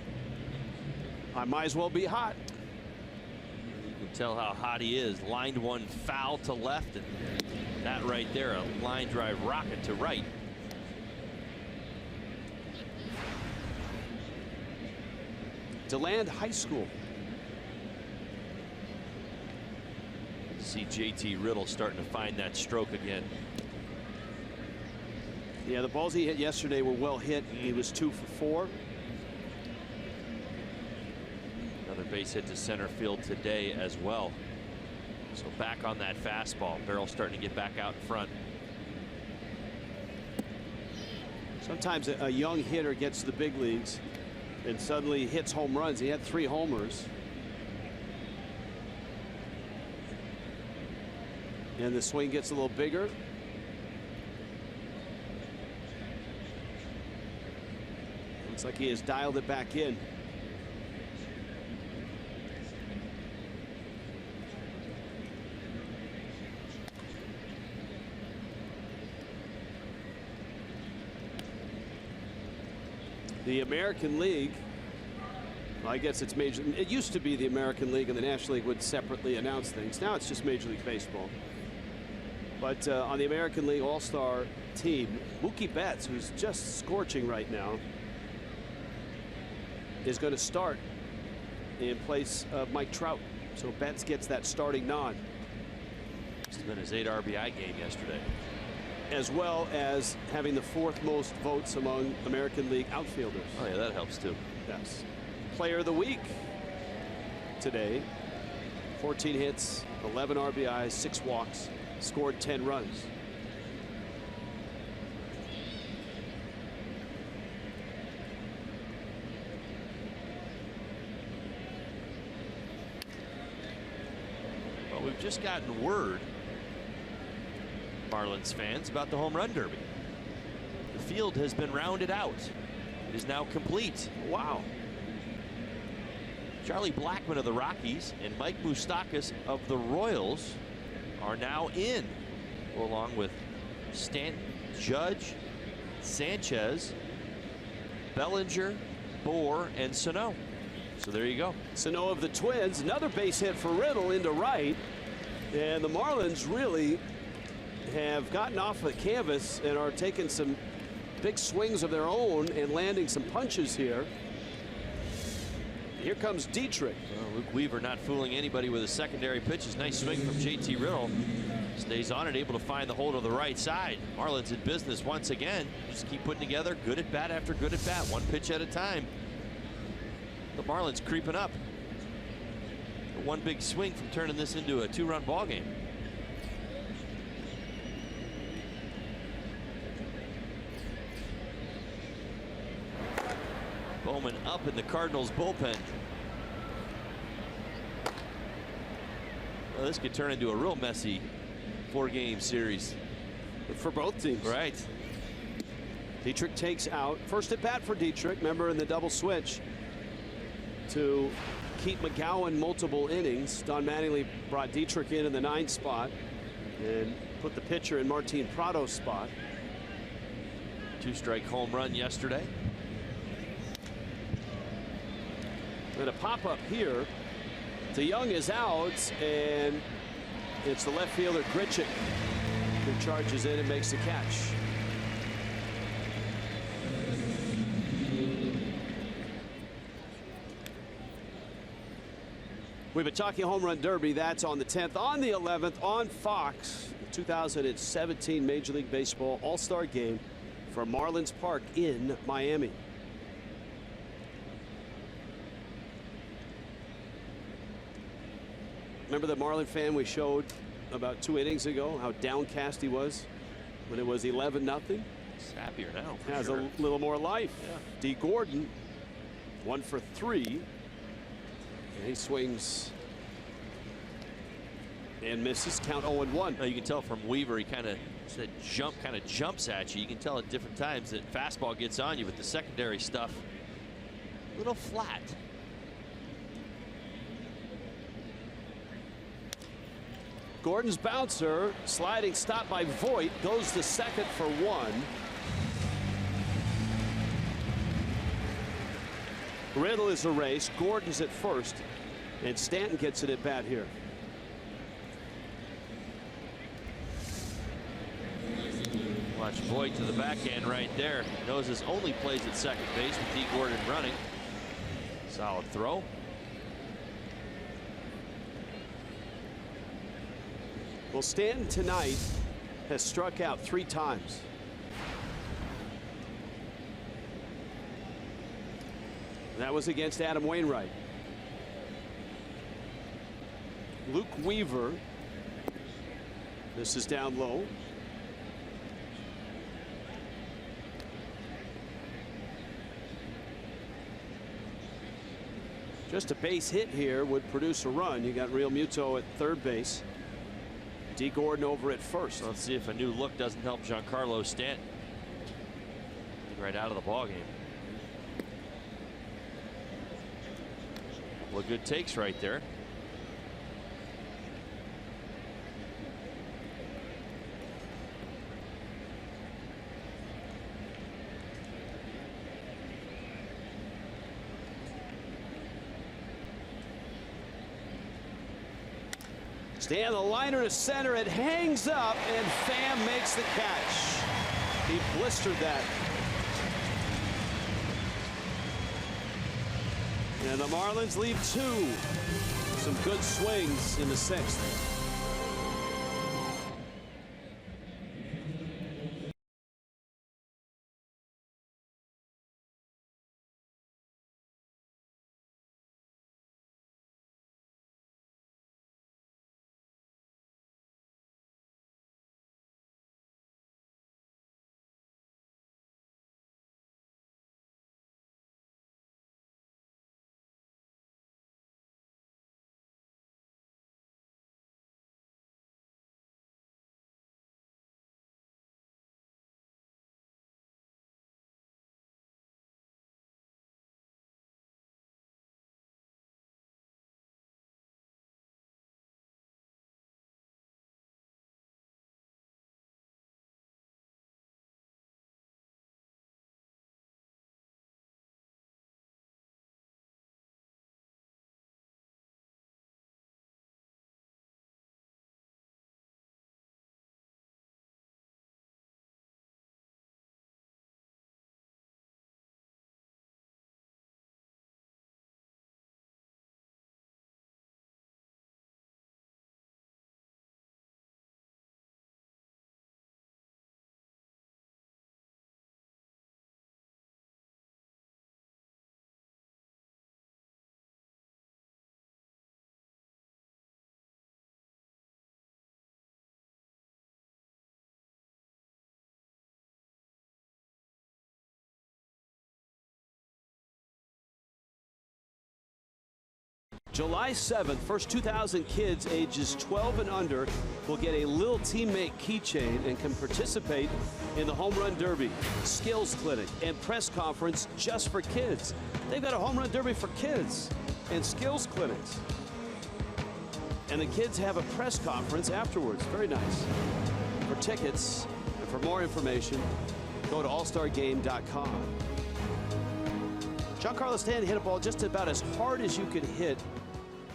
I might as well be hot. You can tell how hot he is. Lined one foul to left, and that right there, a line drive rocket to right. DeLand High School. See JT Riddle starting to find that stroke again. Yeah, the balls he hit yesterday were well hit. He was 2 for 4. Another base hit to center field today as well. So back on that fastball. Barrel starting to get back out in front. Sometimes a young hitter gets to the big leagues and suddenly hits home runs. He had 3 homers. And the swing gets a little bigger. Looks like he has dialed it back in. The American League, well, I guess it's major. It used to be the American League and the National League would separately announce things. Now it's just Major League Baseball. But on the American League All-Star team, Mookie Betts, who's just scorching right now, is going to start in place of Mike Trout. So Betts gets that starting nod. Must have been his 8 RBI game yesterday. As well as having the 4th most votes among American League outfielders. Oh yeah, that helps too. Yes. Player of the week today. 14 hits, 11 RBIs, 6 walks, scored 10 runs. Well, we've just gotten word Marlins fans about the home run derby. The field has been rounded out. It is now complete. Wow. Charlie Blackmon of the Rockies and Mike Moustakas of the Royals are now in, along with Stanton, Judge, Sanchez, Bellinger, Bohr, and Sano. So there you go. Sano of the Twins, another base hit for Riddle into right. And the Marlins really have gotten off the canvas and are taking some big swings of their own and landing some punches here. Here comes Dietrich. Well, Luke Weaver not fooling anybody with his secondary pitches. Nice swing from JT Riddle. Stays on it, able to find the hole to the right side. Marlins in business once again. Just keep putting together good at bat after good at bat, one pitch at a time. The Marlins creeping up. One big swing from turning this into a two-run ball game. Bowman up in the Cardinals bullpen. Well, this could turn into a real messy four-game series for both teams. Right. Dietrich takes out. First at bat for Dietrich. Remember in the double switch to keep McGowan multiple innings. Don Mattingly brought Dietrich in the 9th spot and put the pitcher in Martin Prado's spot. Two-strike home run yesterday. And a pop-up here. DeYoung is out, and it's the left fielder Grichuk who charges in and makes the catch. We've been talking home run derby. That's on the 10th, on the 11th, on Fox. The 2017 Major League Baseball All-Star Game from Marlins Park in Miami. Remember the Marlin fan we showed about 2 innings ago, how downcast he was when it was 11-0? He's happier now. Has sure. a little more life. Yeah. D. Gordon, 1 for 3. And he swings and misses. Count 0-1. You can tell from Weaver, he kind of jumps at you. You can tell at different times that fastball gets on you, but the secondary stuff a little flat. Gordon's bouncer, sliding stop by Voit, goes to second for 1. Riddle is erased. Gordon's at first, and Stanton gets it at bat here. Watch Voit to the backhand right there. Knows his only plays at second base with D. Gordon running. Solid throw. Well, Stanton tonight has struck out 3 times. That was against Adam Wainwright. Luke Weaver. This is down low. Just a base hit here would produce a run. You got Real Muto at third base. D. Gordon over at first. Let's see if a new look doesn't help Giancarlo Stanton. Right out of the ball game. Well, good takes right there. Stand the liner to center. It hangs up, and Pham makes the catch. He blistered that. And the Marlins leave 2. Some good swings in the 6th. July 7th, first 2,000 kids ages 12 and under will get a Lil Teammate keychain and can participate in the Home Run Derby, skills clinic, and press conference just for kids. They've got a Home Run Derby for kids and skills clinics. And the kids have a press conference afterwards. Very nice. For tickets and for more information, go to allstargame.com. Giancarlo Stanton hit a ball just about as hard as you could hit.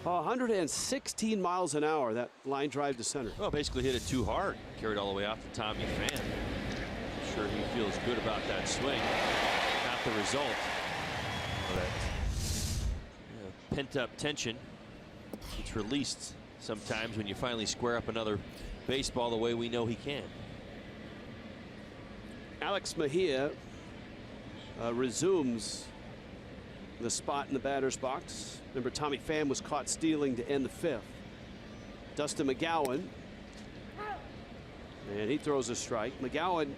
116 miles an hour, that line drive to center. Well, basically hit it too hard. Carried all the way out to Tommy Pham. I'm sure he feels good about that swing. Not the result of that pent-up tension. It's released sometimes when you finally square up another baseball the way we know he can. Alex Mejia resumes the spot in the batter's box. Remember, Tommy Pham was caught stealing to end the 5th. Dustin McGowan, and he throws a strike. McGowan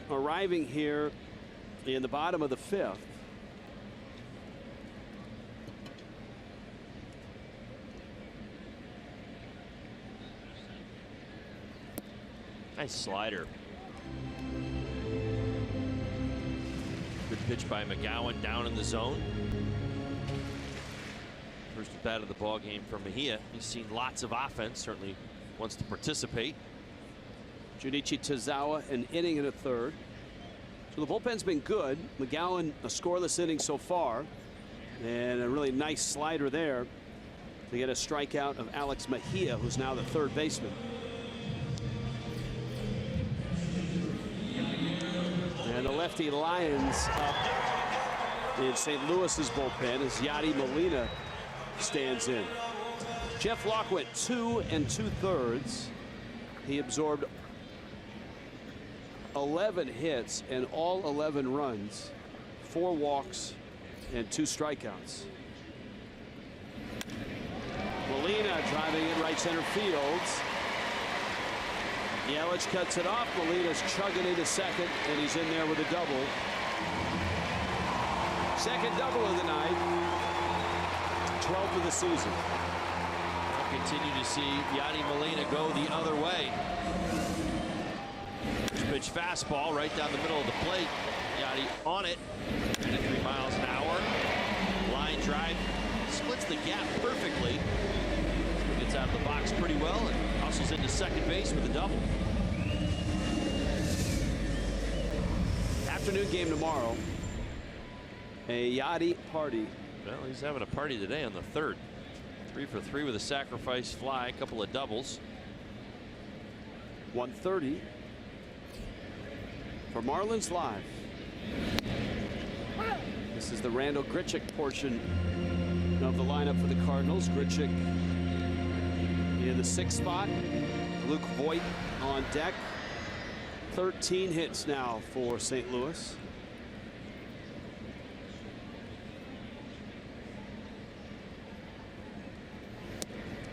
arriving here in the bottom of the 5th. Nice slider. Good pitch by McGowan down in the zone. First at bat of the ball game for Mejia. He's seen lots of offense, certainly wants to participate. Junichi Tozawa an inning and a third. So the bullpen's been good. McGowan a scoreless inning so far, and a really nice slider there to get a strikeout of Alex Mejia, who's now the third baseman. And the lefty Lions up in St. Louis's bullpen as Yadi Molina stands in. Jeff Locke went 2 2/3. He absorbed 11 hits and all 11 runs, 4 walks and 2 strikeouts. Molina driving in right center field. Yelich cuts it off. Molina's chugging into second, and he's in there with a double. Second double of the night. 12th of the season. We'll continue to see Yadi Molina go the other way. Pitch fastball right down the middle of the plate. Yadi on it. 93 miles an hour. Line drive. Splits the gap perfectly. Gets out of the box pretty well and hustles into second base with a double. Afternoon game tomorrow. A Yadi party. Well, he's having a party today on the 3rd. 3 for 3 with a sacrifice fly, a couple of doubles. 1:30 for Marlins Live. This is the Randall Grichuk portion of the lineup for the Cardinals. Grichuk in the 6th spot. Luke Voit on deck. 13 hits now for St. Louis.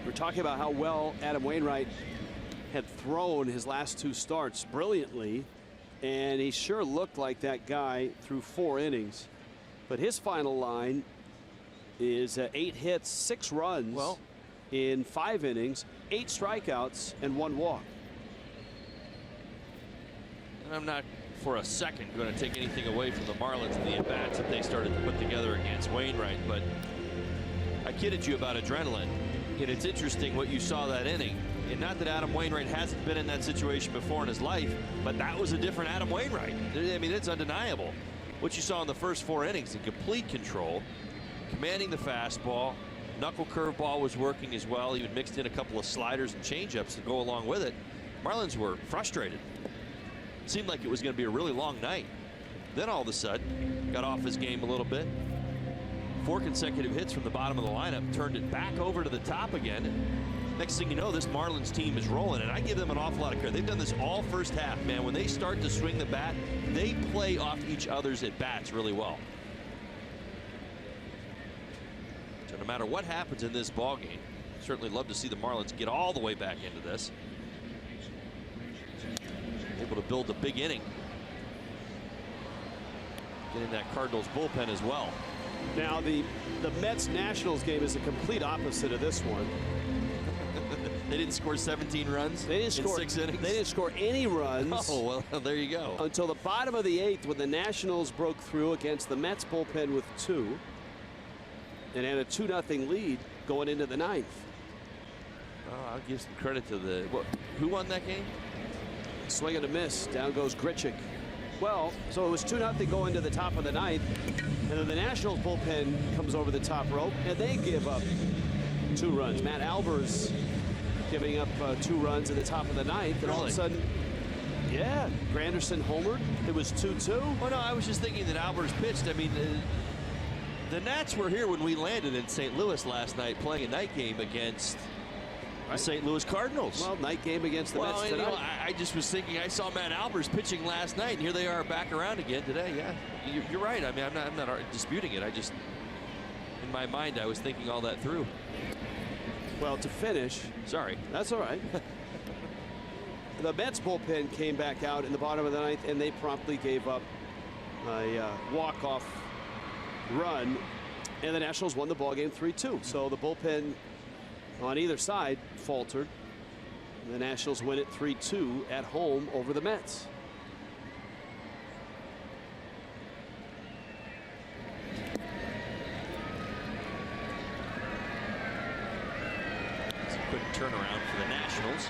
We're talking about how well Adam Wainwright had thrown his last 2 starts brilliantly, and he sure looked like that guy through 4 innings. But his final line is 8 hits, 6 runs in 5 innings, 8 strikeouts, and 1 walk. And I'm not for a second going to take anything away from the Marlins and the at-bats that they started to put together against Wainwright, but I kidded you about adrenaline. And it's interesting what you saw that inning. And not that Adam Wainwright hasn't been in that situation before in his life, but that was a different Adam Wainwright. I mean, it's undeniable. What you saw in the first 4 innings, in complete control, commanding the fastball, knuckle curveball was working as well, even mixed in a couple of sliders and changeups to go along with it. Marlins were frustrated. It seemed like it was going to be a really long night. Then all of a sudden, got off his game a little bit. 4 consecutive hits from the bottom of the lineup, turned it back over to the top again. Next thing you know, this Marlins team is rolling, and I give them an awful lot of credit. They've done this all first half, man. When they start to swing the bat, they play off each other's at-bats really well. So no matter what happens in this ballgame, certainly love to see the Marlins get all the way back into this. Able to build a big inning. Get in that Cardinals bullpen as well. Now the Mets-Nationals game is the complete opposite of this one. They didn't score 17 runs in 6 innings? They didn't score any runs. Oh, well, there you go. Until the bottom of the 8th when the Nationals broke through against the Mets bullpen with 2 and had a 2-0 lead going into the 9th. Oh, I'll give some credit to the... who won that game? Swing and a miss. Down goes Grichuk. Well, so it was 2-0 going to the top of the 9th, and then the Nationals bullpen comes over the top rope, and they give up 2 runs. Matt Albers giving up 2 runs at the top of the 9th, and all of a sudden, yeah, Granderson homered. It was 2-2. Well, no, I was just thinking that Albers pitched. I mean, the Nats were here when we landed in St. Louis last night playing a night game against the St. Louis Cardinals. Well, night game against the Mets tonight. You know, I just was thinking, I saw Matt Albers pitching last night, and here they are back around again today. Yeah, you're right. I mean, I'm not disputing it. I just, in my mind, I was thinking all that through. Well, to finish, sorry, that's all right. The Mets bullpen came back out in the bottom of the 9th, and they promptly gave up a walk-off run, and the Nationals won the ballgame 3-2. So the bullpen on either side faltered. The Nationals win it 3-2 at home over the Mets. It's a quick turnaround for the Nationals.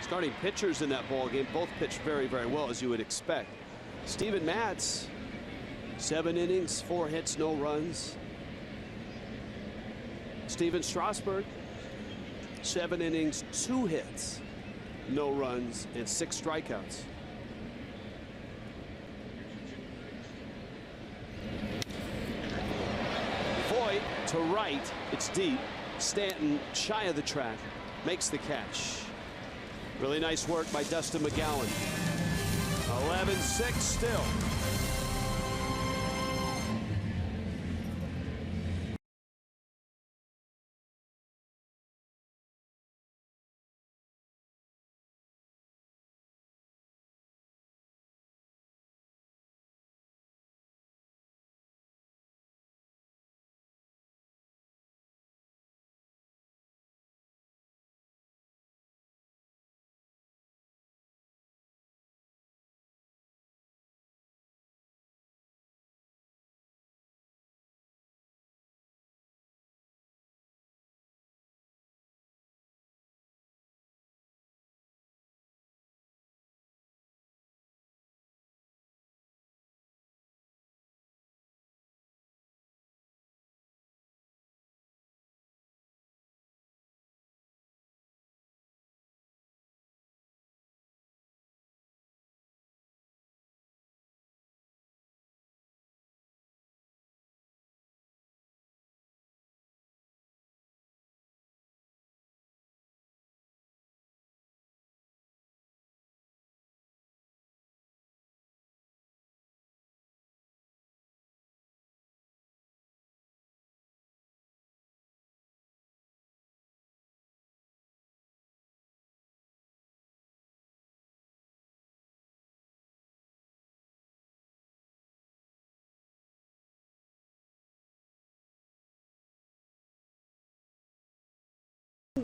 Starting pitchers in that ball game both pitched very, very well, as you would expect. Steven Matz, 7 innings, 4 hits, no runs. Steven Strasburg, 7 innings, 2 hits, no runs, and 6 strikeouts. Voit to right, it's deep. Stanton shy of the track, makes the catch. Really nice work by Dustin McGowan. 11-6 still.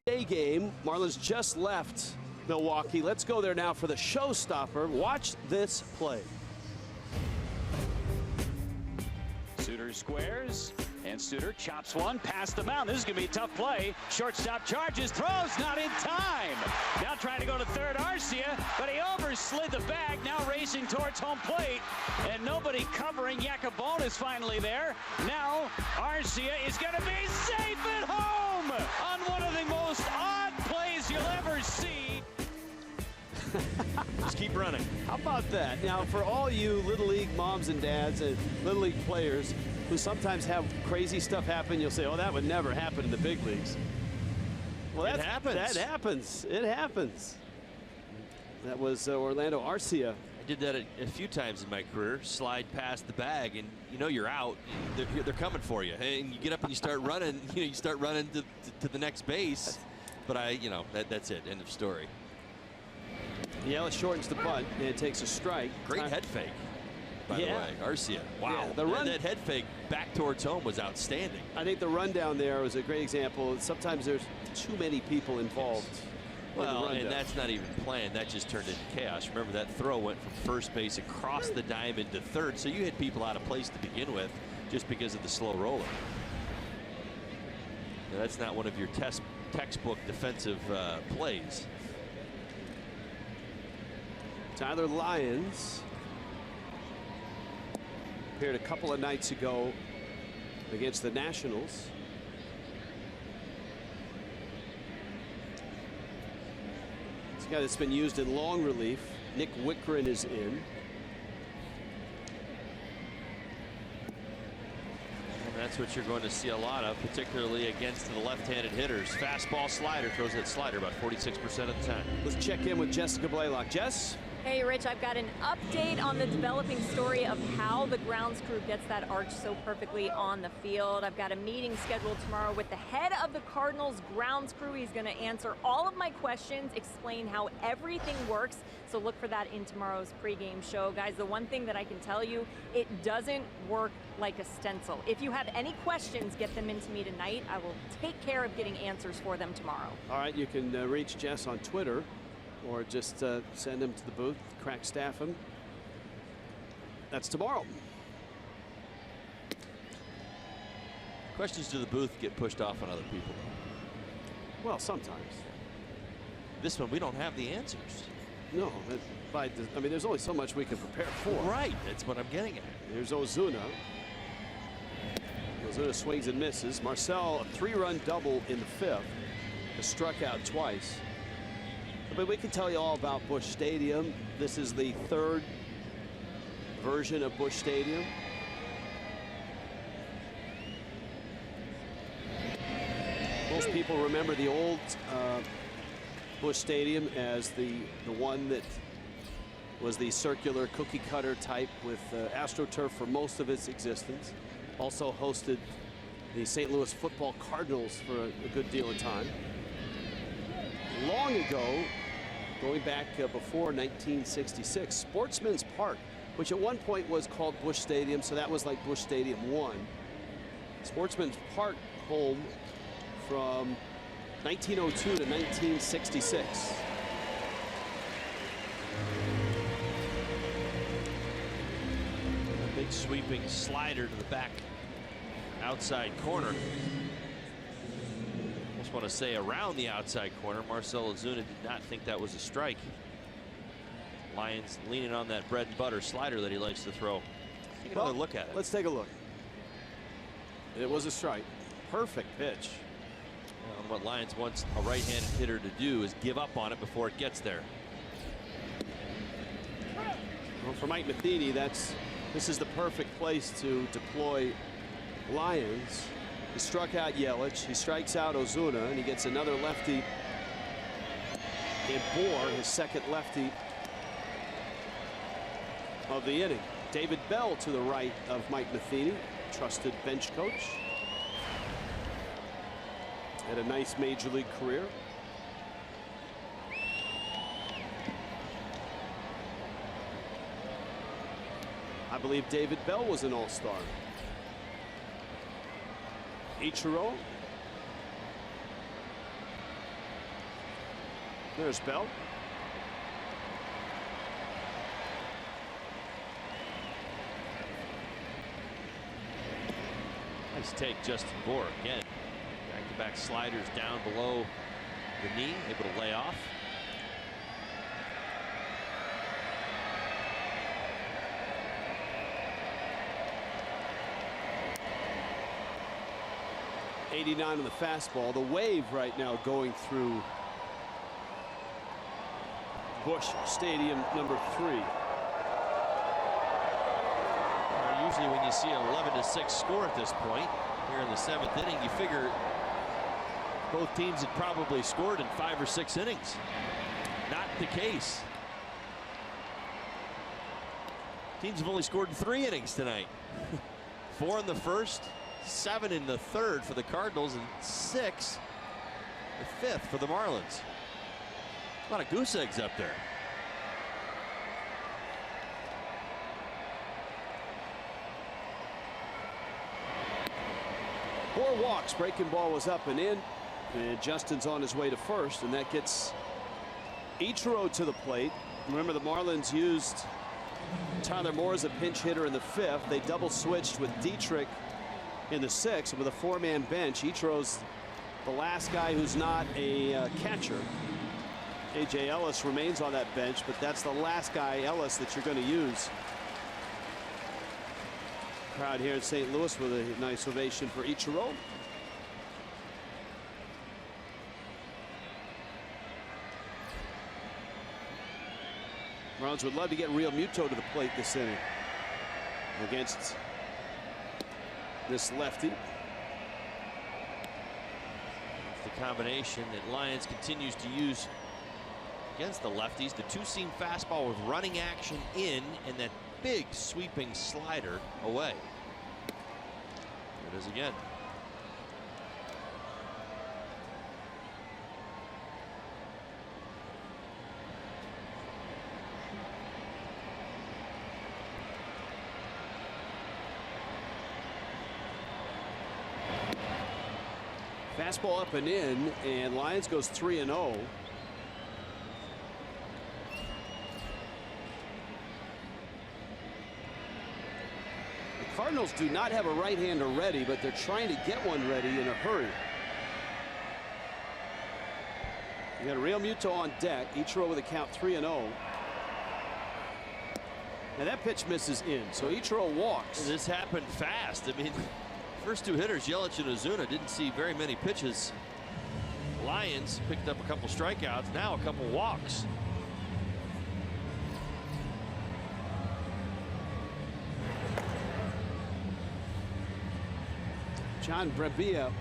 Day game. Marlins just left Milwaukee. Let's go there now for the showstopper. Watch this play. Suter squares, and Suter chops one past the mound. This is going to be a tough play. Shortstop charges, throws, not in time. Now trying to go to third, Arcia, but he overslid the bag, now racing towards home plate, and nobody covering. Yakabone is finally there. Now Arcia is going to be safe at home on one of the most odd plays you'll ever see. Just keep running. How about that? Now, for all you Little League moms and dads and Little League players who sometimes have crazy stuff happen, you'll say, oh, that would never happen in the big leagues. Well, it happens. That happens. It happens. That was Orlando Arcia. I did that a few times in my career. Slide past the bag, and you know you're out. They're coming for you, and you get up and you start running. You start running to the next base. But that's it. End of story. Yelich shortens the bunt, and it takes a strike. Great head fake. by the way. Arcia. Wow. Yeah, that head fake back towards home was outstanding. I think the rundown there was a great example. Sometimes there's too many people involved. Well, and that's not even planned. That just turned into chaos. Remember, that throw went from first base across the diamond to third, so you had people out of place to begin with just because of the slow roller. Now, that's not one of your textbook defensive plays. Tyler Lyons appeared a couple of nights ago against the Nationals. It's a guy that's been used in long relief. Nick Wickren is in. And that's what you're going to see a lot of, particularly against the left-handed hitters. Fastball slider, throws that slider about 46% of the time. Let's check in with Jessica Blaylock. Jess? Hey, Rich, I've got an update on the developing story of how the grounds crew gets that arch so perfectly on the field. I've got a meeting scheduled tomorrow with the head of the Cardinals grounds crew. He's going to answer all of my questions, explain how everything works. So look for that in tomorrow's pregame show. Guys, the one thing that I can tell you, it doesn't work like a stencil. If you have any questions, get them into me tonight. I will take care of getting answers for them tomorrow. All right, you can reach Jess on Twitter, or just send him to the booth, crack staff him. That's tomorrow. Questions to the booth get pushed off on other people. Well, sometimes. This one, we don't have the answers. No, I mean, there's only so much we can prepare for. Right, that's what I'm getting at. Here's Ozuna. Ozuna swings and misses. Marcell, a 3-run double in the 5th. Has struck out twice. But we can tell you all about Busch Stadium. This is the 3rd version of Busch Stadium. Most people remember the old Busch Stadium as the one that was the circular cookie cutter type with AstroTurf for most of its existence. Also hosted the St. Louis football Cardinals for a good deal of time. Long ago, going back before 1966, Sportsman's Park, which at one point was called Busch Stadium, so that was like Busch Stadium 1. Sportsman's Park home from 1902 to 1966. A big sweeping slider to the back outside corner. Just want to say around the outside corner. Marcell Ozuna did not think that was a strike. Lyons leaning on that bread and butter slider that he likes to throw. Take another look at it. Let's take a look. It was a strike. Perfect pitch. Well, what Lyons wants a right-handed hitter to do is give up on it before it gets there. Well, for Mike Matheny, this is the perfect place to deploy Lyons. He struck out Yelich. He strikes out Ozuna, and he gets another lefty in Bohr, his second lefty of the inning. David Bell to the right of Mike Matheny, trusted bench coach. Had a nice major league career. I believe David Bell was an all-star. Ichiro. There's Bell. Nice take, Justin Bohr again. Back-to-back sliders down below the knee, able to lay off. .89 on the fastball. The wave right now going through Busch Stadium number 3. Usually when you see an 11-6 score at this point here in the 7th inning, you figure both teams had probably scored in 5 or 6 innings. Not the case. Teams have only scored in 3 innings tonight. 4 in the first, 7 in the third for the Cardinals, and 6 the 5th for the Marlins. A lot of goose eggs up there. 4 walks. Breaking ball was up and in. And Justin's on his way to first, and that gets Ichiro to the plate. Remember, the Marlins used Tyler Moore as a pinch hitter in the 5th. They double switched with Dietrich in the 6th. With a 4-man bench, Ichiro's the last guy who's not a catcher. A.J. Ellis remains on that bench, but that's the last guy, Ellis, that you're going to use. Crowd here in St. Louis with a nice ovation for Ichiro. Marlins would love to get Real Muto to the plate this inning against this lefty. The combination that Lyons continues to use against the lefties, the 2-seam fastball with running action in and that big sweeping slider away. There it is again. Fastball up and in, and Lyons goes 3-0. The Cardinals do not have a right-hander ready, but they're trying to get one ready in a hurry. You got Real Muto on deck. Ichiro with a count 3-0. Now that pitch misses in, so Ichiro walks. This happened fast. I mean, first 2 hitters, Yelich and Ozuna, didn't see very many pitches. Lyons picked up a couple strikeouts, now a couple walks. John Brebbia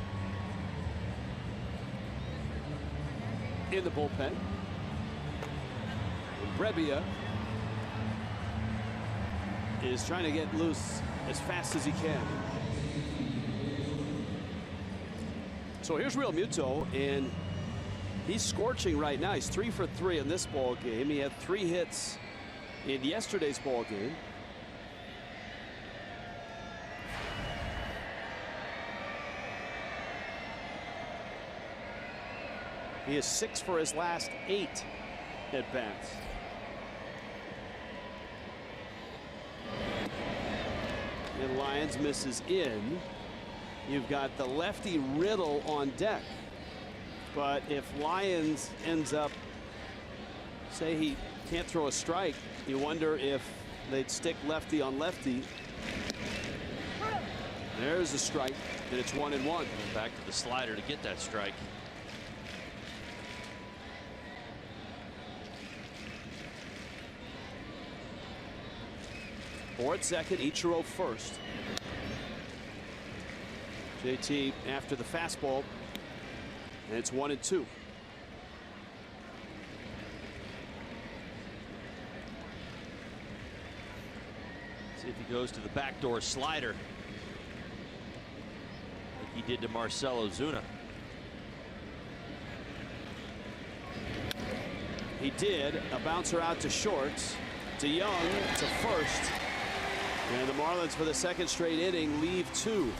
in the bullpen. Brebbia is trying to get loose as fast as he can. So here's Real Muto, and he's scorching right now. He's 3 for 3 in this ball game. He had 3 hits in yesterday's ball game. He is 6 for his last 8 at bats. And Lyons misses in. You've got the lefty Riddle on deck. But if Lyons ends up, say he can't throw a strike, you wonder if they'd stick lefty on lefty. There's a strike, and it's 1-1. Back to the slider to get that strike. Moore at second, Ichiro first. JT after the fastball, and it's 1-2. See if he goes to the backdoor slider like he did to Marcell Ozuna. He did. A bouncer out to short, to Young, to first. And the Marlins, for the 2nd straight inning, leave 2.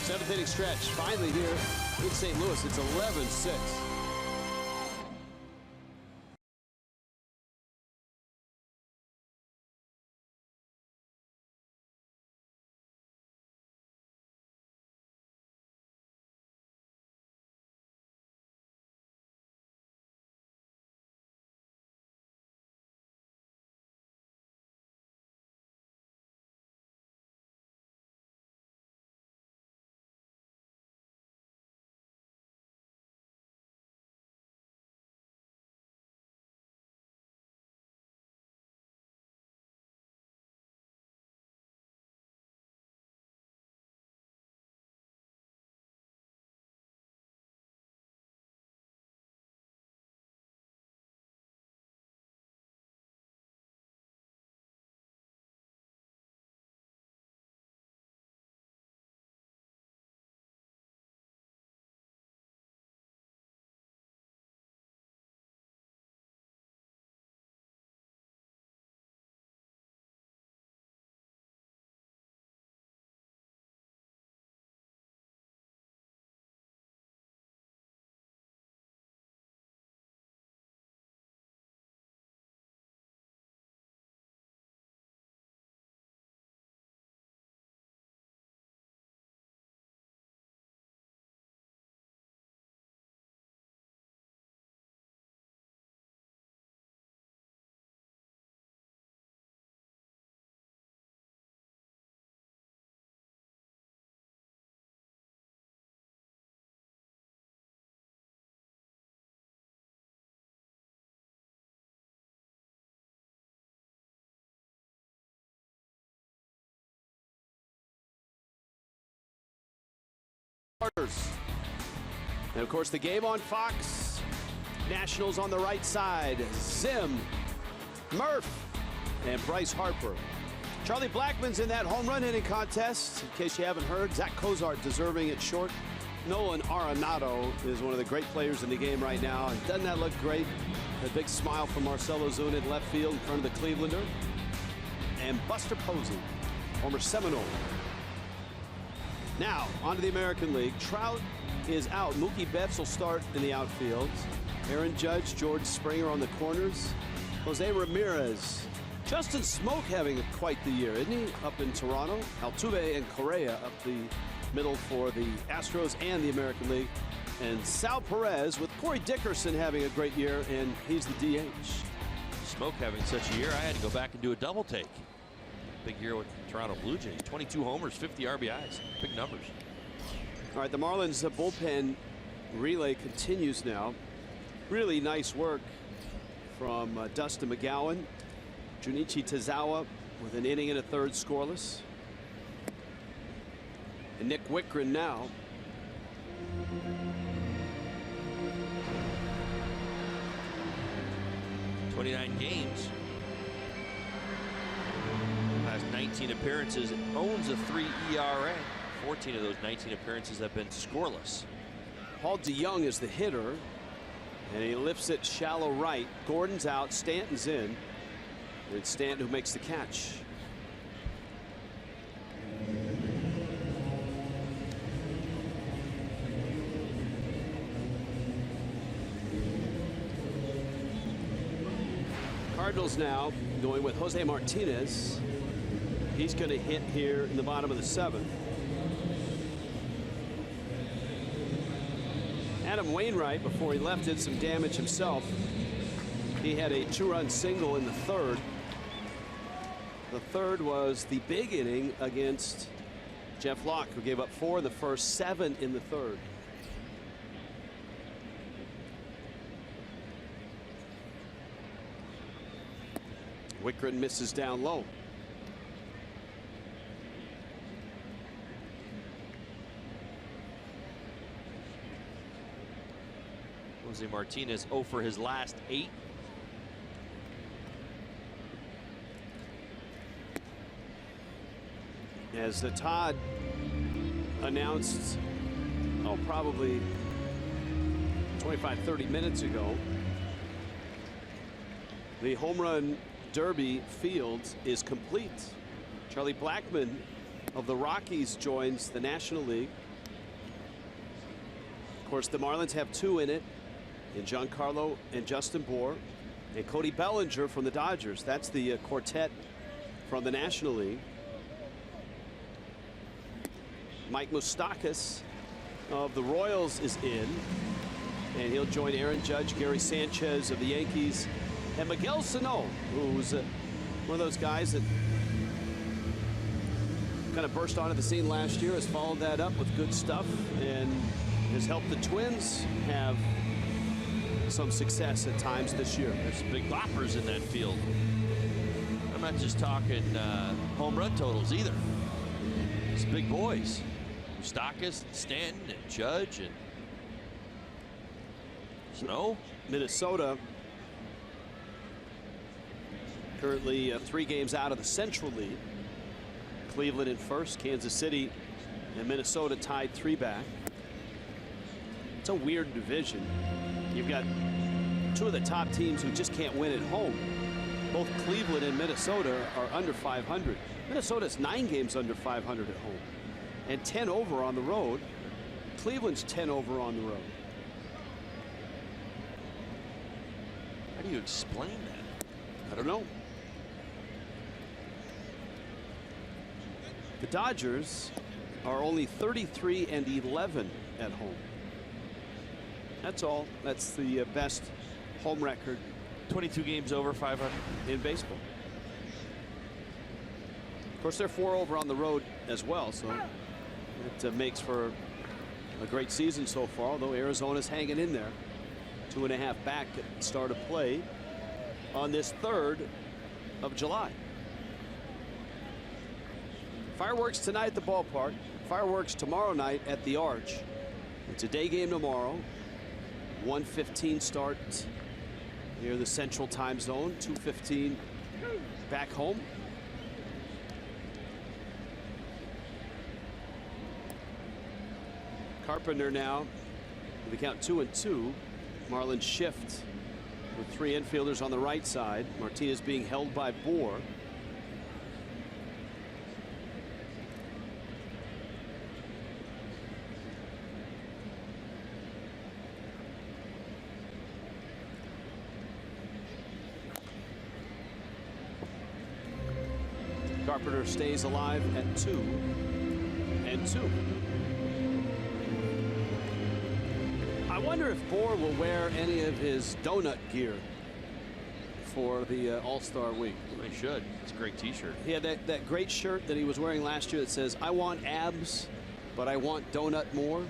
7th inning stretch finally here in St. Louis. It's 11-6. starters. And of course, the game on Fox. Nationals on the right side. Zim, Murph, and Bryce Harper. Charlie Blackmon's in that home run hitting contest. In case you haven't heard, Zach Cozart deserving it short. Nolan Arenado is one of the great players in the game right now. And doesn't that look great? A big smile from Marcell Ozuna in left field in front of the Clevelander. And Buster Posey, former Seminole. Now, on to the American League. Trout is out. Mookie Betts will start in the outfield. Aaron Judge, George Springer on the corners. Jose Ramirez. Justin Smoke having quite the year, isn't he? Up in Toronto. Altuve and Correa up the middle for the Astros and the American League. And Sal Perez with Corey Dickerson having a great year, and he's the DH. Smoke having such a year, I had to go back and do a double take. Big year with Toronto Blue Jays. 22 homers, 50 RBIs. Big numbers. All right, the Marlins bullpen relay continues now. Really nice work from Dustin McGowan. Junichi Tazawa with an inning and a third scoreless. And Nick Wickren now. .29 games. Has 19 appearances. Owns a 3 ERA. 14 of those 19 appearances have been scoreless. Paul DeYoung is the hitter. And he lifts it shallow right. Gordon's out. Stanton's in. And it's Stanton who makes the catch. Cardinals now going with Jose Martinez. He's going to hit here in the bottom of the 7th. Adam Wainwright, before he left, did some damage himself. He had a 2-run single in the 3rd. The 3rd was the big inning against Jeff Locke, who gave up 4 in the first, 7 in the 3rd. Wickren misses down low. Jose Martinez 0 for his last 8. As Todd announced, probably 25-30 minutes ago, the home run derby field is complete. Charlie Blackmon of the Rockies joins the National League. Of course, the Marlins have 2 in it, in Giancarlo and Justin Bour, and Cody Bellinger from the Dodgers. That's the quartet from the National League. Mike Moustakas of the Royals is in, and he'll join Aaron Judge, Gary Sanchez of the Yankees, and Miguel Sano, who's one of those guys that kind of burst onto the scene last year, has followed that up with good stuff and has helped the Twins have some success at times this year. There's some big boppers in that field. I'm not just talking home run totals either. It's big boys. Moustakas, Stanton, and Judge, and Snow. Minnesota currently 3 games out of the Central League. Cleveland in first, Kansas City and Minnesota tied 3 back. It's a weird division. You've got 2 of the top teams who just can't win at home. Both Cleveland and Minnesota are under 500. Minnesota's 9 games under 500 at home and 10 over on the road. Cleveland's 10 over on the road. How do you explain that? I don't know. The Dodgers are only 33-11 at home. That's all. That's the best home record. 22 games over 500 in baseball. Of course, they're 4 over on the road as well, so it makes for a great season so far, although Arizona's hanging in there. 2.5 back at the start of play on this 3rd of July. Fireworks tonight at the ballpark. Fireworks tomorrow night at the Arch. It's a day game tomorrow. 1:15 start here in the Central Time Zone. 2:15 back home. Carpenter now with the count 2-2. Marlins shift with 3 infielders on the right side. Martinez being held by Bohr. Carpenter stays alive at 2-2. I wonder if Bohr will wear any of his donut gear for the All-Star week. He should. It's a great t-shirt. He had that great shirt that he was wearing last year that says, "I want abs, but I want donut more."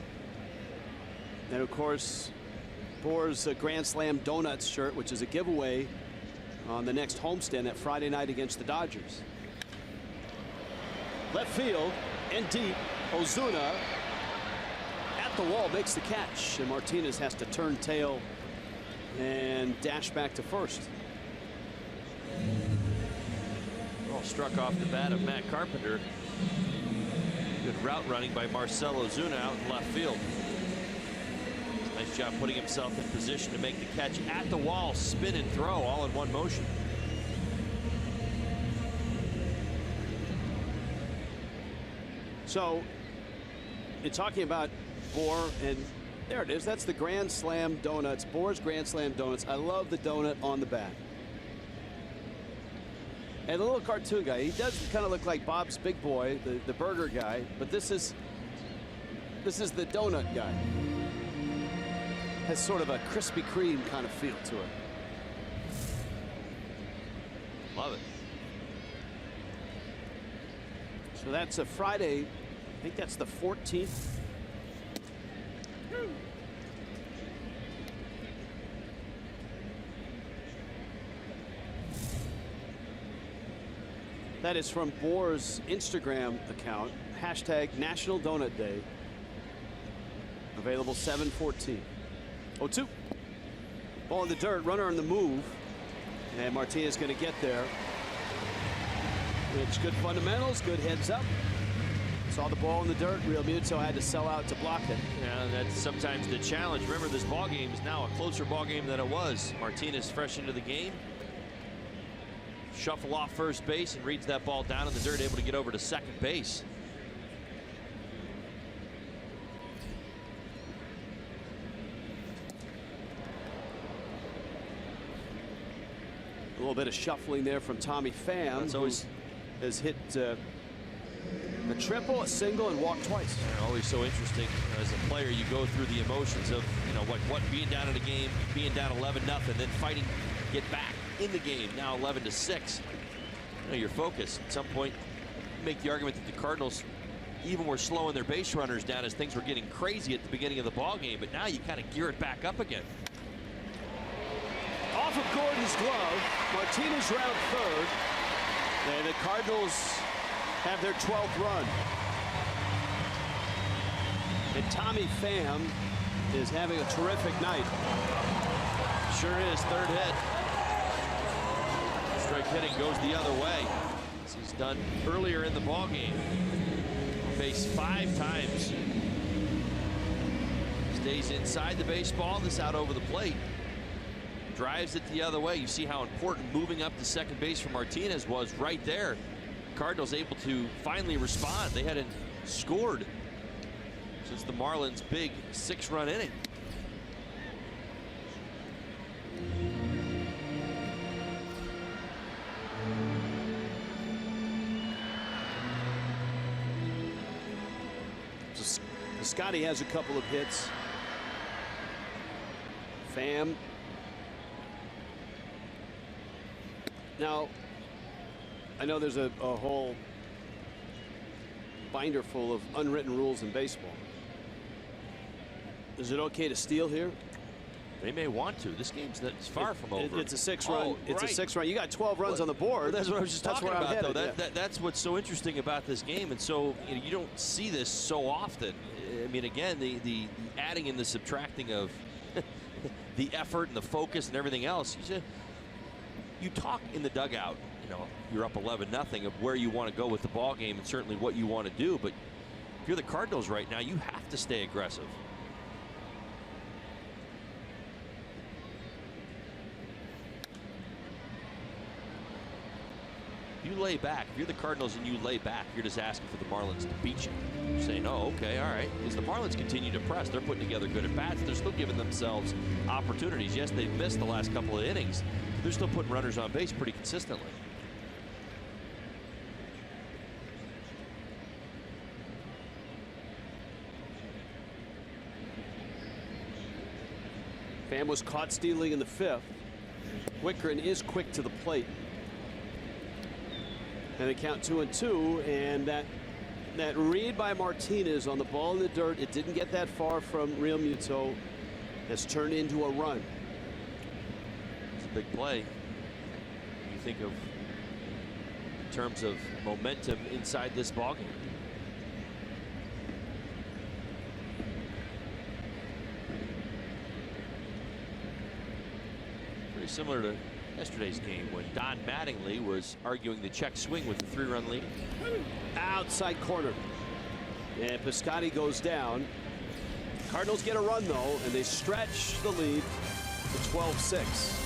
And of course, Bohr's Grand Slam Donuts shirt, which is a giveaway on the next homestand that Friday night against the Dodgers. Left field and deep. Ozuna at the wall makes the catch, and Martinez has to turn tail and dash back to first. Ball struck off the bat of Matt Carpenter. Good route running by Marcell Ozuna out in left field. Nice job putting himself in position to make the catch at the wall, spin and throw all in one motion. So, you're talking about Bohr, and there it is. That's the Grand Slam Donuts, Bohr's Grand Slam Donuts. I love the donut on the back. And the little cartoon guy, he does kind of look like Bob's Big Boy, the burger guy, but this is the donut guy. Has sort of a Krispy Kreme kind of feel to it. Love it. So that's a Friday. I think that's the 14th. That is from Bohr's Instagram account. Hashtag National Donut Day. Available 7/14. 0-2. Ball in the dirt. Runner on the move. And Martinez going to get there. It's good fundamentals. Good heads up. Saw the ball in the dirt. Real Muto had to sell out to block it. Yeah, that's sometimes the challenge. Remember, this ball game is now a closer ball game than it was. Martinez fresh into the game. Shuffle off first base and reads that ball down in the dirt, able to get over to second base. A little bit of shuffling there from Tommy Pham. That's always has hit a triple, a single, and walked twice. Always so interesting as a player. You go through the emotions of, you know, what being down in a game, being down 11-0, then fighting, get back in the game. Now 11-6. You know, your focus. At some point, you make the argument that the Cardinals even were slowing their base runners down as things were getting crazy at the beginning of the ball game. But now you kind of gear it back up again. Off of Gordon's glove, Martinez round third, and the Cardinals have their 12th run. And Tommy Pham is having a terrific night. Sure is. Third hit. Strike hitting goes the other way, as he's done earlier in the ball game. Faced 5 times. Stays inside the baseball. This out over the plate. Drives it the other way. You see how important moving up to second base for Martinez was right there. Cardinals able to finally respond. They hadn't scored since the Marlins' big 6-run inning. Scotty has a couple of hits. Pham. Now, I know there's a whole binder full of unwritten rules in baseball. Is it okay to steal here? They may want to. This game's that's far from over. It's a 6-run. Oh, it's right. a 6-run. You got 12 runs on the board. That's what I was just talking about, headed, though. That's what's so interesting about this game, and so you don't see this so often. I mean, again, the adding and the subtracting of the effort and the focus and everything else. You talk in the dugout. You're up 11-0 of where you want to go with the ball game and certainly what you want to do. But if you're the Cardinals right now, you have to stay aggressive. You lay back. If you're the Cardinals and you lay back, you're just asking for the Marlins to beat you. You're saying, oh, okay, all right. Because the Marlins continue to press. They're putting together good at-bats. They're still giving themselves opportunities. Yes, they've missed the last couple of innings. But they're still putting runners on base pretty consistently. Pham was caught stealing in the 5th. Wickren is quick to the plate. And they count 2-2, and that read by Martinez on the ball in the dirt, it didn't get that far from Real Muto, has turned into a run. It's a big play. You think of in terms of momentum inside this ballgame. Pretty similar to yesterday's game when Don Mattingly was arguing the check swing with the 3-run lead. Outside corner. And Piscotty goes down. Cardinals get a run, though, and they stretch the lead to 12-6.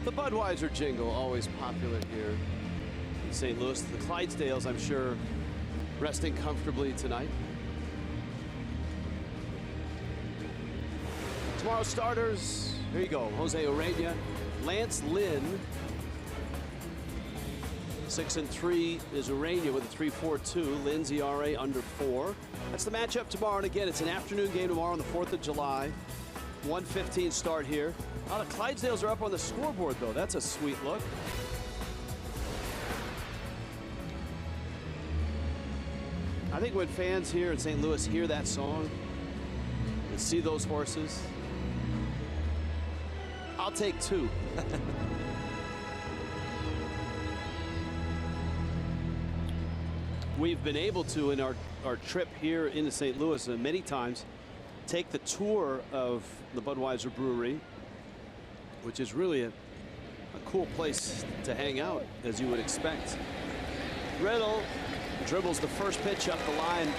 The Budweiser jingle, always popular here in St. Louis. The Clydesdales, I'm sure, resting comfortably tonight. Tomorrow's starters, here you go. Jose Urena, Lance Lynn. 6-3 is Urena with a 3.42. Lynn's ERA under 4. That's the matchup tomorrow. And again, it's an afternoon game tomorrow on the 4th of July. 1:15 start here. Oh, the Clydesdales are up on the scoreboard, though. That's a sweet look. I think when fans here in St. Louis hear that song and see those horses, I'll take 2. We've been able to, in our trip here into St. Louis many times, take the tour of the Budweiser Brewery, which is really a cool place to hang out, as you would expect. Riddle dribbles the first pitch up the line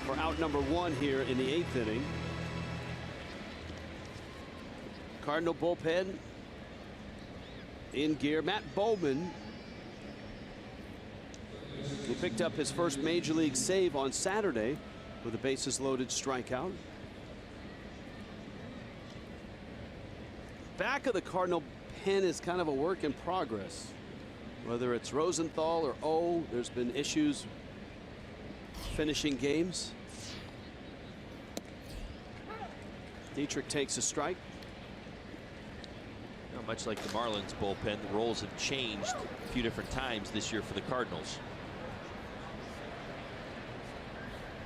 for out number 1 here in the 8th inning. Cardinal bullpen in gear. Matt Bowman, who picked up his first major league save on Saturday with a bases loaded strikeout. Back of the Cardinal pen is kind of a work in progress. Whether it's Rosenthal or O, there's been issues finishing games. Dietrich takes a strike. Much like the Marlins bullpen, the roles have changed a few different times this year for the Cardinals.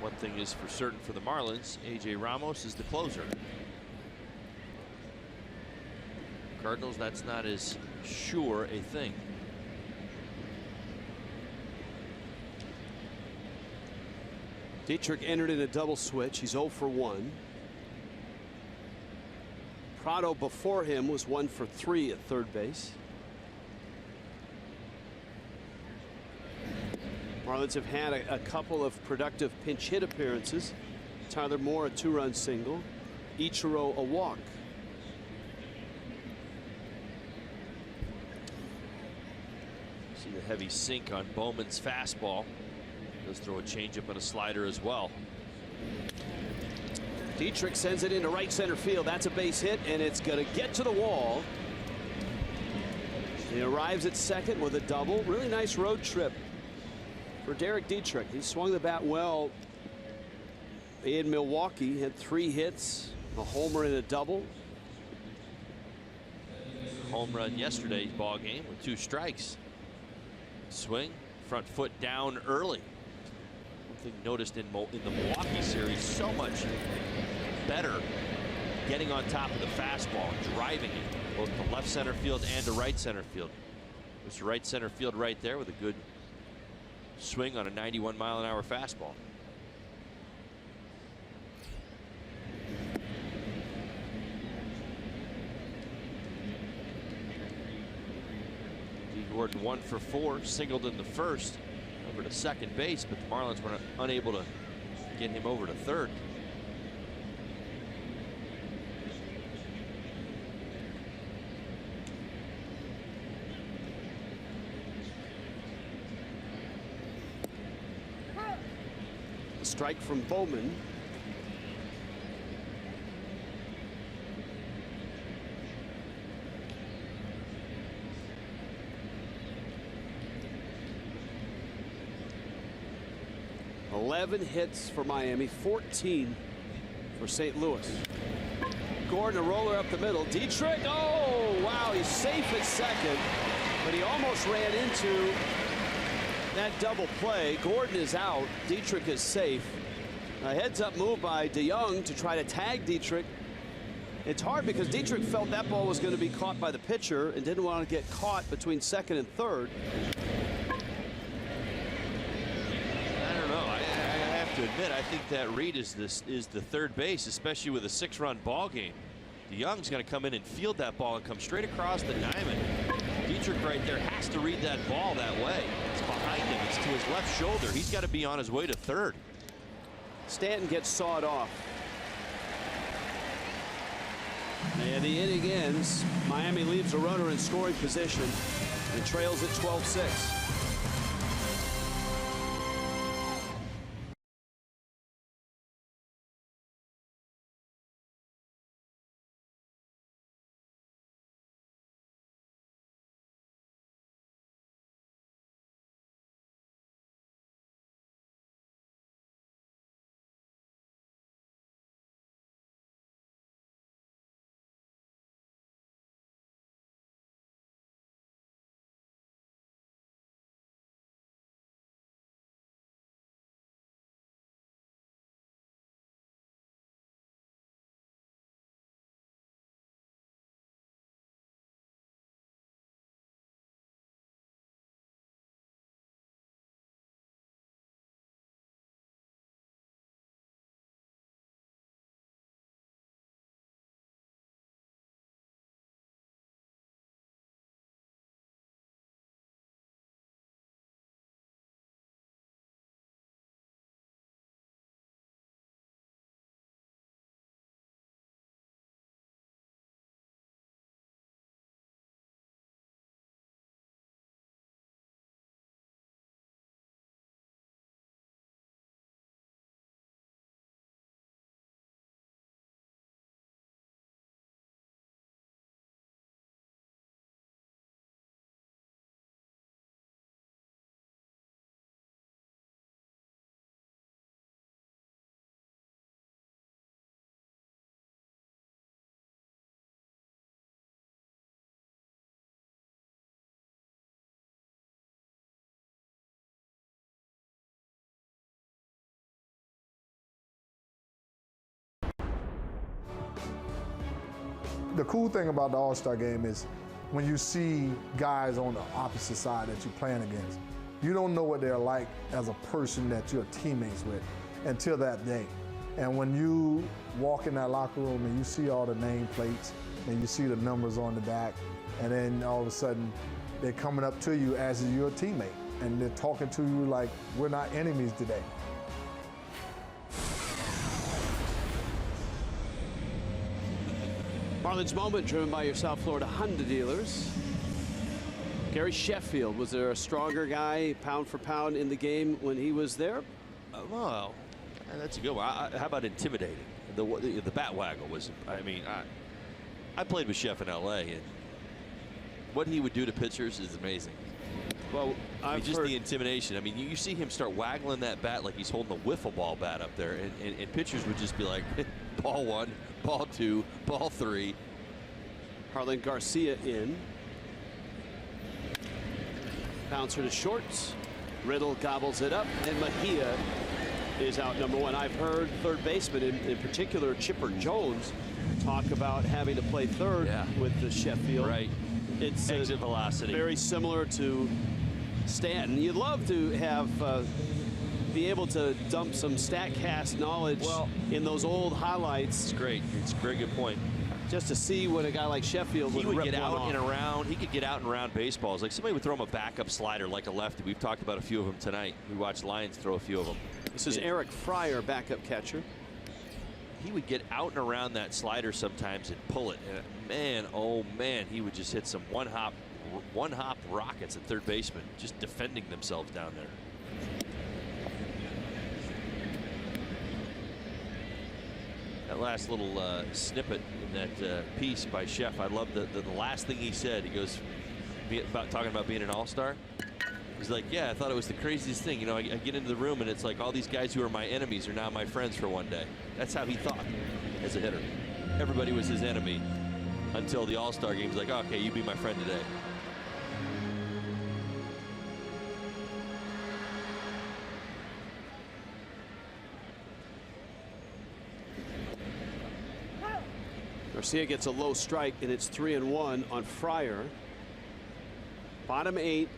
One thing is for certain for the Marlins, A.J. Ramos is the closer. Cardinals, that's not as sure a thing. Dietrich entered in a double switch. He's 0 for 1. Prado before him was 1 for 3 at third base. Marlins have had a couple of productive pinch hit appearances. Tyler Moore a 2-run single. Ichiro a walk. See the heavy sink on Bowman's fastball. Does throw a changeup and a slider as well. Dietrich sends it into right center field. That's a base hit, and it's going to get to the wall. He arrives at second with a double. Really nice road trip for Derek Dietrich. He swung the bat well in Milwaukee. Had 3 hits, a homer and a double. Home run yesterday's ball game with 2 strikes. Swing, front foot down early. One thing noticed in the Milwaukee series, so much better getting on top of the fastball, driving it both to left center field and to right center field. There's right center field right there with a good swing on a 91-mile-an-hour fastball. D. Gordon 1 for 4, singled in the first, over to second base, but the Marlins were unable to get him over to third. Strike from Bowman. Eleven hits for Miami, 14 for St. Louis. Gordon a roller up the middle. Dietrich, oh wow, he's safe at second, but he almost ran into that double play. Gordon is out. Dietrich is safe. A heads-up move by DeYoung to try to tag Dietrich. It's hard because Dietrich felt that ball was going to be caught by the pitcher and didn't want to get caught between second and third. I don't know. I have to admit, I think that read is the third base, especially with a 6-run ball game. DeYoung's going to come in and field that ball and come straight across the diamond. Dietrich right there has to read that ball that way. It's behind him. It's to his left shoulder. He's got to be on his way to third. Stanton gets sawed off. And the inning ends. Miami leaves a runner in scoring position and trails at 12-6. the cool thing about the All-Star game is when you see guys on the opposite side that you're playing against, you don't know what they're like as a person that you're teammates with until that day. And when you walk in that locker room and you see all the nameplates and you see the numbers on the back, and then all of a sudden they're coming up to you as your teammate and they're talking to you like we're not enemies today. Marlins moment driven by your South Florida Honda dealers. Gary Sheffield, was there a stronger guy pound for pound in the game when he was there? Well, that's a good one. How about intimidating? The bat waggle was, I mean, I played with Chef in LA, and what he would do to pitchers is amazing. Well, I mean, just the intimidation. I mean, you see him start waggling that bat like he's holding a wiffle ball bat up there, and pitchers would just be like, ball one, ball two, ball three. Harlan Garcia in. Bouncer to shorts. Riddle gobbles it up, and Mejia is out number one. I've heard third baseman, in particular Chipper Jones, talk about having to play third with the Sheffield. Right. It's exit velocity. Very similar to Stanton. You'd love to have be able to dump some StatCast knowledge in those old highlights. It's great. It's a very good point. Just to see what a guy like Sheffield would get out and around. He could get out and around baseballs. Like somebody would throw him a backup slider like a lefty. We've talked about a few of them tonight. We watched Lions throw a few of them. This is Eric Fryer, backup catcher. He would get out and around that slider sometimes and pull it. And man, oh man, he would just hit some one hop rockets at third baseman, just defending themselves down there. That last little snippet in that piece by Chef, I love the last thing he said. He goes about talking about being an all-star. He's like, yeah, I thought it was the craziest thing. You know, I get into the room and it's like all these guys who are my enemies are now my friends for one day. That's how he thought as a hitter. Everybody was his enemy until the All-Star game. He's like, okay, you be my friend today. Garcia gets a low strike, and it's 3-1 on Fryer. Bottom 8.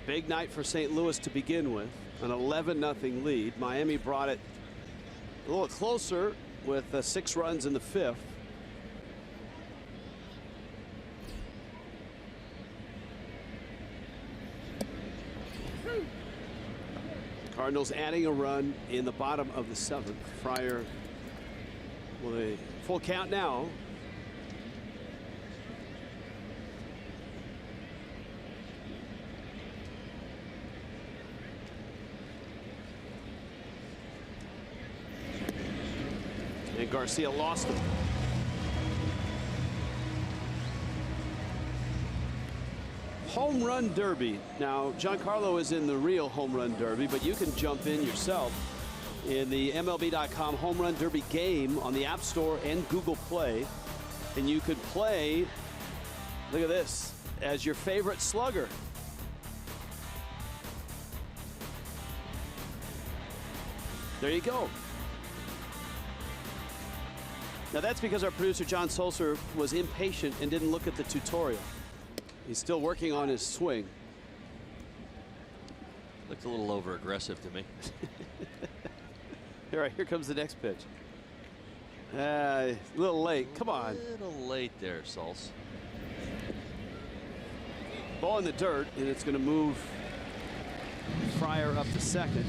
Big night for St. Louis to begin with. An 11-0 lead. Miami brought it a little closer with 6 runs in the 5th. Cardinals adding a run in the bottom of the 7th. Fryer with a full count now. And Garcia lost him. Home run derby. Now, Giancarlo is in the real home run derby, but you can jump in yourself in the MLB.com home run derby game on the App Store and Google Play. And you could play, look at this, as your favorite slugger. There you go. Now that's because our producer John Sulzer was impatient and didn't look at the tutorial. He's still working on his swing. Looked a little over aggressive to me. All right, here comes the next pitch. A little late. Come on. A little late there, Sulz. Ball in the dirt, and it's going to move Fryer up to second.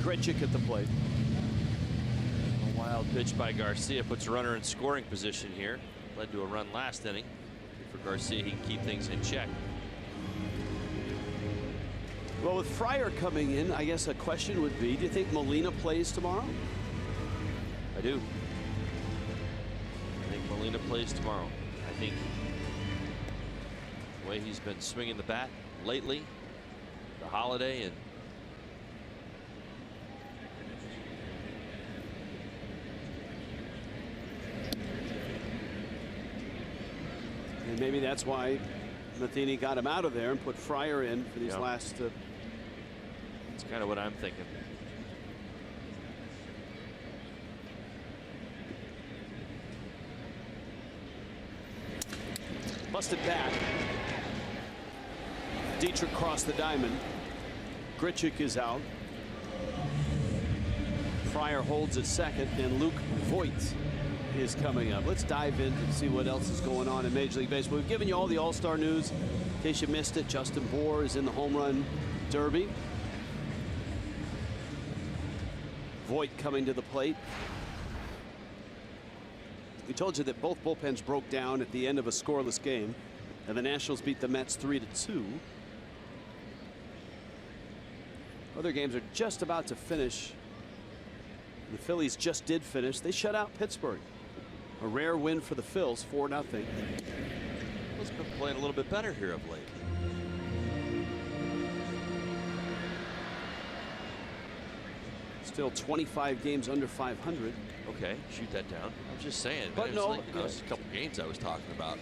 Gritchick at the plate. A wild pitch by Garcia puts a runner in scoring position here. Led to a run last inning. For Garcia, he can keep things in check. Well, with Fryer coming in, I guess a question would be, do you think Molina plays tomorrow? I do. I think Molina plays tomorrow. I think the way he's been swinging the bat lately, the holiday, and maybe that's why Matheny got him out of there and put Fryer in for these last. That's kind of what I'm thinking. Busted bat. Dietrich crossed the diamond. Grichuk is out. Fryer holds at second, and Luke Voigt is coming up. Let's dive in and see what else is going on in Major League Baseball. We've given you all the All-Star news. In case you missed it, Justin Bour is in the home run derby. Voigt coming to the plate. We told you that both bullpens broke down at the end of a scoreless game, and the Nationals beat the Mets 3-2. Other games are just about to finish. The Phillies just did finish. They shut out Pittsburgh. A rare win for the Phils, 4-0. It's been playing a little bit better here of late. Still 25 games under 500. Okay, shoot that down. I was just saying. But no, like, it was a couple games I was talking about.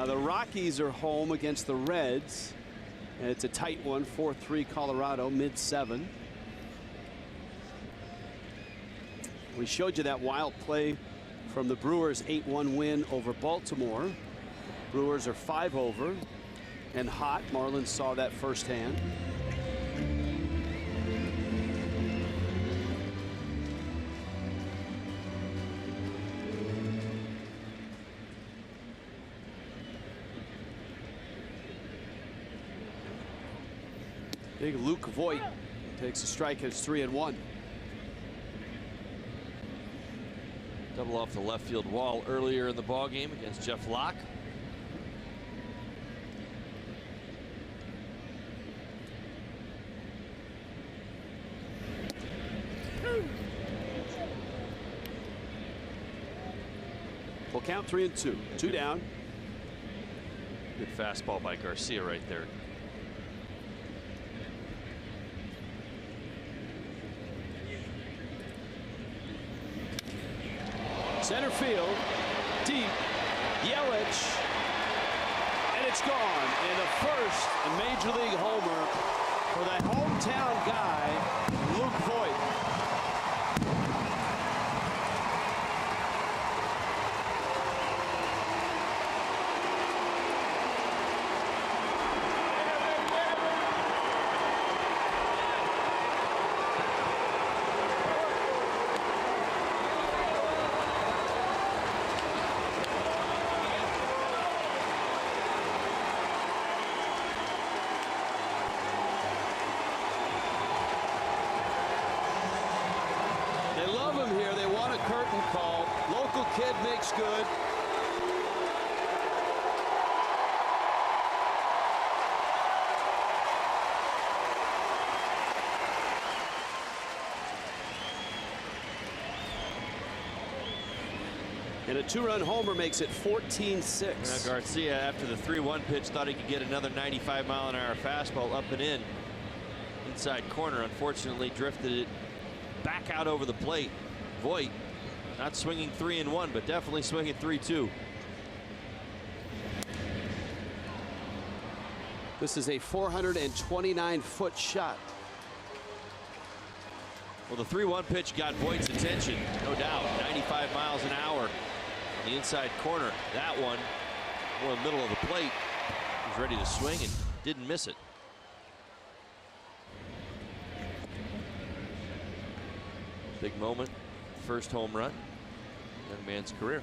The Rockies are home against the Reds. And it's a tight one, 4-3 Colorado, mid-7. We showed you that wild play from the Brewers' 8-1 win over Baltimore. Brewers are 5 over and hot. Marlins saw that firsthand. Big Luke Voigt takes a strike. It's 3-1. Double off the left field wall earlier in the ball game against Jeff Locke. Full count, 3-2. 2 down. Good fastball by Garcia right there. Center field, deep, Yelich, and it's gone. And the first Major League homer for the hometown guy, Luke Voigt. Kid makes good. And a 2-run homer makes it 14-6. Now Garcia, after the 3-1 pitch, thought he could get another 95-mile-an-hour fastball up and in. Inside corner, unfortunately drifted it back out over the plate. Voigt not swinging 3-1, but definitely swinging 3-2. This is a 429-foot shot. Well, the 3-1 pitch got Voigt's attention, no doubt. 95 miles an hour on the inside corner. That one, more in the middle of the plate, was ready to swing and didn't miss it. Big moment, first home run. Young man's career.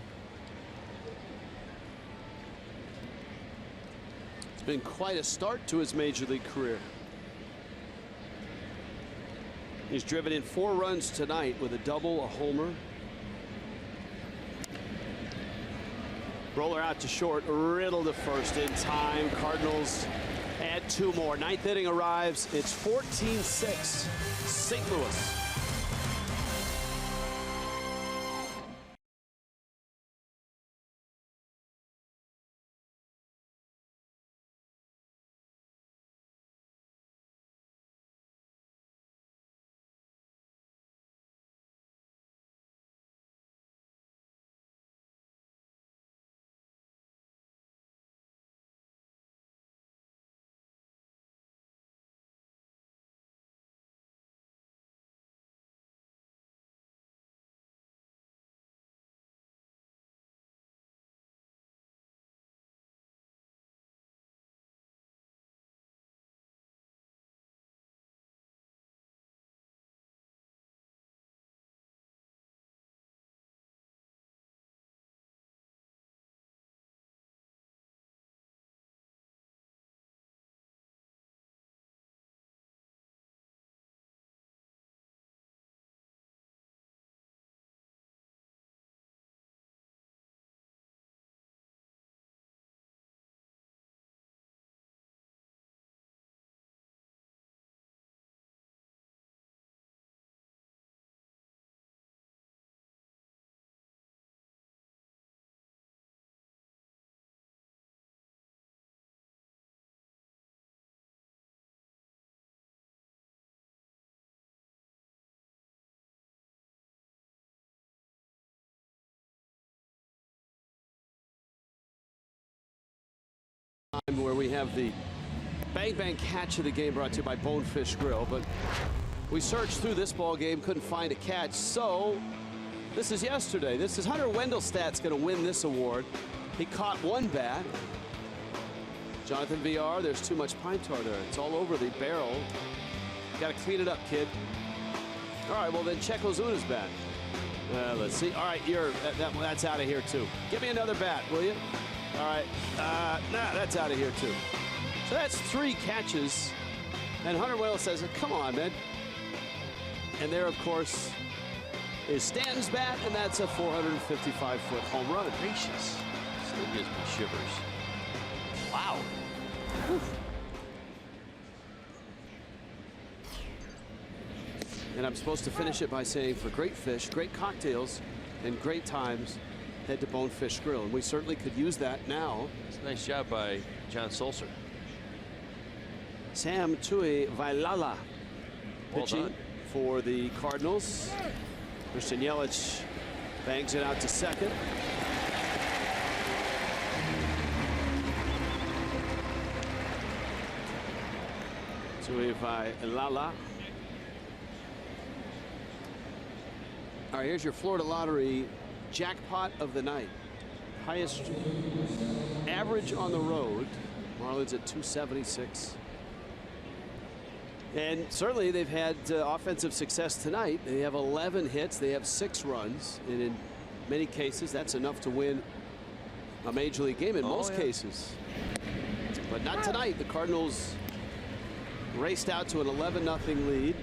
It's been quite a start to his major league career. He's driven in 4 runs tonight with a double, a homer. Roller out to short, Riddle to first in time. Cardinals add 2 more. 9th inning arrives. It's 14-6 St. Louis. where we have the bang bang catch of the game brought to you by Bonefish Grill. But we searched through this ball game, couldn't find a catch. So this is yesterday. This is Hunter Wendelstadt's going to win this award. He caught one bat. Jonathan VR, there's too much pine tar there. It's all over the barrel. Got to clean it up, kid. All right, well then check Ozuna's bat. Let's see. All right, that's out of here too. Give me another bat, will you? All right. Nah, that's out of here too. So that's 3 catches. And Hunter Wendell says, come on, man. And there, of course, is Stanton's bat, and that's a 455-foot home run. Gracious. Still gives me shivers. Wow. Oof. And I'm supposed to finish it by saying, for great fish, great cocktails, and great times, head to Bonefish Grill. And we certainly could use that now. It's a nice job by John Sulzer. Sam Tuivailala pitching Well for the Cardinals. Christian Yelich bangs it out to second. Tuivailala. All right, here's your Florida Lottery jackpot of the night. Highest average on the road. Marlins at 276. And certainly they've had offensive success tonight. They have 11 hits. They have 6 runs. And in many cases, that's enough to win a major league game in most cases. But not tonight. The Cardinals raced out to an 11-0 lead.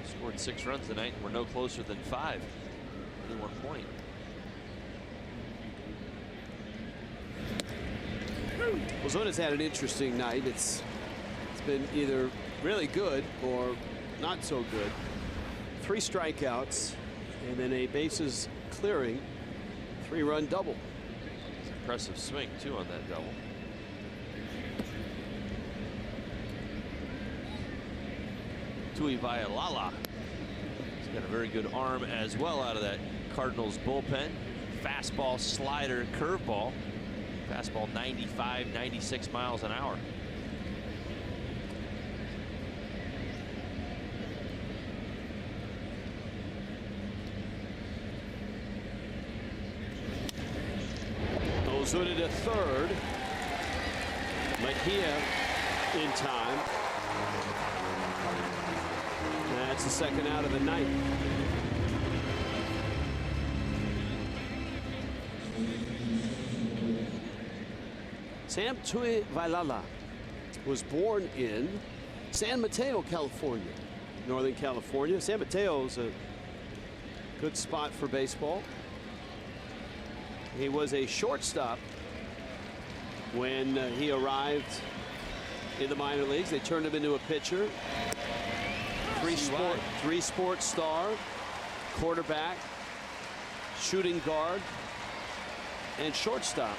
Scored 6 runs tonight, and we're no closer than 5 at any one point. Ozuna's had an interesting night. It's been either really good or not so good. 3 strikeouts and then a bases clearing 3-run double. It's an impressive swing too on that double. Tuivailala. He's got a very good arm as well out of that Cardinals bullpen. Fastball, slider, curveball. Fastball 95, 96 miles an hour. Ozuna to third. Mejia in time. That's the second out of the night. Sam Tuivailala was born in San Mateo, California, Northern California. San Mateo is a good spot for baseball. He was a shortstop when he arrived in the minor leagues. They turned him into a pitcher. Three-sport star, quarterback, shooting guard, and shortstop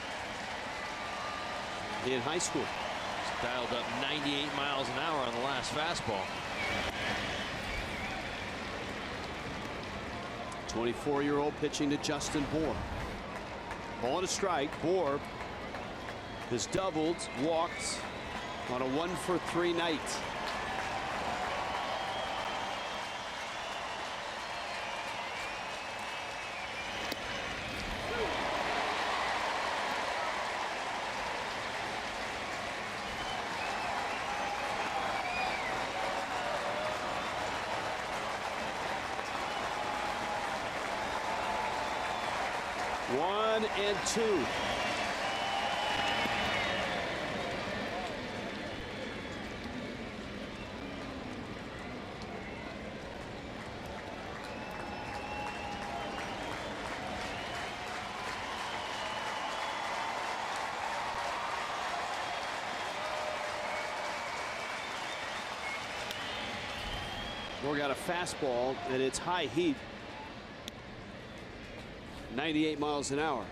in high school. He's dialed up 98 miles an hour on the last fastball. 24-year-old pitching to Justin Bour. Ball and a strike. Bour has doubled, walked on a 1-for-3 night. One and two. Moore got a fastball, and it's high heat. 98 miles an hour.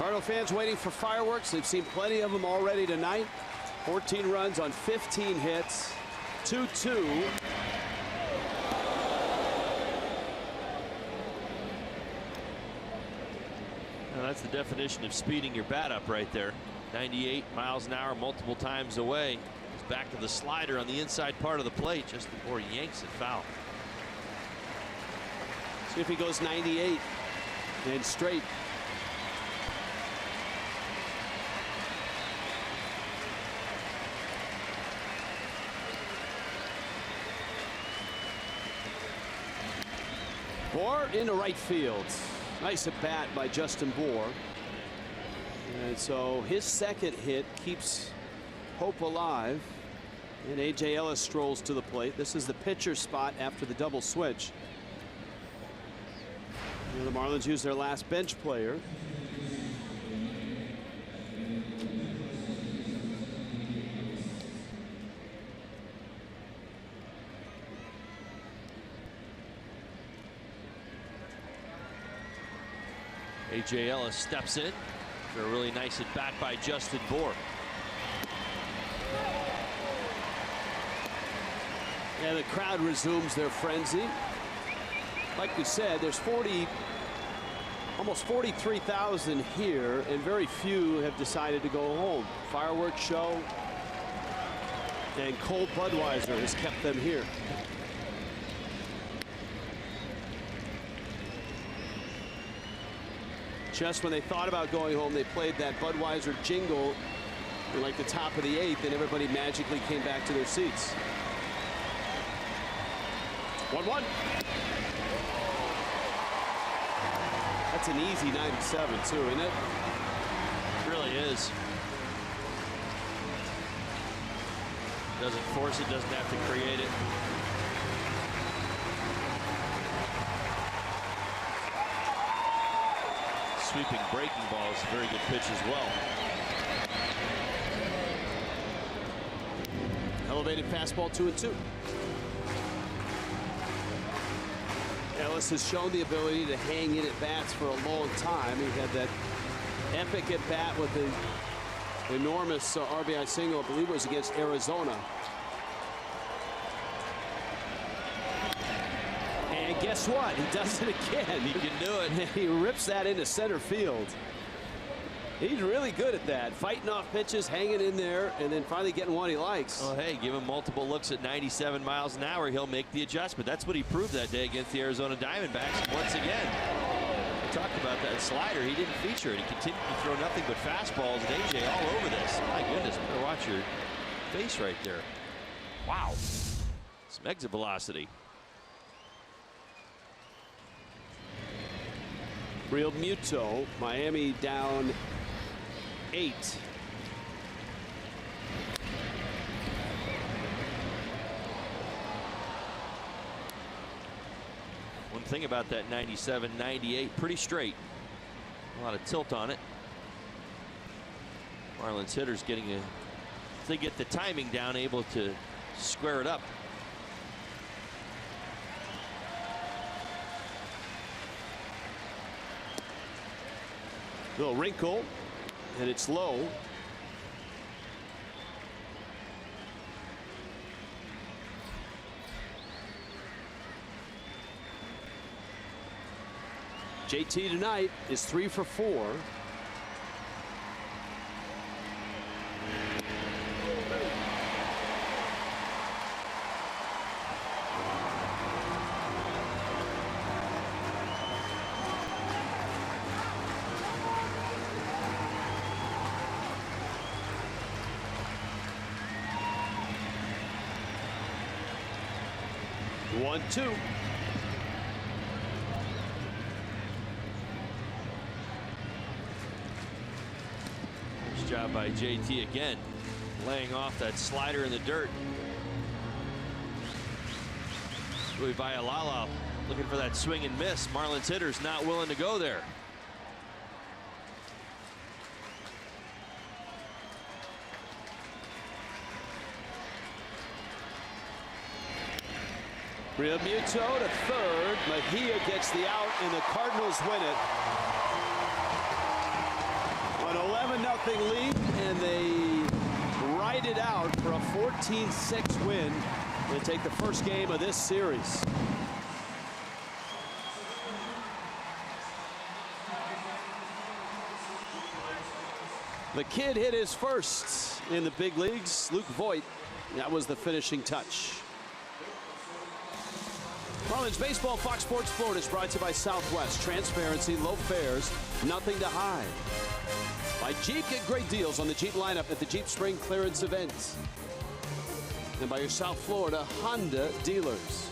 Cardinal fans waiting for fireworks. They've seen plenty of them already tonight. 14 runs on 15 hits. 2-2. Now that's the definition of speeding your bat up right there. 98 miles an hour multiple times away. He's back to the slider on the inside part of the plate just before he yanks it foul. See if he goes 98 and straight. Bohr into right field. Nice at bat by Justin Bohr. And so his second hit keeps hope alive. And A.J. Ellis strolls to the plate. This is the pitcher spot after the double switch. And the Marlins use their last bench player. A.J. Ellis steps in for a really nice at bat by Justin Bohr. And the crowd resumes their frenzy. Like we said, there's almost 43,000 here, and very few have decided to go home. Fireworks show, and cold Budweiser has kept them here. Just when they thought about going home, they played that Budweiser jingle in like the top of the 8th, and everybody magically came back to their seats. 1-1. That's an easy 97 too, isn't it? It really is. Doesn't force it, doesn't have to create it. Sweeping breaking ball is a very good pitch as well. Elevated fastball 2-2. Ellis has shown the ability to hang in at bats for a long time. He had that epic at bat with the enormous RBI single, I believe it was against Arizona. And guess what? He does it again. He can do it. He rips that into center field. He's really good at that. Fighting off pitches, hanging in there, and then finally getting one he likes. Well, hey, give him multiple looks at 97 miles an hour. He'll make the adjustment. That's what he proved that day against the Arizona Diamondbacks. And once again, we talked about that slider. He didn't feature it. He continued to throw nothing but fastballs. And A.J. all over this. My goodness, better watch your face right there. Wow. Some exit velocity. Real Muto, Miami down 8. One thing about that 97, 98, pretty straight. A lot of tilt on it. Marlins hitters getting if they get the timing down, able to square it up. Little wrinkle, and it's low. JT tonight is 3 for 4. One, two. Nice job by JT again, laying off that slider in the dirt. Louis Vallala looking for that swing and miss. Marlins hitters not willing to go there. Real Muto to third. Mejia gets the out, and the Cardinals win it. 7-0 lead, and they ride it out for a 14-6 win and take the first game of this series. The kid hit his first in the big leagues. Luke Voigt, that was the finishing touch. Marlins Baseball, Fox Sports Florida is brought to you by Southwest. Transparency, low fares, nothing to hide. By Jeep, get great deals on the Jeep lineup at the Jeep Spring Clearance event. And by your South Florida Honda dealers.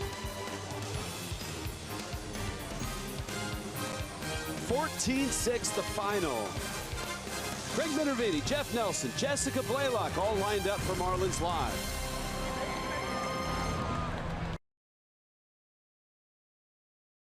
14-6 the final. Craig Minervini, Jeff Nelson, Jessica Blaylock all lined up for Marlins Live.